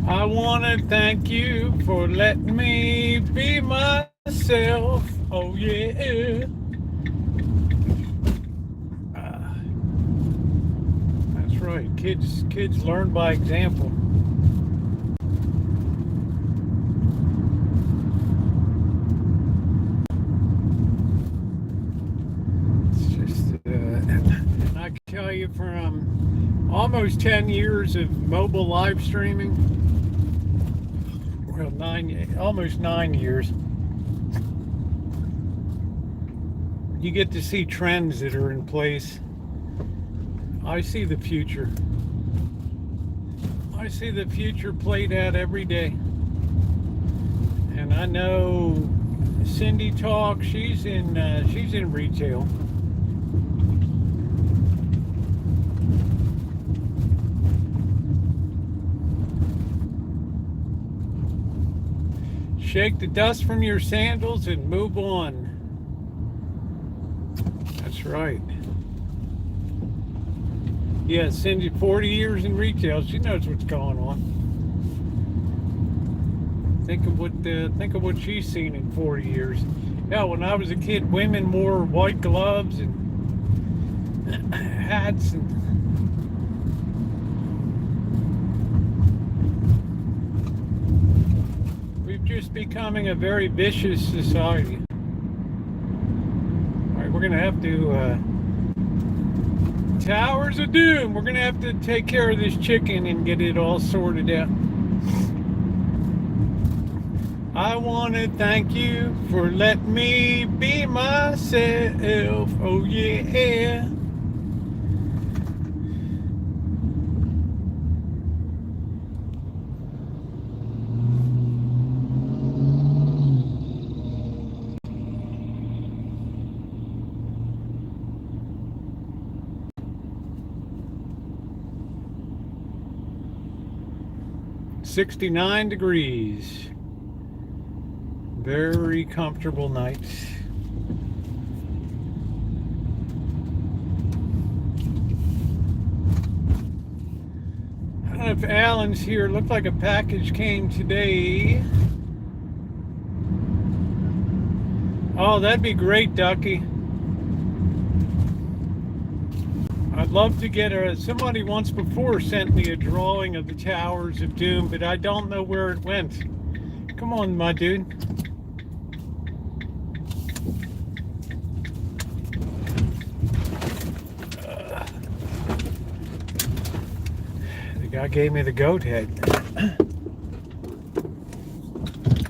I want to thank you for letting me be myself. Oh yeah. That's right. Kids learn by example. It's just, and I can tell you from almost 10 years of mobile live streaming. Well, almost 9 years. You get to see trends that are in place. I see the future. I see the future played out every day. And I know Cindy Talk, she's in retail. Shake the dust from your sandals and move on. That's right. Yeah, Cindy, 40 years in retail. She knows what's going on. Think of what she's seen in 40 years. Yeah, when I was a kid, women wore white gloves and hats and. Just becoming a very vicious society. gonna have to, Towers of Doom, we're gonna have to take care of this chicken and get it all sorted out. I want to thank you for letting me be myself. Oh yeah. $69 degrees. Very comfortable nights. I don't know if Alan's here. Looked like a package came today. Oh, that'd be great, Ducky. I'd love to get somebody once before sent me a drawing of the Towers of Doom, but I don't know where it went. Come on, my dude. The guy gave me the goat head.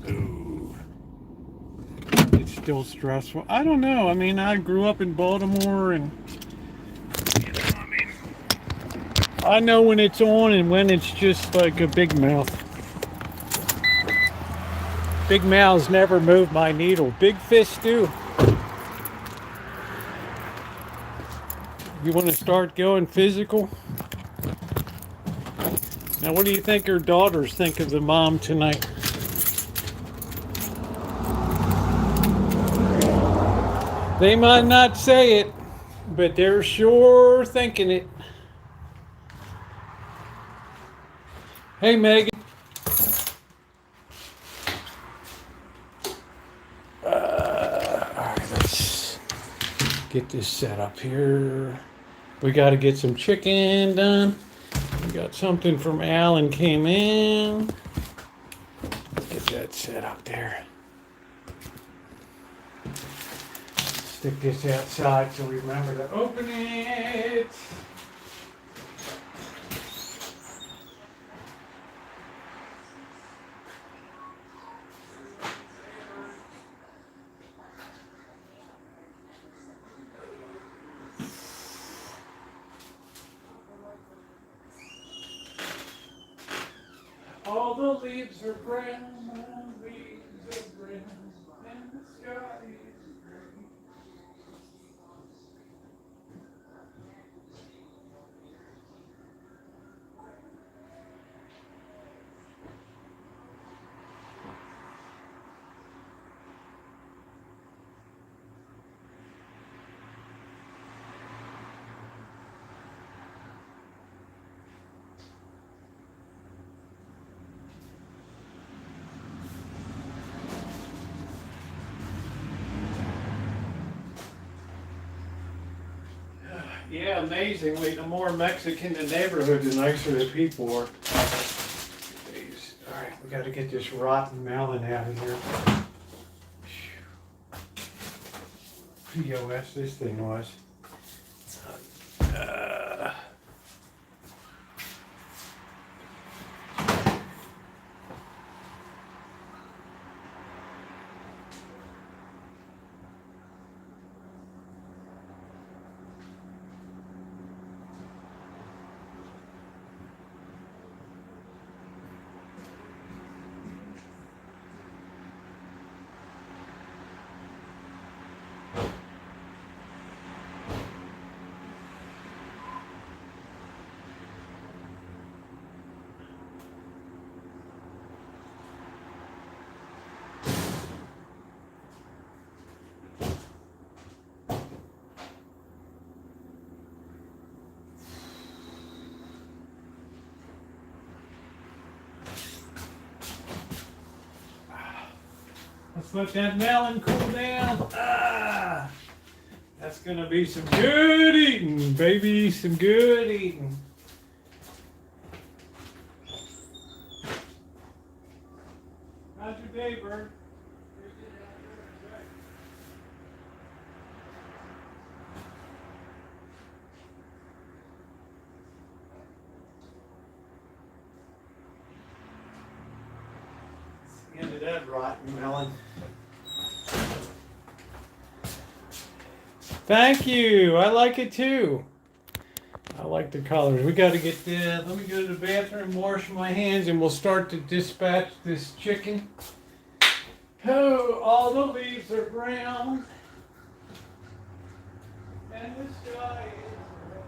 Ooh. It's still stressful. I don't know. I mean, I grew up in Baltimore, and I know when it's on and when it's just like a big mouth. Big mouths never move my needle. Big fists do. You want to start going physical? Now, what do you think her daughters think of the mom tonight? They might not say it, but they're sure thinking it. Hey, Megan. All right, let's get this set up here. We got to get some chicken done. We got something from Alan came in. Let's get that set up there. Stick this outside so we remember to open it. All the leaves are brown, the leaves are brown, and the sky is gray. Yeah, amazingly, the more Mexican the neighborhood, the nicer the people are. Jeez. All right, we got to get this rotten melon out of here. POS this thing was. Let's let that melon cool down. That's gonna be some good eating, baby. Some good eating. How's your day, Bird? Into that rotten melon. Thank you. I like it too. I like the colors. We got to get the. Let me go to the bathroom, wash my hands, and we'll start to dispatch this chicken. Oh, all the leaves are brown, and the sky is red.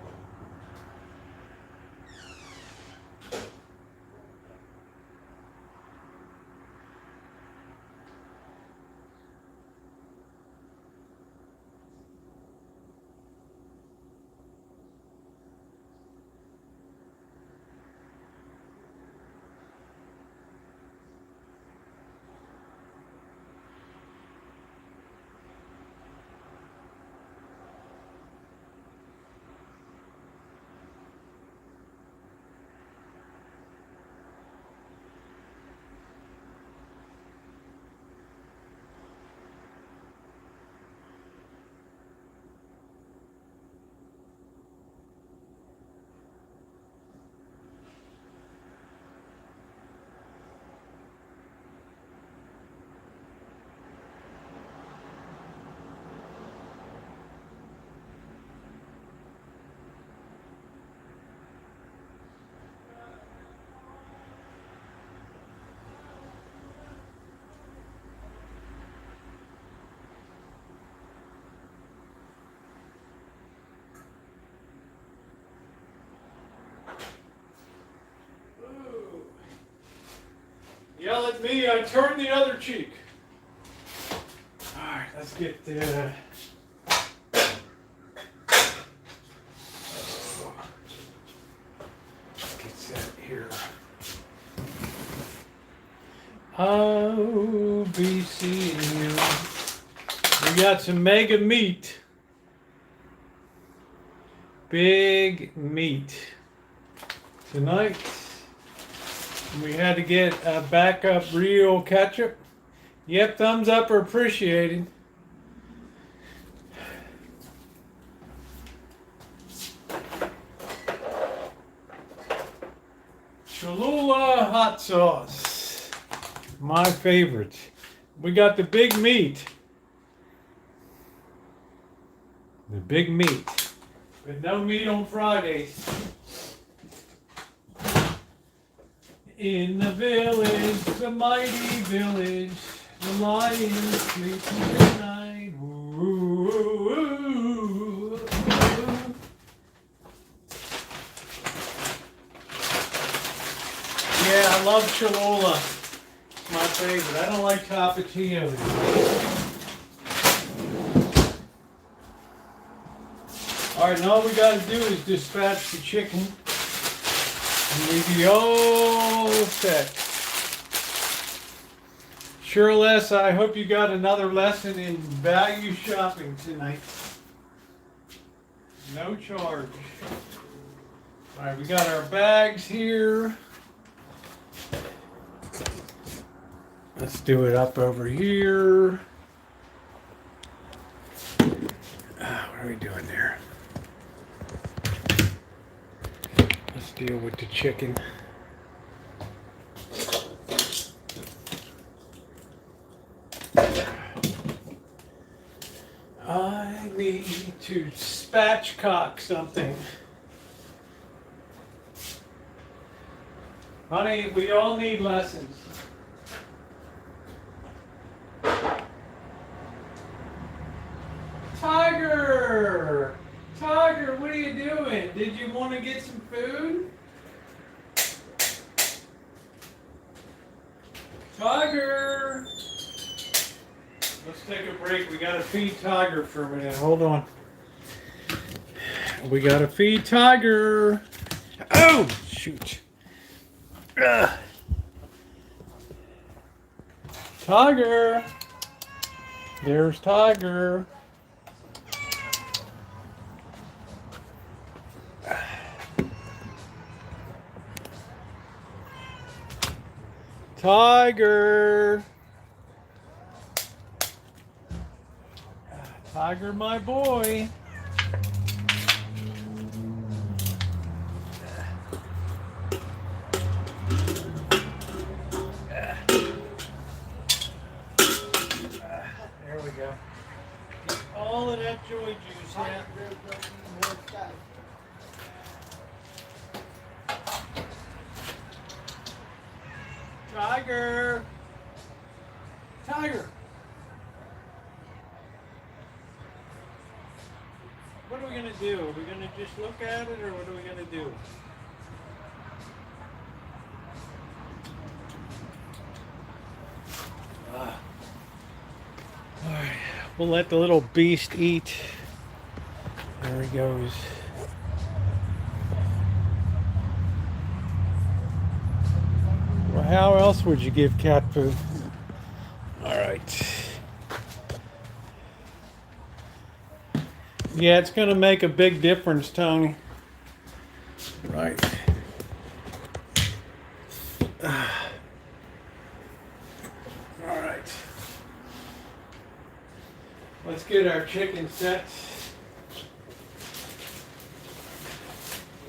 Yell at me, I turn the other cheek. Alright, let's get the. Get set here. Oh, BC and you. We got some mega meat. Big meat. Tonight. We had to get a backup real ketchup. Yep, thumbs up are appreciated. Cholula hot sauce. My favorite. We got the big meat. The big meat. But no meat on Fridays. In the village, the mighty village, the lion is sleeping tonight. Ooh, ooh, ooh, ooh. Yeah, I love Cholula. It's my favorite. I don't like Tapatio. Alright, now all we gotta do is dispatch the chicken. And we'll be all set. Sure, Les, I hope you got another lesson in value shopping tonight. No charge. Alright, we got our bags here. Let's do it up over here. What are we doing there? Let's deal with the chicken. I need to spatchcock something. Honey, we all need lessons. Tiger! Tiger, what are you doing? Did you want to get some food? Tiger! Let's take a break. We gotta feed Tiger for a minute. Hold on. We gotta feed Tiger. Oh, shoot. Ugh. Tiger. There's Tiger. Tiger. Tiger, my boy. all of that joy juice at? Tiger! Tiger! What are we gonna do? Are we gonna just look at it, or what are we gonna do? Alright, we'll let the little beast eat. There he goes. Well, how else would you give cat food? Alright. Yeah, it's gonna make a big difference, Tony. Right. Alright. Let's get our chicken set.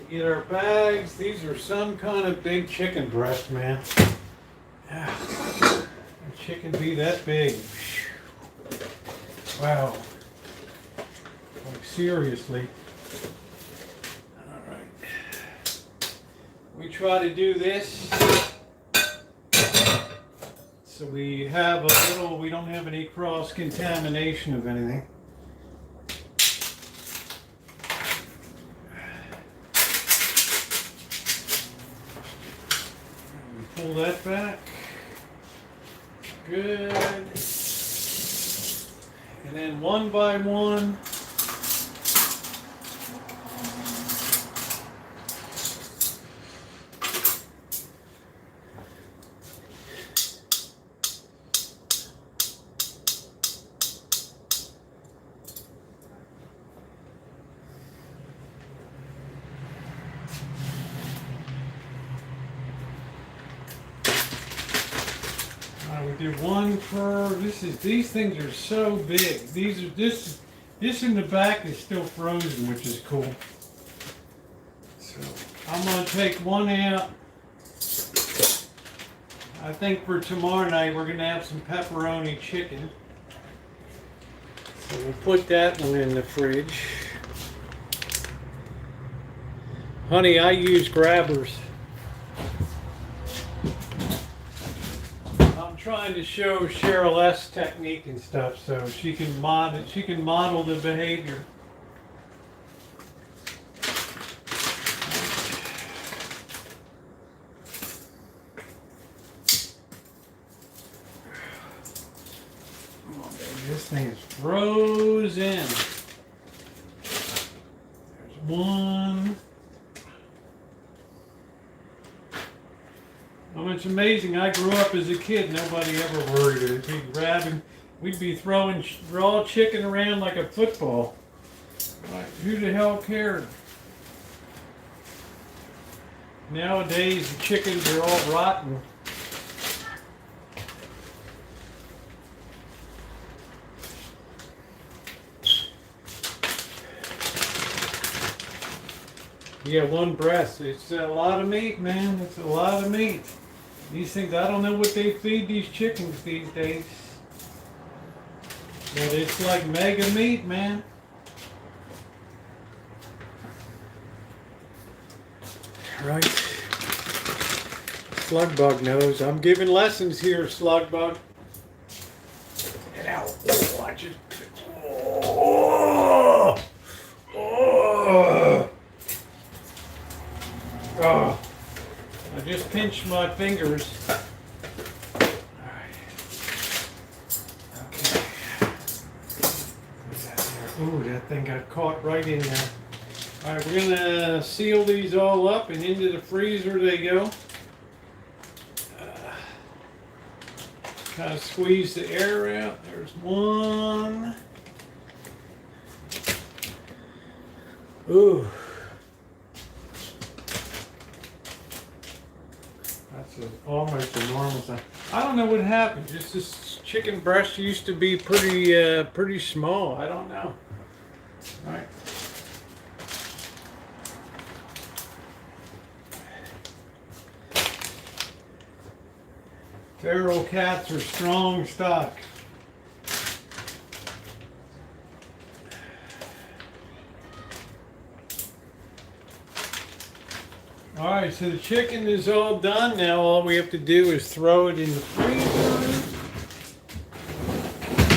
Get our bags. These are some kind of big chicken breast, man. Yeah. A chicken be that big. Wow. Like seriously. Alright. We try to do this so we have a little, we don't have any cross contamination of anything. Pull that back. Good. And then one by one. We do one per. These things are so big. This in the back is still frozen, which is cool. So I'm gonna take one out. I think for tomorrow night we're gonna have some pepperoni chicken. So we'll put that one in the fridge. Honey, I use grabbers. Trying to show Cheryl S technique and stuff so she can model the behavior. Come on, baby. This thing is frozen. There's one. Oh, it's amazing. I grew up as a kid. Nobody ever worried. We'd be throwing raw chicken around like a football. Like, who the hell cared? Nowadays, the chickens are all rotten. Yeah, one breast. It's a lot of meat, man. It's a lot of meat. These things, I don't know what they feed these chickens these days. But it's like mega meat, man. Right. Slugbug knows. I'm giving lessons here, Slugbug. Get out. Oh, I just... Oh! Oh! Oh! I just pinched my fingers. Alright. Okay. What's that there? Ooh, that thing got caught right in there. Alright, we're gonna seal these all up and into the freezer they go. Kind of squeeze the air out. There's one. Ooh. That's almost a normal size. I don't know what happened. Just this chicken breast used to be pretty small. I don't know. All right. Feral cats are strong stock. Alright, so the chicken is all done. Now all we have to do is throw it in the freezer.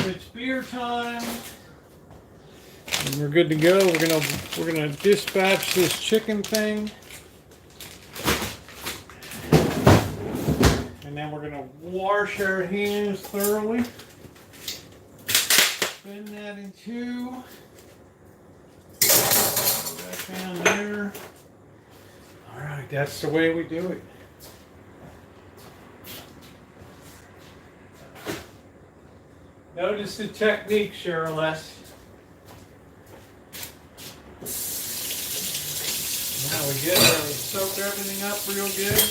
It's beer time. And we're good to go. We're gonna dispatch this chicken thing. And then we're gonna wash our hands thoroughly. Spin that in two. Back down there. Alright, that's the way we do it. Notice the technique, Cheryl S. Now we get soak everything up real good.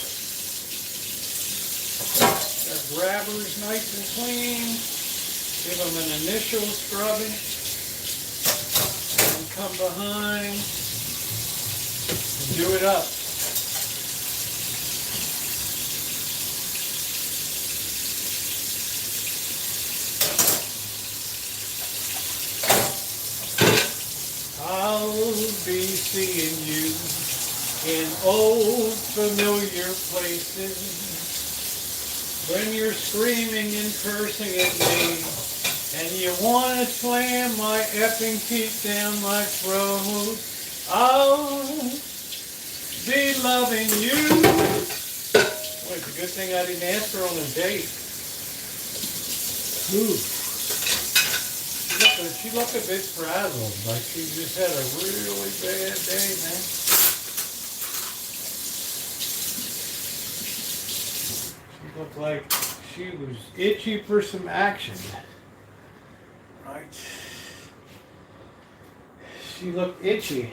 Our grabbers nice and clean. Give them an initial scrubbing. And come behind and do it up. I'll be seeing you in old familiar places when you're screaming and cursing at me and you want to slam my effing teeth down my throat. I'll be loving you. Boy, it's a good thing I didn't ask her on a date. Ooh. She looked a bit frazzled, like she just had a really bad day, man. She looked like she was itchy for some action. Right. She looked itchy.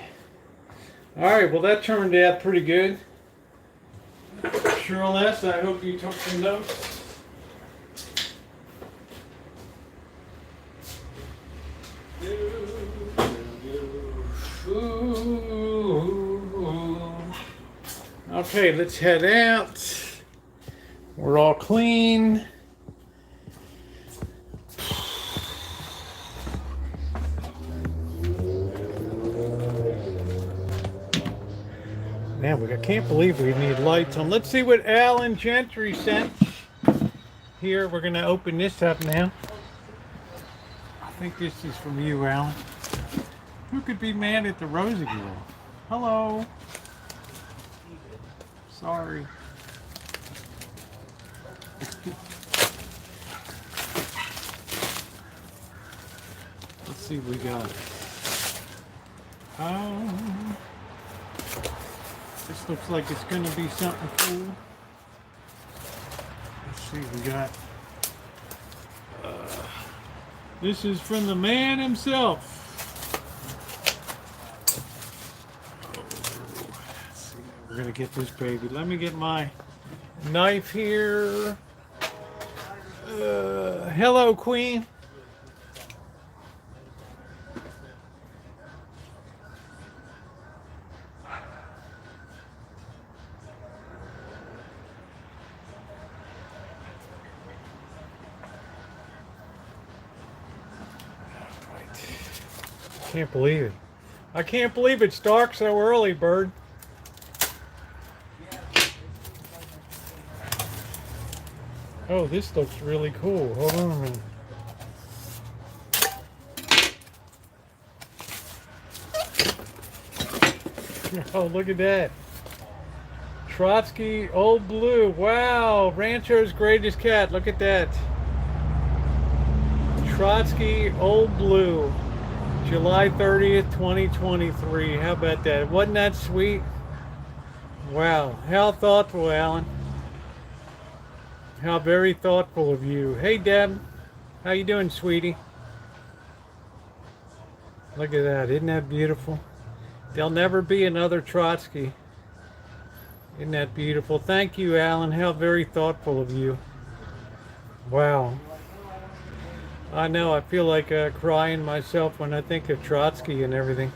Alright, well that turned out pretty good. Cheryl S., I hope you took some notes. Okay, let's head out. We're all clean. Man, I can't believe we need lights on. Let's see what Alan Gentry sent. Here, we're going to open this up now. I think this is from you, Alan. Who could be mad at the Rosie girl? Hello. Sorry. Let's see what we got. This looks like it's going to be something cool. Let's see what we got. This is from the man himself. Let's see. We're going to get this baby. Let me get my knife here. Hello, Queen. Can't believe it. I can't believe it's dark so early, Bird. Oh, this looks really cool. Hold on a minute. Oh, look at that. Trotsky Old Blue. Wow. Rancho's greatest cat. Look at that. Trotsky Old Blue. July 30th, 2023. How about that? Wasn't that sweet? Wow. How thoughtful, Alan. How very thoughtful of you. Hey, Deb. How you doing, sweetie? Look at that. Isn't that beautiful? There'll never be another Trotsky. Isn't that beautiful? Thank you, Alan. How very thoughtful of you. Wow. I know, I feel like crying myself when I think of Trotsky and everything.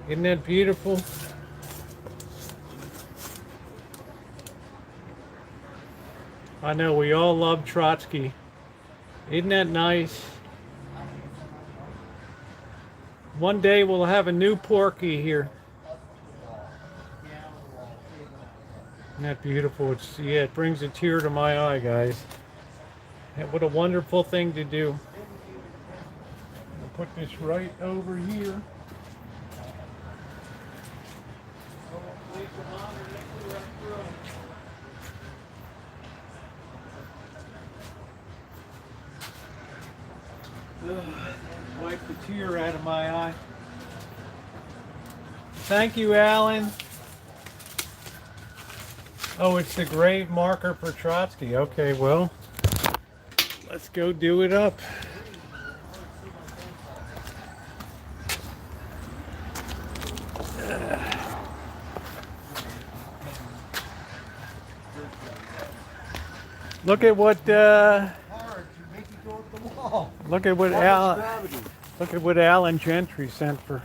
Isn't that beautiful? I know, we all love Trotsky. Isn't that nice? One day we'll have a new Porky here. Isn't that beautiful? It's, yeah, it brings a tear to my eye, guys. Yeah, what a wonderful thing to do. I'll put this right over here. Wipe the tear out of my eye. Thank you, Alan. Oh, it's the grave marker for Trotsky. Okay, well, let's go do it up. Look at what look at what Alan Gentry sent for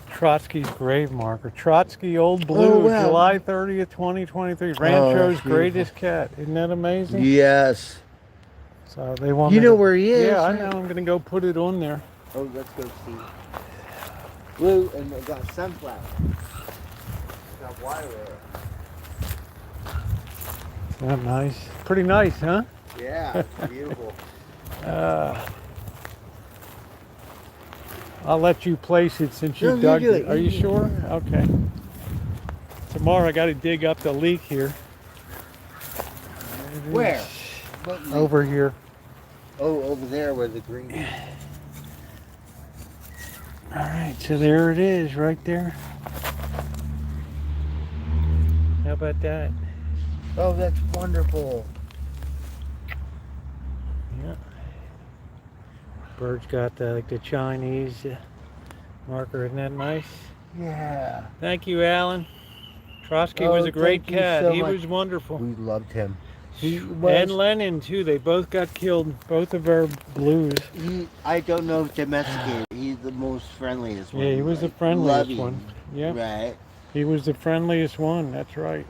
Trotsky's grave marker. Trotsky Old Blue, Oh, wow. July 30th, 2023. Rancho's greatest cat. Isn't that amazing? Yes. So they want You me know to- where he is? Yeah, I know. I'm gonna go put it on there. Oh, let's go see. Blue, and they got sunflower. Got wire. Isn't that nice? Pretty nice, huh? Yeah, it's beautiful. I'll let you place it since you No, you dug do it. it. Are you You do it. sure? Okay. Tomorrow I got to dig up the leak here. Where? What leaf? Over here. Oh, over there where the green. All right, so there it is, right there. How about that? Oh, that's wonderful. Yeah. Bird's got like the Chinese marker. Isn't that nice? Yeah. Thank you, Alan. Trotsky Oh, was a great thank you cat. so He much. was wonderful. We loved him. He was. And Lenin too. They both got killed. Both of our blues. I don't know if domesticated. He's the most friendliest one. Yeah, he was the like, friendliest loving, one. Yeah, Right. he was the friendliest one. That's right.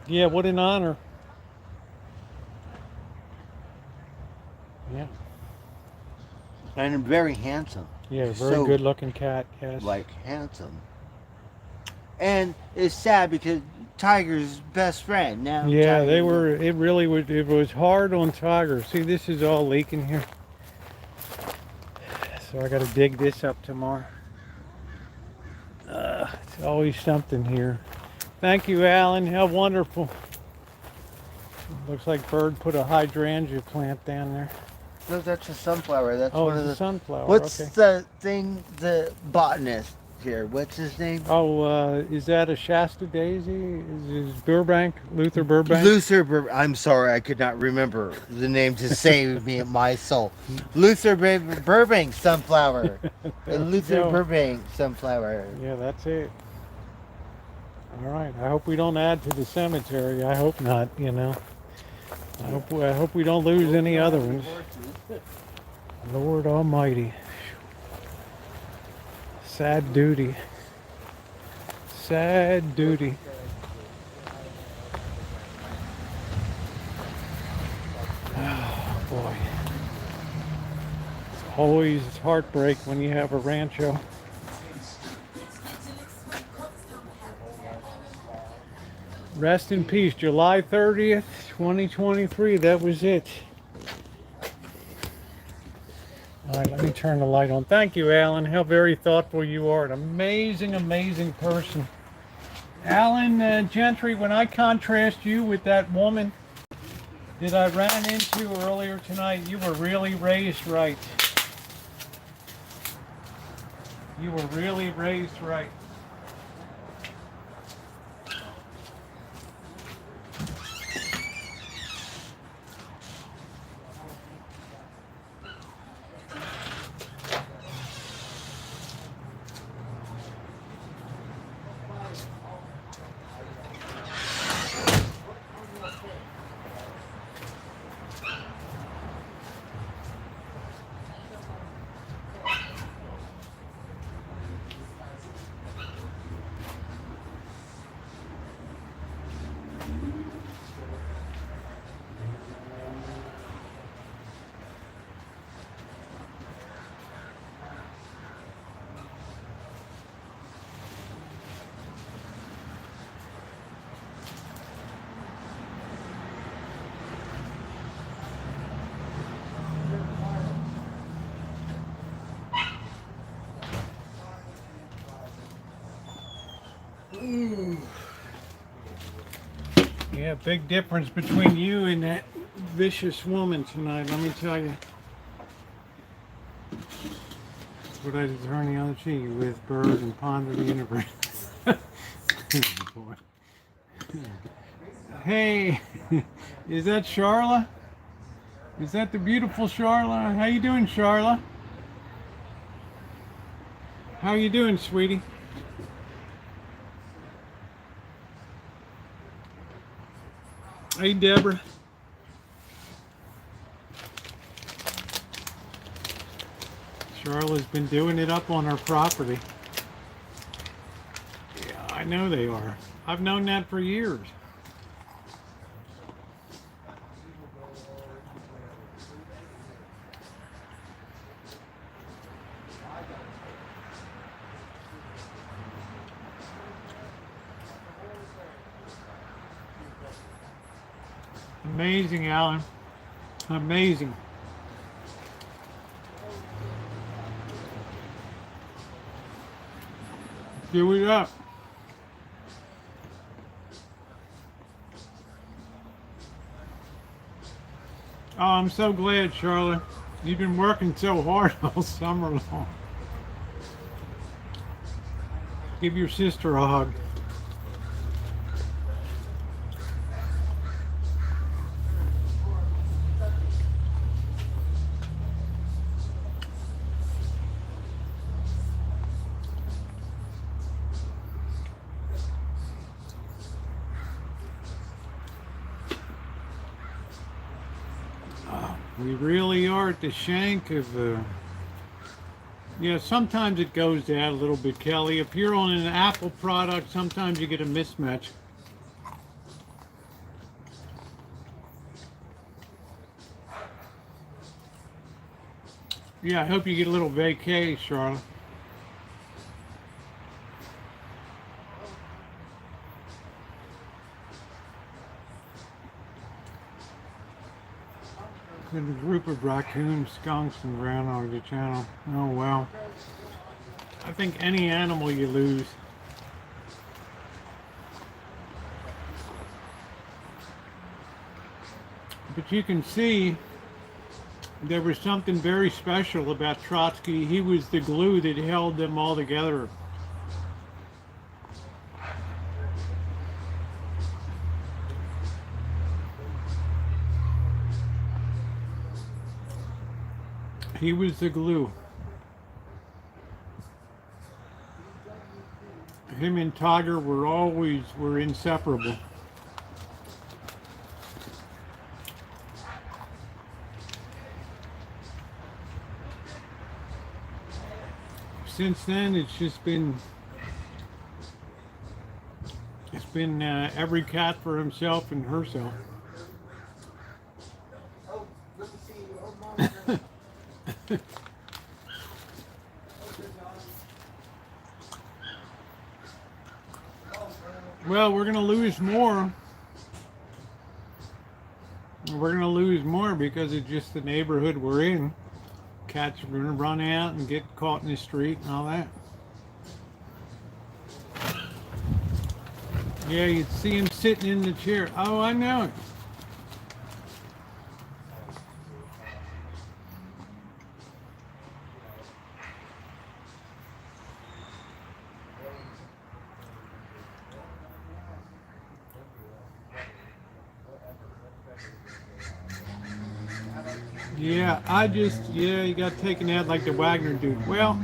Yeah, what an honor. Yeah, And very handsome. yeah, very So, good-looking cat. Yes. Like handsome. And it's sad because Tiger's best friend now. Yeah, Tiger- they were. It really was. It was hard on Tiger. See, this is all leaking here. So I got to dig this up tomorrow. It's always something here. Thank you, Alan. How wonderful. Looks like Bird put a hydrangea plant down there. No, that's a sunflower. That's Oh, one it's of a the. sunflower. What's Okay. the thing? The botanist here. What's his name? Oh, is that a Shasta daisy? Is Burbank, Luther Burbank? I'm sorry, I could not remember the name to save me my soul. Luther Burbank sunflower. The Luther go. Burbank sunflower. Yeah, that's it. All right. I hope we don't add to the cemetery. I hope not. You know. I hope we don't lose any other ones. Lord Almighty. Sad duty. Sad duty. Oh boy. It's always heartbreak when you have a rancho. Rest in peace, July 30th, 2023. That was it. All right, let me turn the light on. Thank you, Alan. How very thoughtful you are. An amazing, amazing person. Alan Gentry, when I contrast you with that woman that I ran into earlier tonight, you were really raised right. You were really raised right. Yeah, big difference between you and that vicious woman tonight, let me tell you. That's what I did turn the other cheek with bird and ponder the universe. Boy. Hey, is that Charla? Is that the beautiful Charla? How you doing, Charla? How you doing, sweetie? Hey, Deborah. Charla's been doing it up on her property. Yeah, I know they are. I've known that for years. Amazing, Alan. Amazing. Do it up. Oh, I'm so glad, Charlotte. You've been working so hard all summer long. Give your sister a hug. We really are at the shank of, yeah, sometimes it goes down a little bit, Kelly. If you're on an Apple product, sometimes you get a mismatch. Yeah, I hope you get a little vacay, Charlotte. With a group of raccoons, skunks, and groundhogs the channel. Oh well. I think any animal you lose. But you can see there was something very special about Trotsky. He was the glue that held them all together. He was the glue. Him and Tiger were inseparable. Since then, it's been every cat for himself and herself. Well, we're going to lose more. We're going to lose more because it's just the neighborhood we're in. Cats are going to run out and get caught in the street and all that. Yeah, you'd see him sitting in the chair. Oh, I know it. Yeah, you got taken out like the Wagner dude. Well,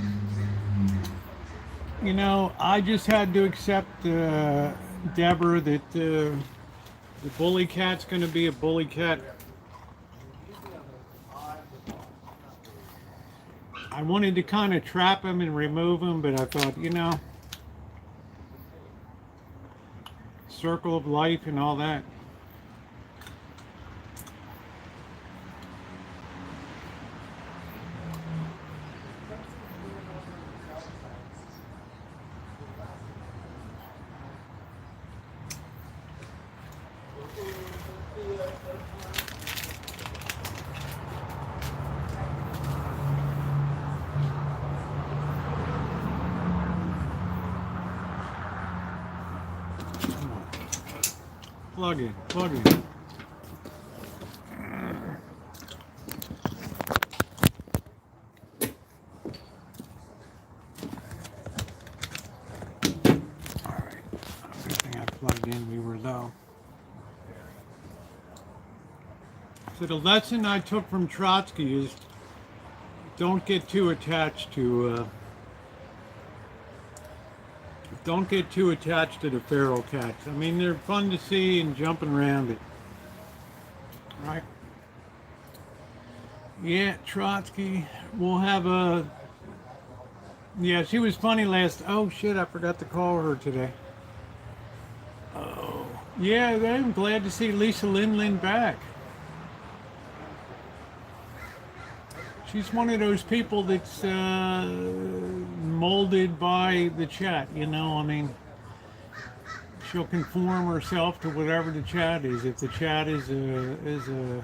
you know, I just had to accept, Deborah, that the bully cat's going to be a bully cat. I wanted to kind of trap him and remove him, but I thought, you know, circle of life and all that. Plug in. Plug in. Alright. Good thing I plugged in. We were low. So the lesson I took from Trotsky is don't get too attached to the feral cats. I mean, they're fun to see and jumping around it. Right? Yeah, Trotsky. We'll have a... Yeah, she was funny last... Oh, shit, I forgot to call her today. Oh. Yeah, I'm glad to see Lisa Lin back. She's one of those people that's molded by the chat, you know. I mean, she'll conform herself to whatever the chat is. If the chat is a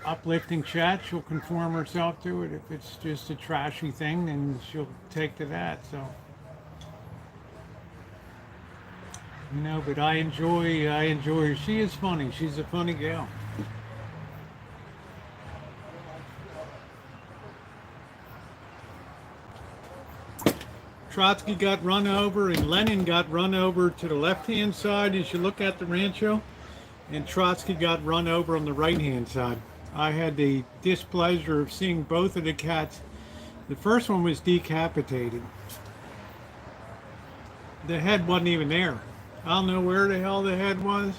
uplifting chat, she'll conform herself to it. If it's just a trashy thing, then she'll take to that. So, you know, but I enjoy her. She is funny. She's a funny gal. Trotsky got run over and Lenin got run over to the left-hand side as you look at the Rancho, and Trotsky got run over on the right-hand side. I had the displeasure of seeing both of the cats. The first one was decapitated. The head wasn't even there. I don't know where the hell the head was.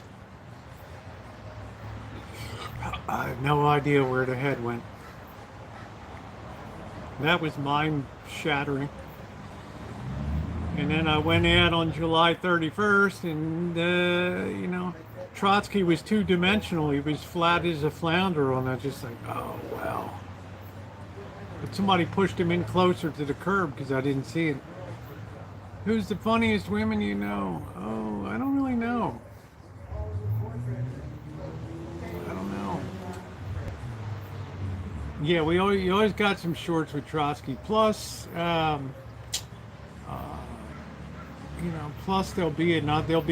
I have no idea where the head went. That was mind-shattering. And then I went out on July 31st, and, you know, Trotsky was two-dimensional. He was flat as a flounder on that, just like, oh, wow. But somebody pushed him in closer to the curb because I didn't see it. Who's the funniest women you know? Oh, I don't really know. I don't know. Yeah, you always got some shorts with Trotsky. Plus, you know, plus there'll be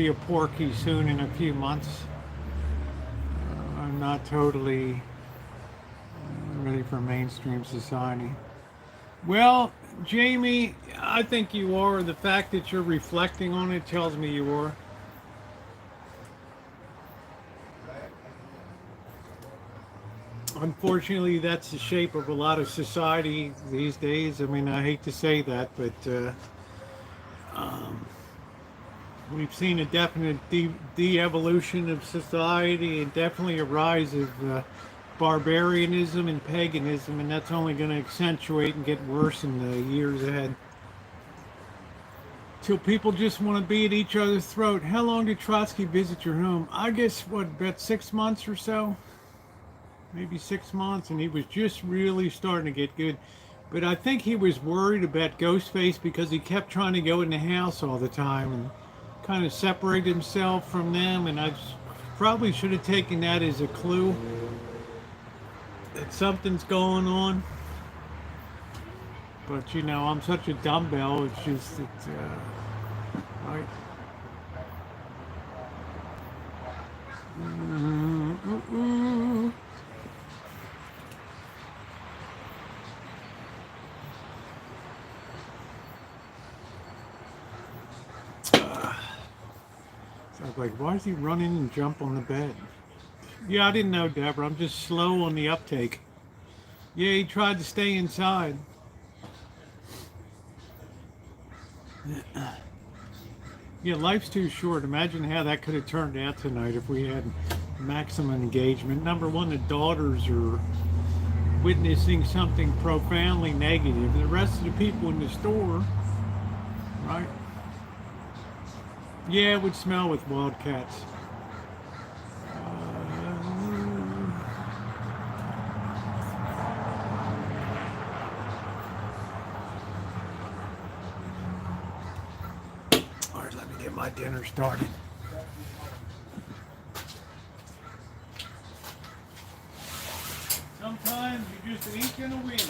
a Porky soon in a few months. I'm not totally ready for mainstream society. Well, Jamie, I think you are. The fact that you're reflecting on it tells me you are. Unfortunately, that's the shape of a lot of society these days. I mean, I hate to say that, but we've seen a definite de-evolution of society and definitely a rise of barbarianism and paganism, and that's only going to accentuate and get worse in the years ahead. Till people just want to be at each other's throat. How long did Trotsky visit your home? I guess, what, about 6 months or so? Maybe 6 months, and he was just really starting to get good. But I think he was worried about Ghostface because he kept trying to go in the house all the time and kind of separate himself from them, and I probably should have taken that as a clue that something's going on. But you know, I'm such a dumbbell, it's just that, right? So I was like, why is he running and jump on the bed? Yeah, I didn't know, Deborah. I'm just slow on the uptake. Yeah, he tried to stay inside. Yeah, life's too short. Imagine how that could have turned out tonight if we had maximum engagement. Number one, the daughters are witnessing something profoundly negative. The rest of the people in the store, right? Yeah, it would smell with wildcats. All right, let me get my dinner started. Sometimes you just ink in the wind.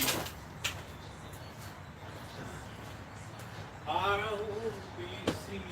I'll be seeing you.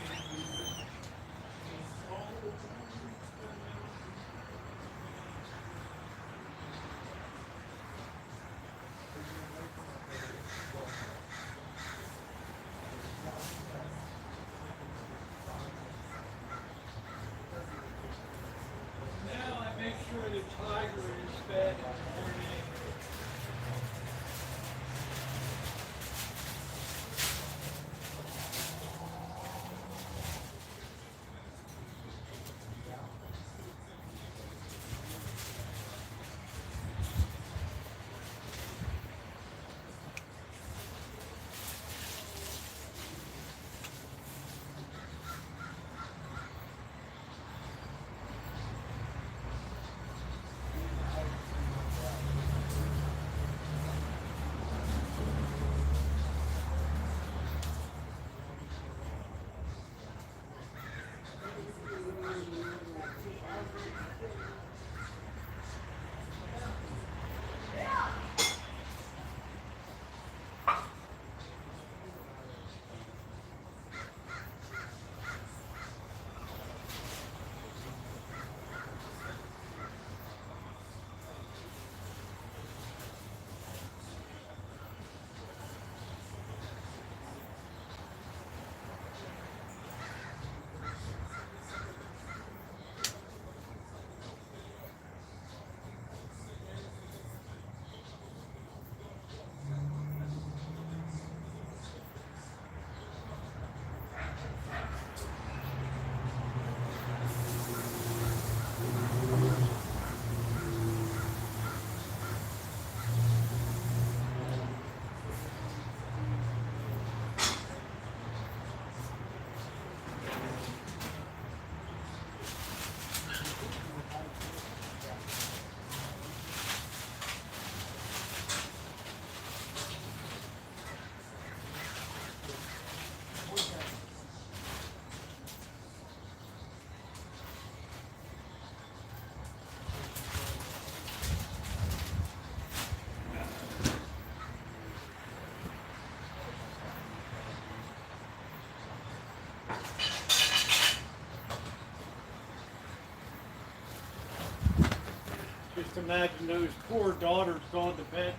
Just imagine those poor daughters going to bed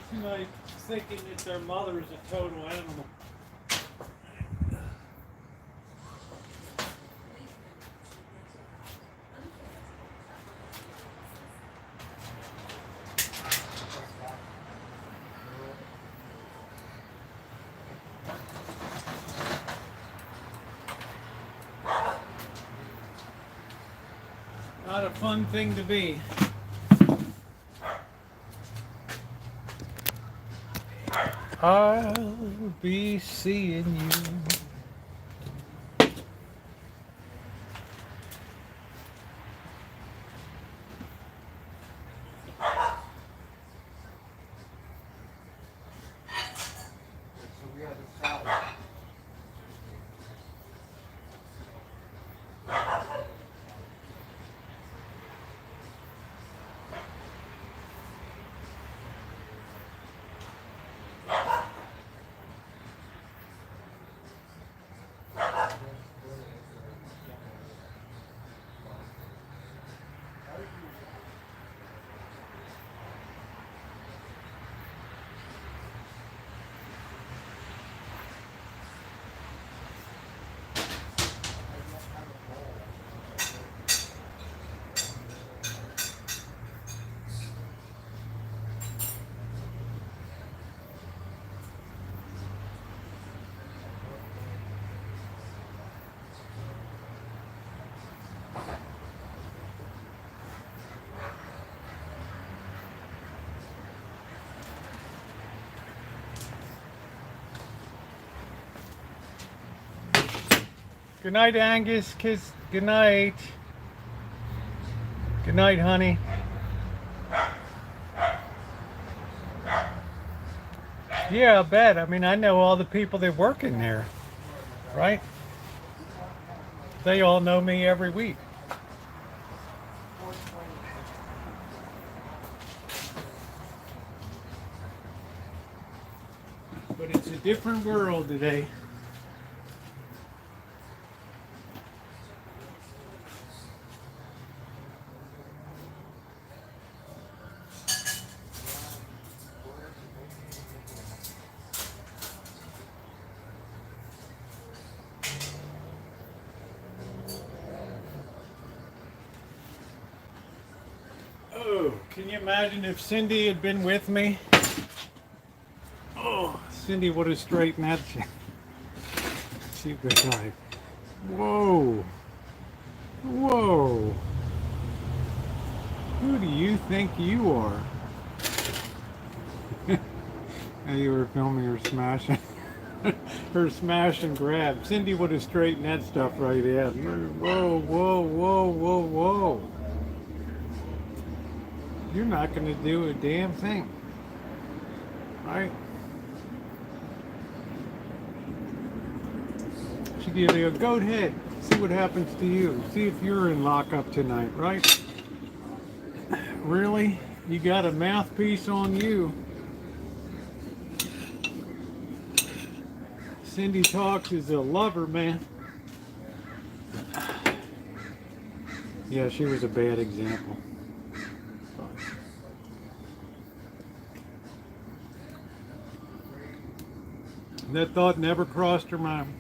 tonight thinking that their mother is a total animal. Not a fun thing to be. I'll be seeing you. Good night, Angus. Kiss. Good night. Good night, honey. Yeah, I bet. I mean, I know all the people that work in there, right? They all know me every week. But it's a different world today. Oh. Oh, can you imagine if Cindy had been with me? Oh, Cindy would have straightened that shit. She was like, whoa, whoa. Who do you think you are? And you were filming her smashing. Her smash and grab. Cindy would have straightened that stuff right out. Whoa, whoa, whoa, whoa, whoa. You're not going to do a damn thing. Right? She gave you a go ahead. See what happens to you. See if you're in lockup tonight, right? Really? You got a mouthpiece on you. Cindy Talks is a lover, man. Yeah, she was a bad example. That thought never crossed her mind.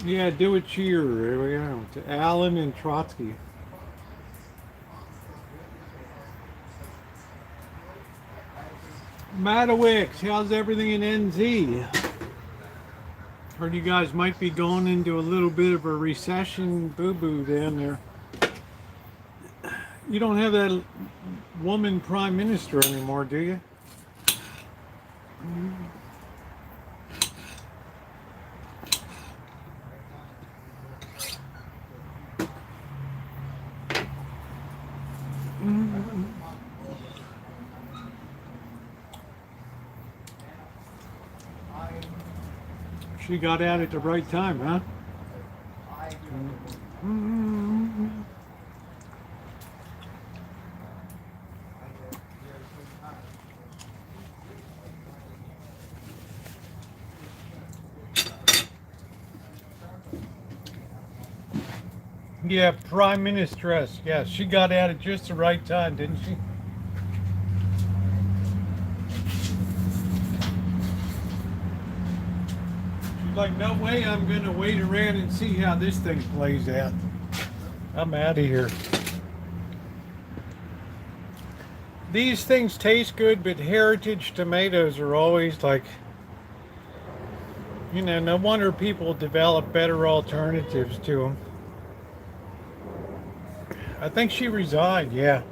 Yeah, do a cheer. There we go. To Alan and Trotsky. Madowix, how's everything in NZ? Heard you guys might be going into a little bit of a recession boo-boo down there. You don't have that woman prime minister anymore, do you? She got out at the right time, huh? Yeah, Prime Ministeress. Yeah, she got out at just the right time, didn't she? She's like, no way I'm going to wait around and see how this thing plays out. I'm out of here. These things taste good, but heritage tomatoes are always like, you know, no wonder people develop better alternatives to them. I think she resigned, yeah.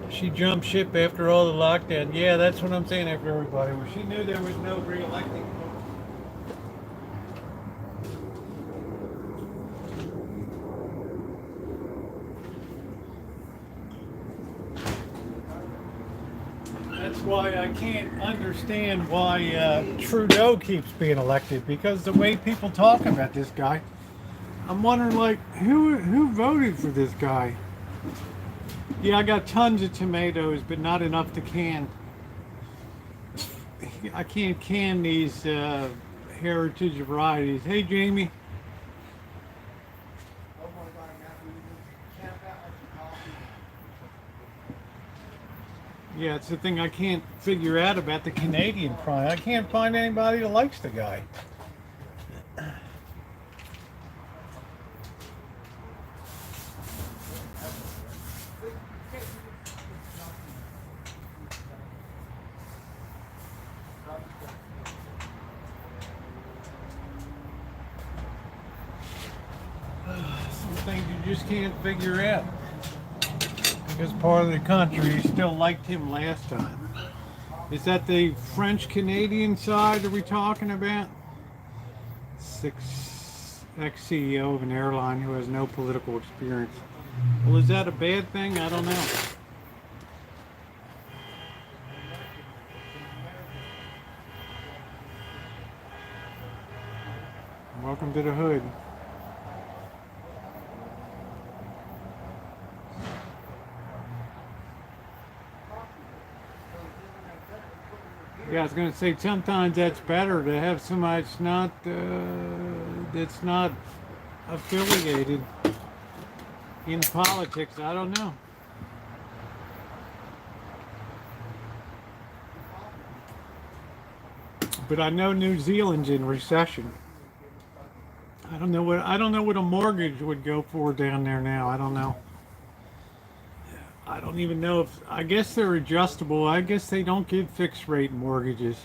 She jumped ship after all the lockdown. Yeah, that's what I'm saying after everybody. Well, she knew there was no re-electing. That's why I can't understand why Trudeau keeps being elected, because the way people talk about this guy, I'm wondering, like, who voted for this guy? Yeah, I got tons of tomatoes, but not enough to can. I can't can these heritage varieties. Hey, Jamie. Yeah, it's the thing I can't figure out about the Canadian prime. I can't find anybody that likes the guy. Some things you just can't figure out. Because part of the country still liked him last time. Is that the French-Canadian side are we talking about? Ex-CEO of an airline who has no political experience. Well, is that a bad thing? I don't know. Welcome to the hood. Yeah, I was going to say sometimes that's better to have somebody that's not that's not affiliated in politics. I don't know. But I know New Zealand's in recession. I don't know what a mortgage would go for down there now. I don't know. I don't even know if, I guess they're adjustable. I guess they don't give fixed rate mortgages.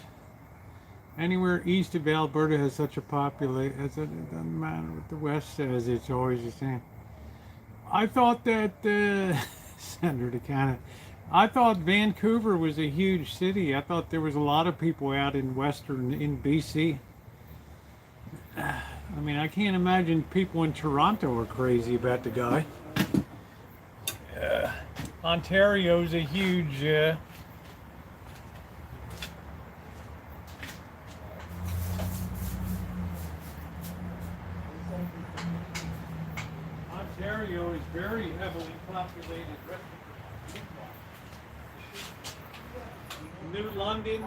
Anywhere east of Alberta has such a population, it doesn't matter what the West says, it's always the same. I thought that, Senator Canada, I thought Vancouver was a huge city. I thought there was a lot of people out in in BC. I mean, I can't imagine people in Toronto are crazy about the guy. Ontario's a huge, Ontario is very heavily populated. New London.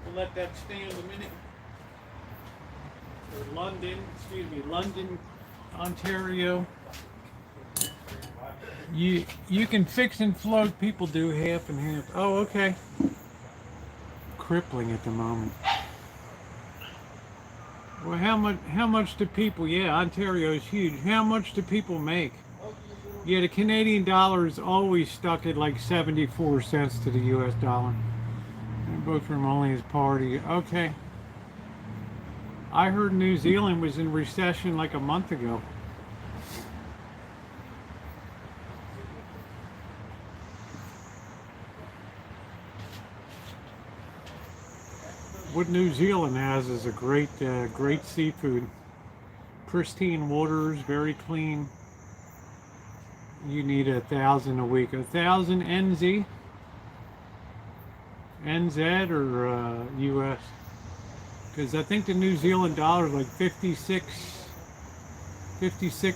We'll let that stand a minute. Or London, Ontario. You can fix and float. People do half and half. Oh, okay. Crippling at the moment. Well, how much do people? Yeah, Ontario is huge. How much do people make? Yeah, the Canadian dollar is always stuck at like 74 cents to the U.S. dollar. And both from only his party. Okay. I heard New Zealand was in recession like a month ago. What New Zealand has is a great seafood. Pristine waters, very clean. You need 1,000 a week. 1,000 NZ? NZ or US? Because I think the New Zealand dollar is like 56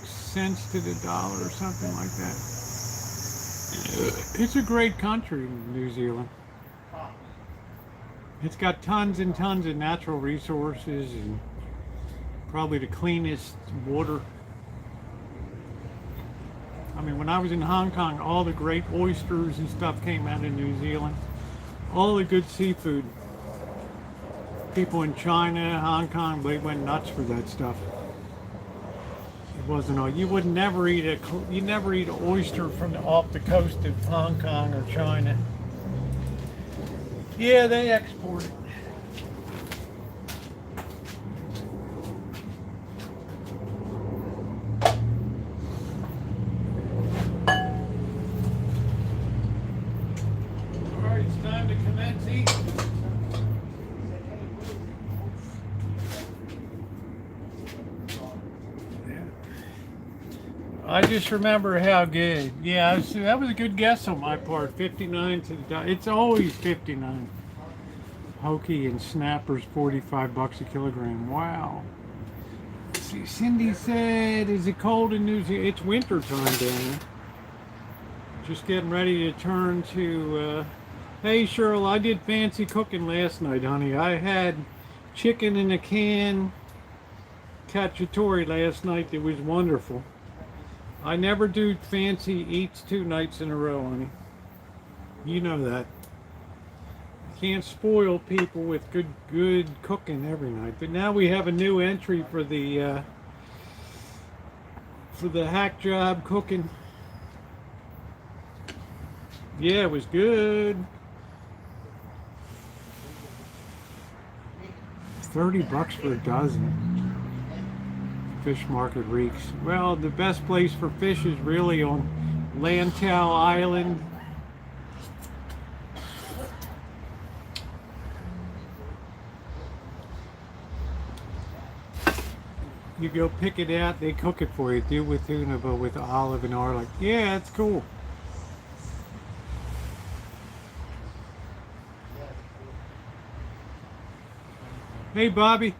cents to the dollar or something like that. It's a great country, New Zealand. It's got tons and tons of natural resources and probably the cleanest water. I mean, when I was in Hong Kong, all the great oysters and stuff came out of New Zealand. All the good seafood. People in China, Hong Kong, they went nuts for that stuff. It wasn't all. You would never eat an oyster from off the coast of Hong Kong or China. Yeah, they export it. All right, it's time to commence eating. I just remember how good. Yeah, that was a good guess on my part. 59 to the dollar. It's always 59. Hokey and snappers, $45 a kilogram. Wow. See, Cindy said, "Is it cold in New Zealand?" It's winter time down there. Just getting ready to turn to. Hey, Cheryl, I did fancy cooking last night, honey. I had chicken in a can, cacciatore last night. It was wonderful. I never do fancy eats 2 nights in a row, honey. You know that. Can't spoil people with good cooking every night. But now we have a new entry for the hack job cooking. Yeah, it was good. $30 for a dozen. Fish market reeks. Well, the best place for fish is really on Lantau Island. You go pick it out, they cook it for you. Do with tuna, but with olive and garlic. Yeah, it's cool. Hey, Bobby.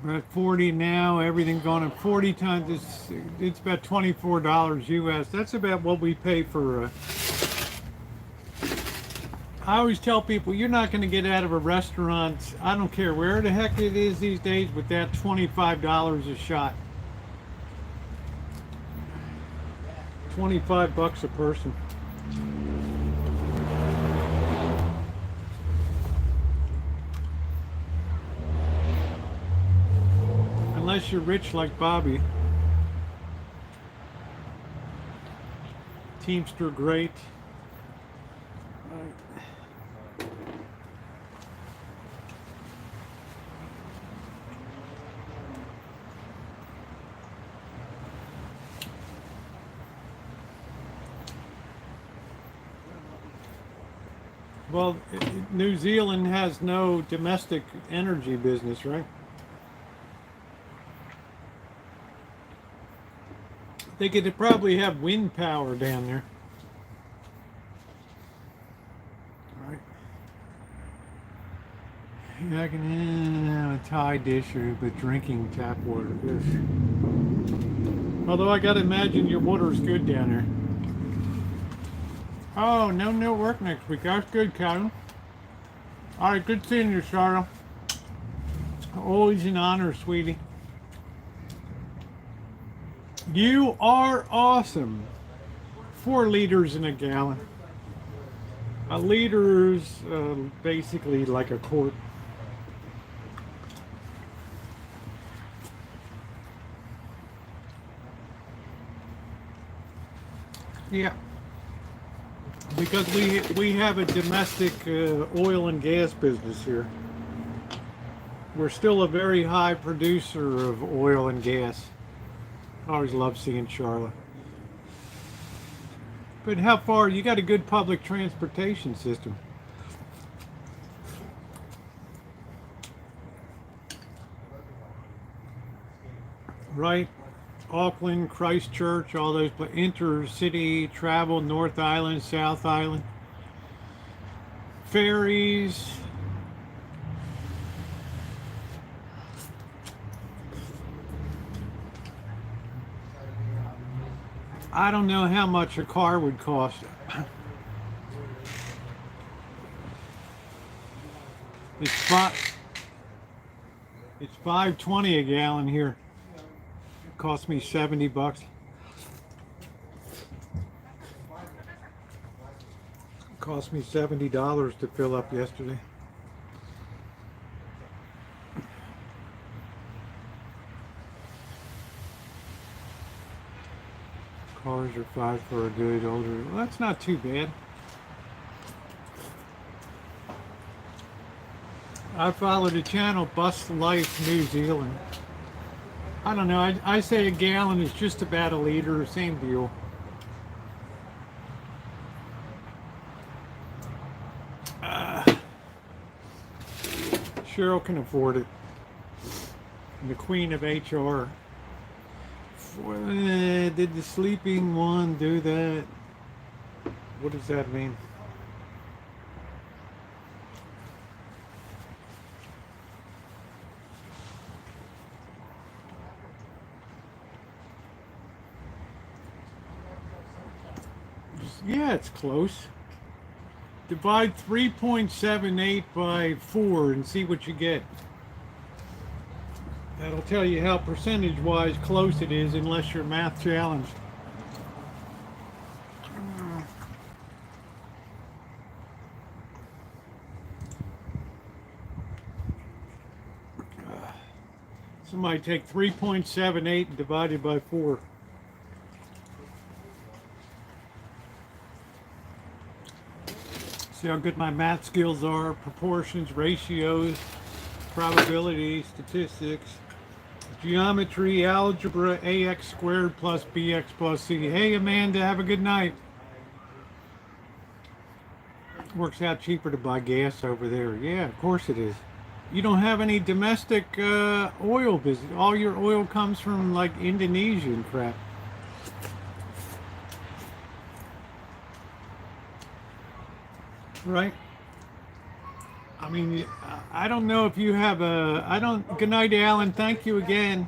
We're at 40 now. Everything going up 40 times. It's about $24 US. That's about what we pay for. I always tell people you're not going to get out of a restaurant. I don't care where the heck it is these days with that $25 a shot. 25 bucks a person. Unless you're rich like Bobby. Teamster great. Well, New Zealand has no domestic energy business, right? They could probably have wind power down there. Right. Yeah, I can have a Thai dish or but drinking tap water. Yes. Although I gotta imagine your water's good down there. Oh, no work next week. That's good, Karen. All right, good seeing you, Charlotte. Always an honor, sweetie. You are awesome. 4 liters in a gallon. A liter's basically like a quart. Yeah. Because we have a domestic oil and gas business here. We're still a very high producer of oil and gas. I always love seeing Charlotte. But how far? You got a good public transportation system. Right? Auckland, Christchurch, all those intercity travel, North Island, South Island, ferries. I don't know how much a car would cost. It's $5.20 a gallon here. Cost me 70 bucks. Cost me $70 to fill up yesterday. Cars are 5 for a good older. Well, that's not too bad. I follow the channel Bus Life New Zealand. I don't know, I say a gallon is just about a liter, same deal. Cheryl can afford it. The queen of HR. Did the sleeping one do that? What does that mean? Yeah, it's close. Divide 3.78 by 4 and see what you get. That'll tell you how percentage-wise close it is unless you're math challenged. Somebody take 3.78 and divide it by 4. See how good my math skills are, proportions, ratios, probability, statistics, geometry, algebra, ax squared plus bx plus c. Hey Amanda, have a good night. Works out cheaper to buy gas over there. Yeah, of course it is. You don't have any domestic oil business. All your oil comes from like Indonesia and crap. Right? I mean, I don't know if you have a. I don't. Good night, Alan. Thank you again.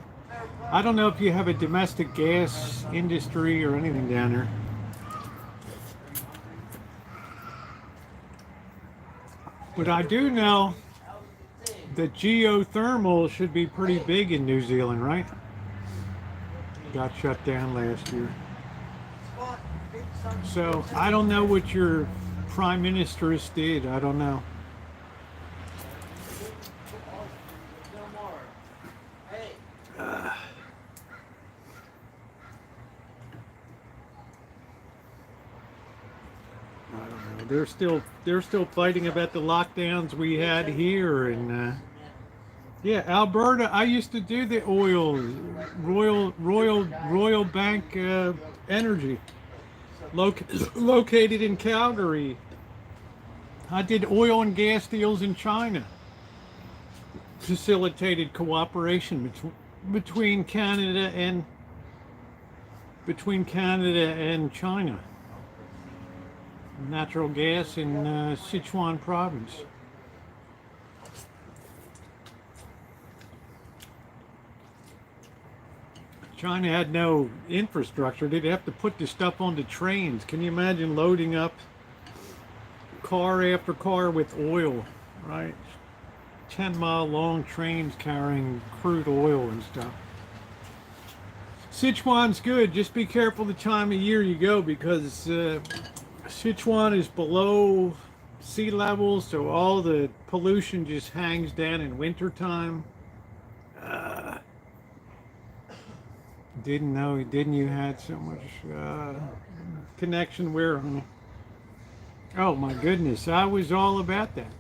I don't know if you have a domestic gas industry or anything down there. But I do know that geothermal should be pretty big in New Zealand, right? Got shut down last year. So I don't know what your prime ministers did. I don't know. I don't know. They're still fighting about the lockdowns we had here, and yeah, Alberta. I used to do the Royal Bank Energy, located in Calgary. I did oil and gas deals in China. Facilitated cooperation between Canada and China. Natural gas in Sichuan province. China had no infrastructure. They'd have to put the stuff onto trains. Can you imagine loading up car after car with oil, right? 10-mile long trains carrying crude oil and stuff. Sichuan's good. Just be careful the time of year you go, because Sichuan is below sea level, so all the pollution just hangs down in wintertime. Didn't you had so much connection where, honey? Oh my goodness, I was all about that.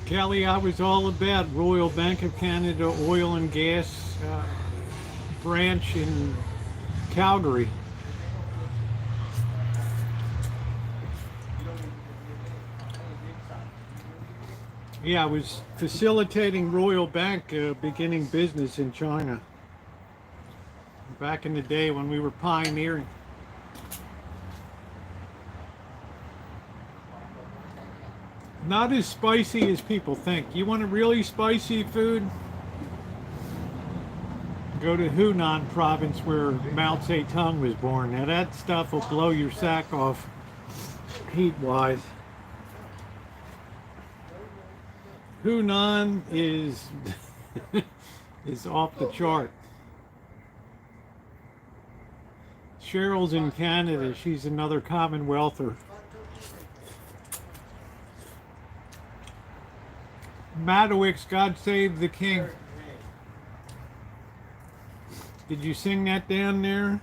Kelly, I was all about Royal Bank of Canada oil and gas branch in Calgary. Yeah, I was facilitating Royal Bank beginning business in China back in the day when we were pioneering. Not as spicy as people think. You want a really spicy food? Go to Hunan province where Mao Zedong was born. Now that stuff will blow your sack off heat-wise. Hunan is is off the chart. Cheryl's in Canada. She's another Commonwealther. Madowicks, God Save the King. Did you sing that down there?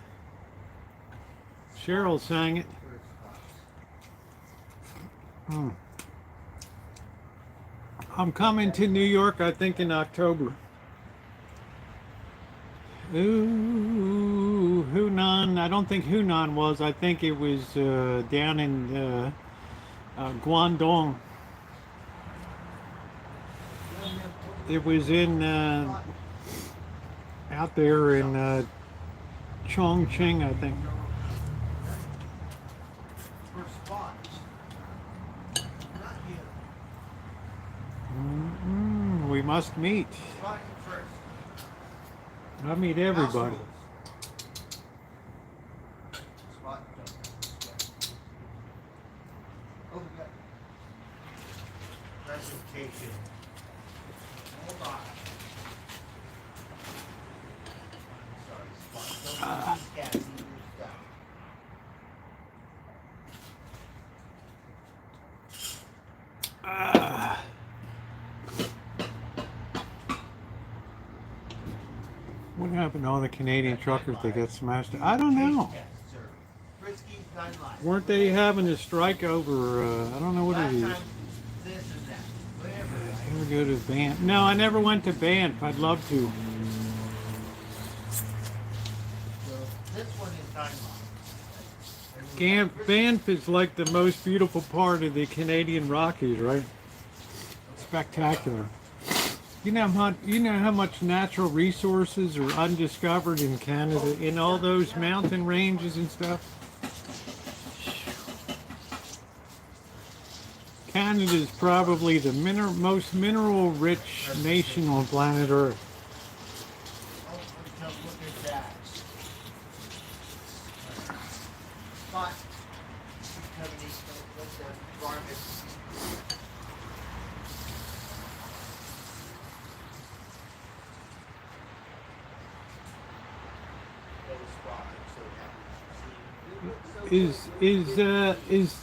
Cheryl sang it. I'm coming to New York, I think, in October. Ooh, Hunan. I don't think Hunan was. I think it was down in Guangdong. It was in out there in Chongqing, I think. We must meet. I meet everybody. Presentation. Hold on. Sorry, Spot. Don't use cats, use your stuff. What happened to all the Canadian truckers that got smashed? I don't know. Weren't they having a strike over, I don't know what it is. Never go to Banff. No, I never went to Banff. I'd love to. Banff is like the most beautiful part of the Canadian Rockies, right? Spectacular. You know how much natural resources are undiscovered in Canada, in all those mountain ranges and stuff. Canada is probably the most mineral-rich nation on planet Earth. Come look at that. Spot. Coming in with the garments.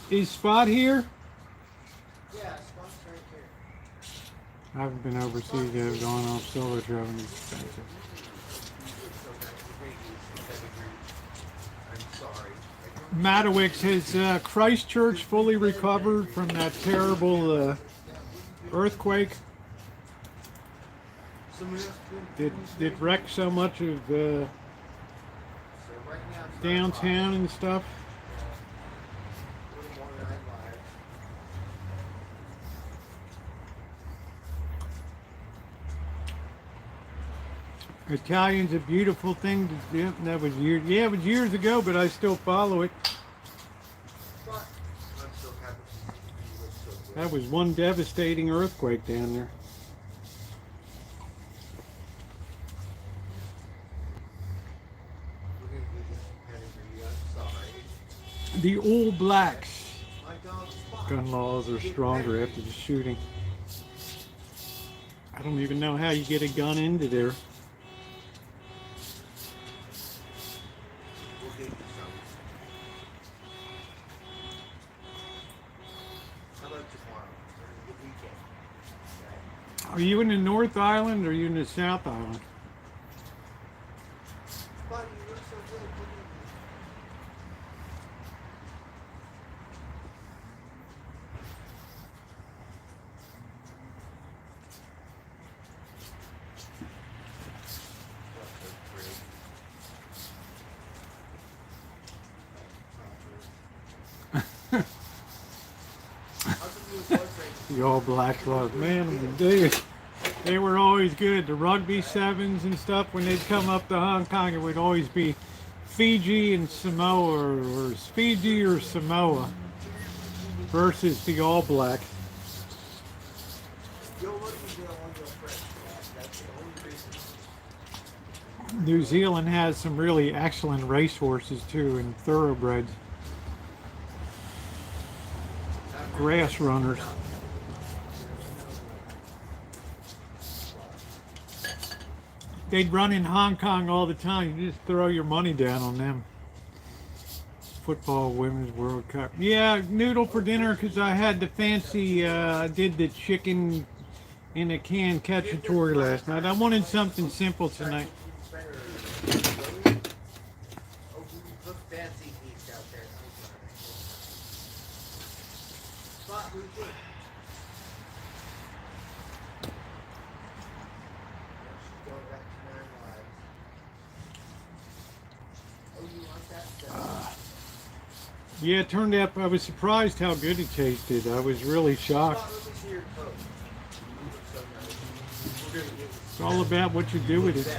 Is Spot here? Yeah, Spot's right here. I haven't been overseas yet. I've gone off solo traveling. Expensive. I'm sorry. Matowicks, has Christchurch fully recovered from that terrible earthquake? Did wreck so much of downtown and stuff? Italian's a beautiful thing to do. That was years. Yeah, it was years ago, but I still follow it. That was one devastating earthquake down there. The All Blacks. Gun laws are stronger after the shooting. I don't even know how you get a gun into there. Are you in the North Island or are you in the South Island? The All Blacks love, man, they were always good. The rugby sevens and stuff, when they'd come up to Hong Kong, it would always be Fiji and Samoa, or Fiji or Samoa versus the All Blacks. New Zealand has some really excellent racehorses too, and thoroughbreds. Grass runners. They'd run in Hong Kong all the time. You just throw your money down on them. Football Women's World Cup. Yeah, noodle for dinner because I had the fancy, I did the chicken in a can cacciatore last night. I wanted something simple tonight. Yeah, it turned out, I was surprised how good it tasted. I was really shocked. It's all about what you do with it.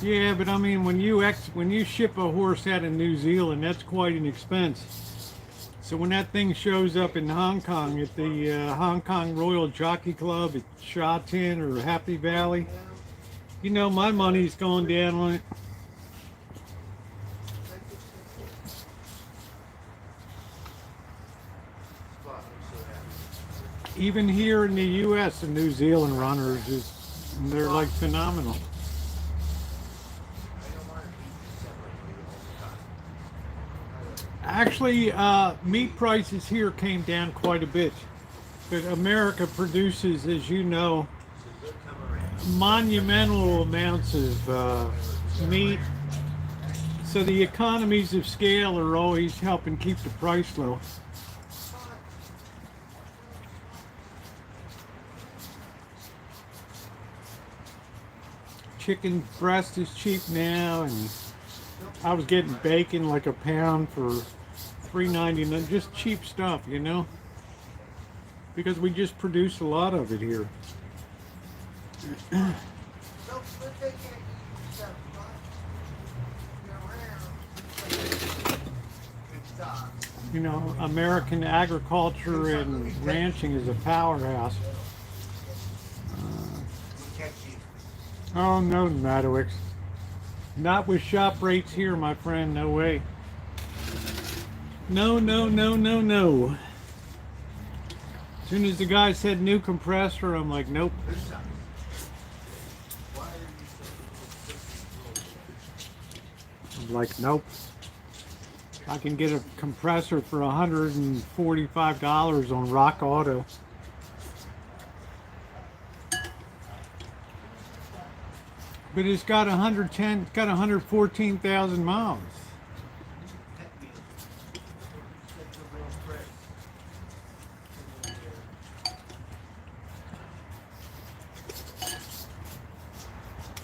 Yeah, but I mean, when you ship a horse out of New Zealand, that's quite an expense. So when that thing shows up in Hong Kong at the Hong Kong Royal Jockey Club at Shoppin or Happy Valley, you know my money's going down on it. Even here in the U.S., the New Zealand runners, they're like phenomenal. Actually, meat prices here came down quite a bit. But America produces, as you know, monumental amounts of meat. So the economies of scale are always helping keep the price low. Chicken breast is cheap now, and I was getting bacon like a pound for $3.99, just cheap stuff, you know, because we just produce a lot of it here. You know, American agriculture and ranching is a powerhouse. Oh no, Madowicks. Not with shop rates here, my friend. No way. No, no, no, no, no. As soon as the guy said new compressor, I'm like, nope. I'm like, nope. I can get a compressor for $145 on Rock Auto. But it's got 110, it's got 114,000 miles.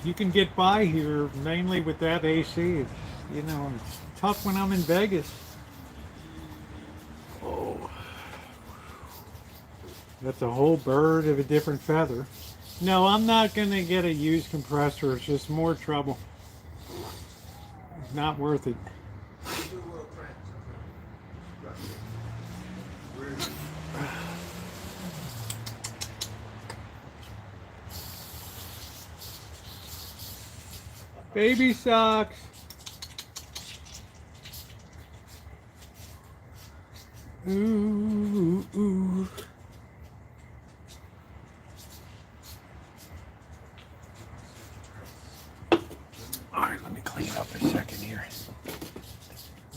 You can get by here mainly with that AC. It's, you know, it's tough when I'm in Vegas. Oh, that's a whole bird of a different feather. No, I'm not going to get a used compressor. It's just more trouble. It's not worth it. Baby socks. Ooh, ooh. All right, let me clean up a second here.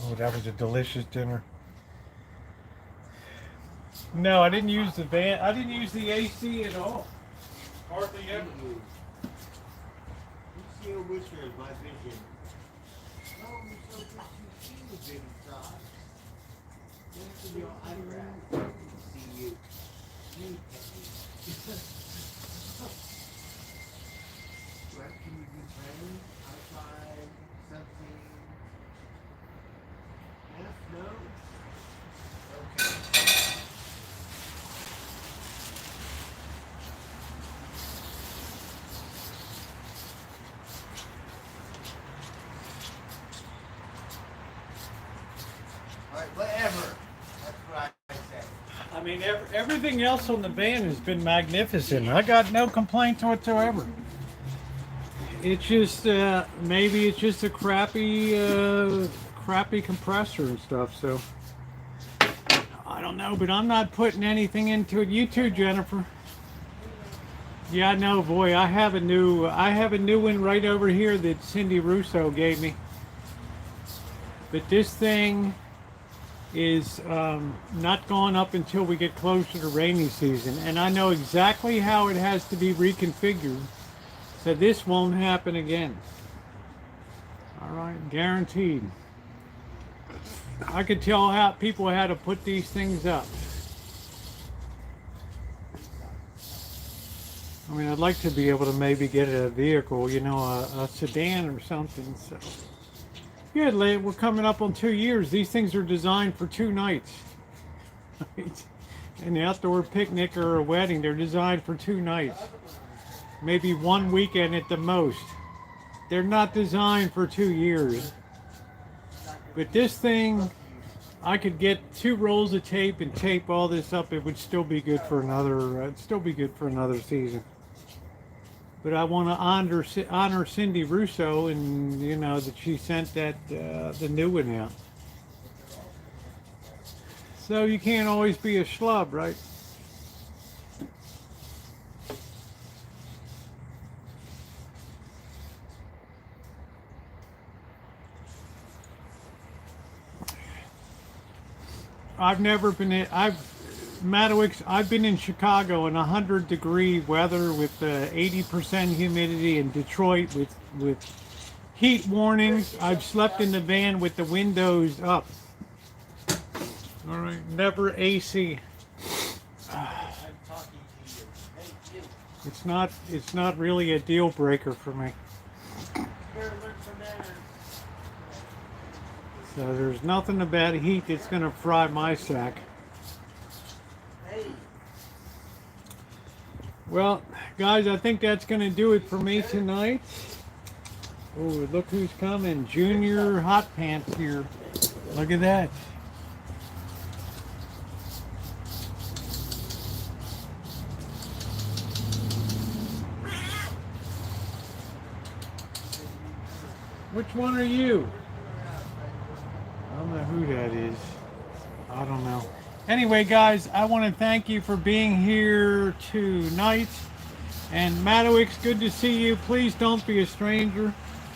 Oh, that was a delicious dinner. No, I didn't use the van. I didn't use the AC at all. Hardly ever. You see a whisper of my vision. Oh, you're so good to see you, baby sock. Thanks for your IRL. See you. You What can we be playing? Outside, something? Yes, no? Okay. Alright, whatever. That's what I say. I mean, everything else on the van has been magnificent. I got no complaints whatsoever. It's just maybe it's just a crappy compressor and stuff. So I don't know, but I'm not putting anything into it. You too, Jennifer. Yeah, I know, boy. I have a new one right over here that Cindy Russo gave me. But this thing is not going up until we get closer to rainy season, and I know exactly how it has to be reconfigured. So this won't happen again. All right, guaranteed. I could tell how people had to put these things up. I mean, I'd like to be able to maybe get a vehicle, you know, a sedan or something. So, good, we're coming up on 2 years. These things are designed for 2 nights. An outdoor picnic or a wedding, they're designed for 2 nights. Maybe 1 weekend at the most. They're not designed for 2 years. But this thing, I could get 2 rolls of tape and tape all this up. It would still be good for another. It'd still be good for another season. But I want to honor Cindy Russo, and you know that she sent that the new one out. So you can't always be a schlub, right? I've never been in, Madowicks, I've been in Chicago in 100-degree weather with 80% humidity, in Detroit with heat warnings. I've slept in the van with the windows up. All right, never AC. It's not really a deal breaker for me. So there's nothing about heat that's going to fry my sack. Well, guys, I think that's going to do it for me tonight. Oh, look who's coming. Junior Hot Pants here. Look at that. Which one are you? I don't know who that is. I don't know. Anyway, guys, I want to thank you for being here tonight. And Madowix, good to see you. Please don't be a stranger.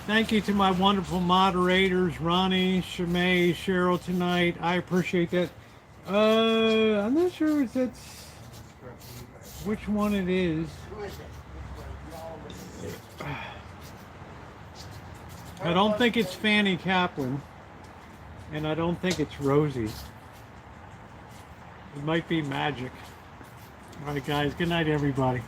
Thank you to my wonderful moderators, Ronnie, Shimei, Cheryl tonight. I appreciate that. I'm not sure if that's which one it is. I don't think it's Fanny Kaplan, and I don't think it's Rosie. It might be Magic. All right, guys. Good night, everybody.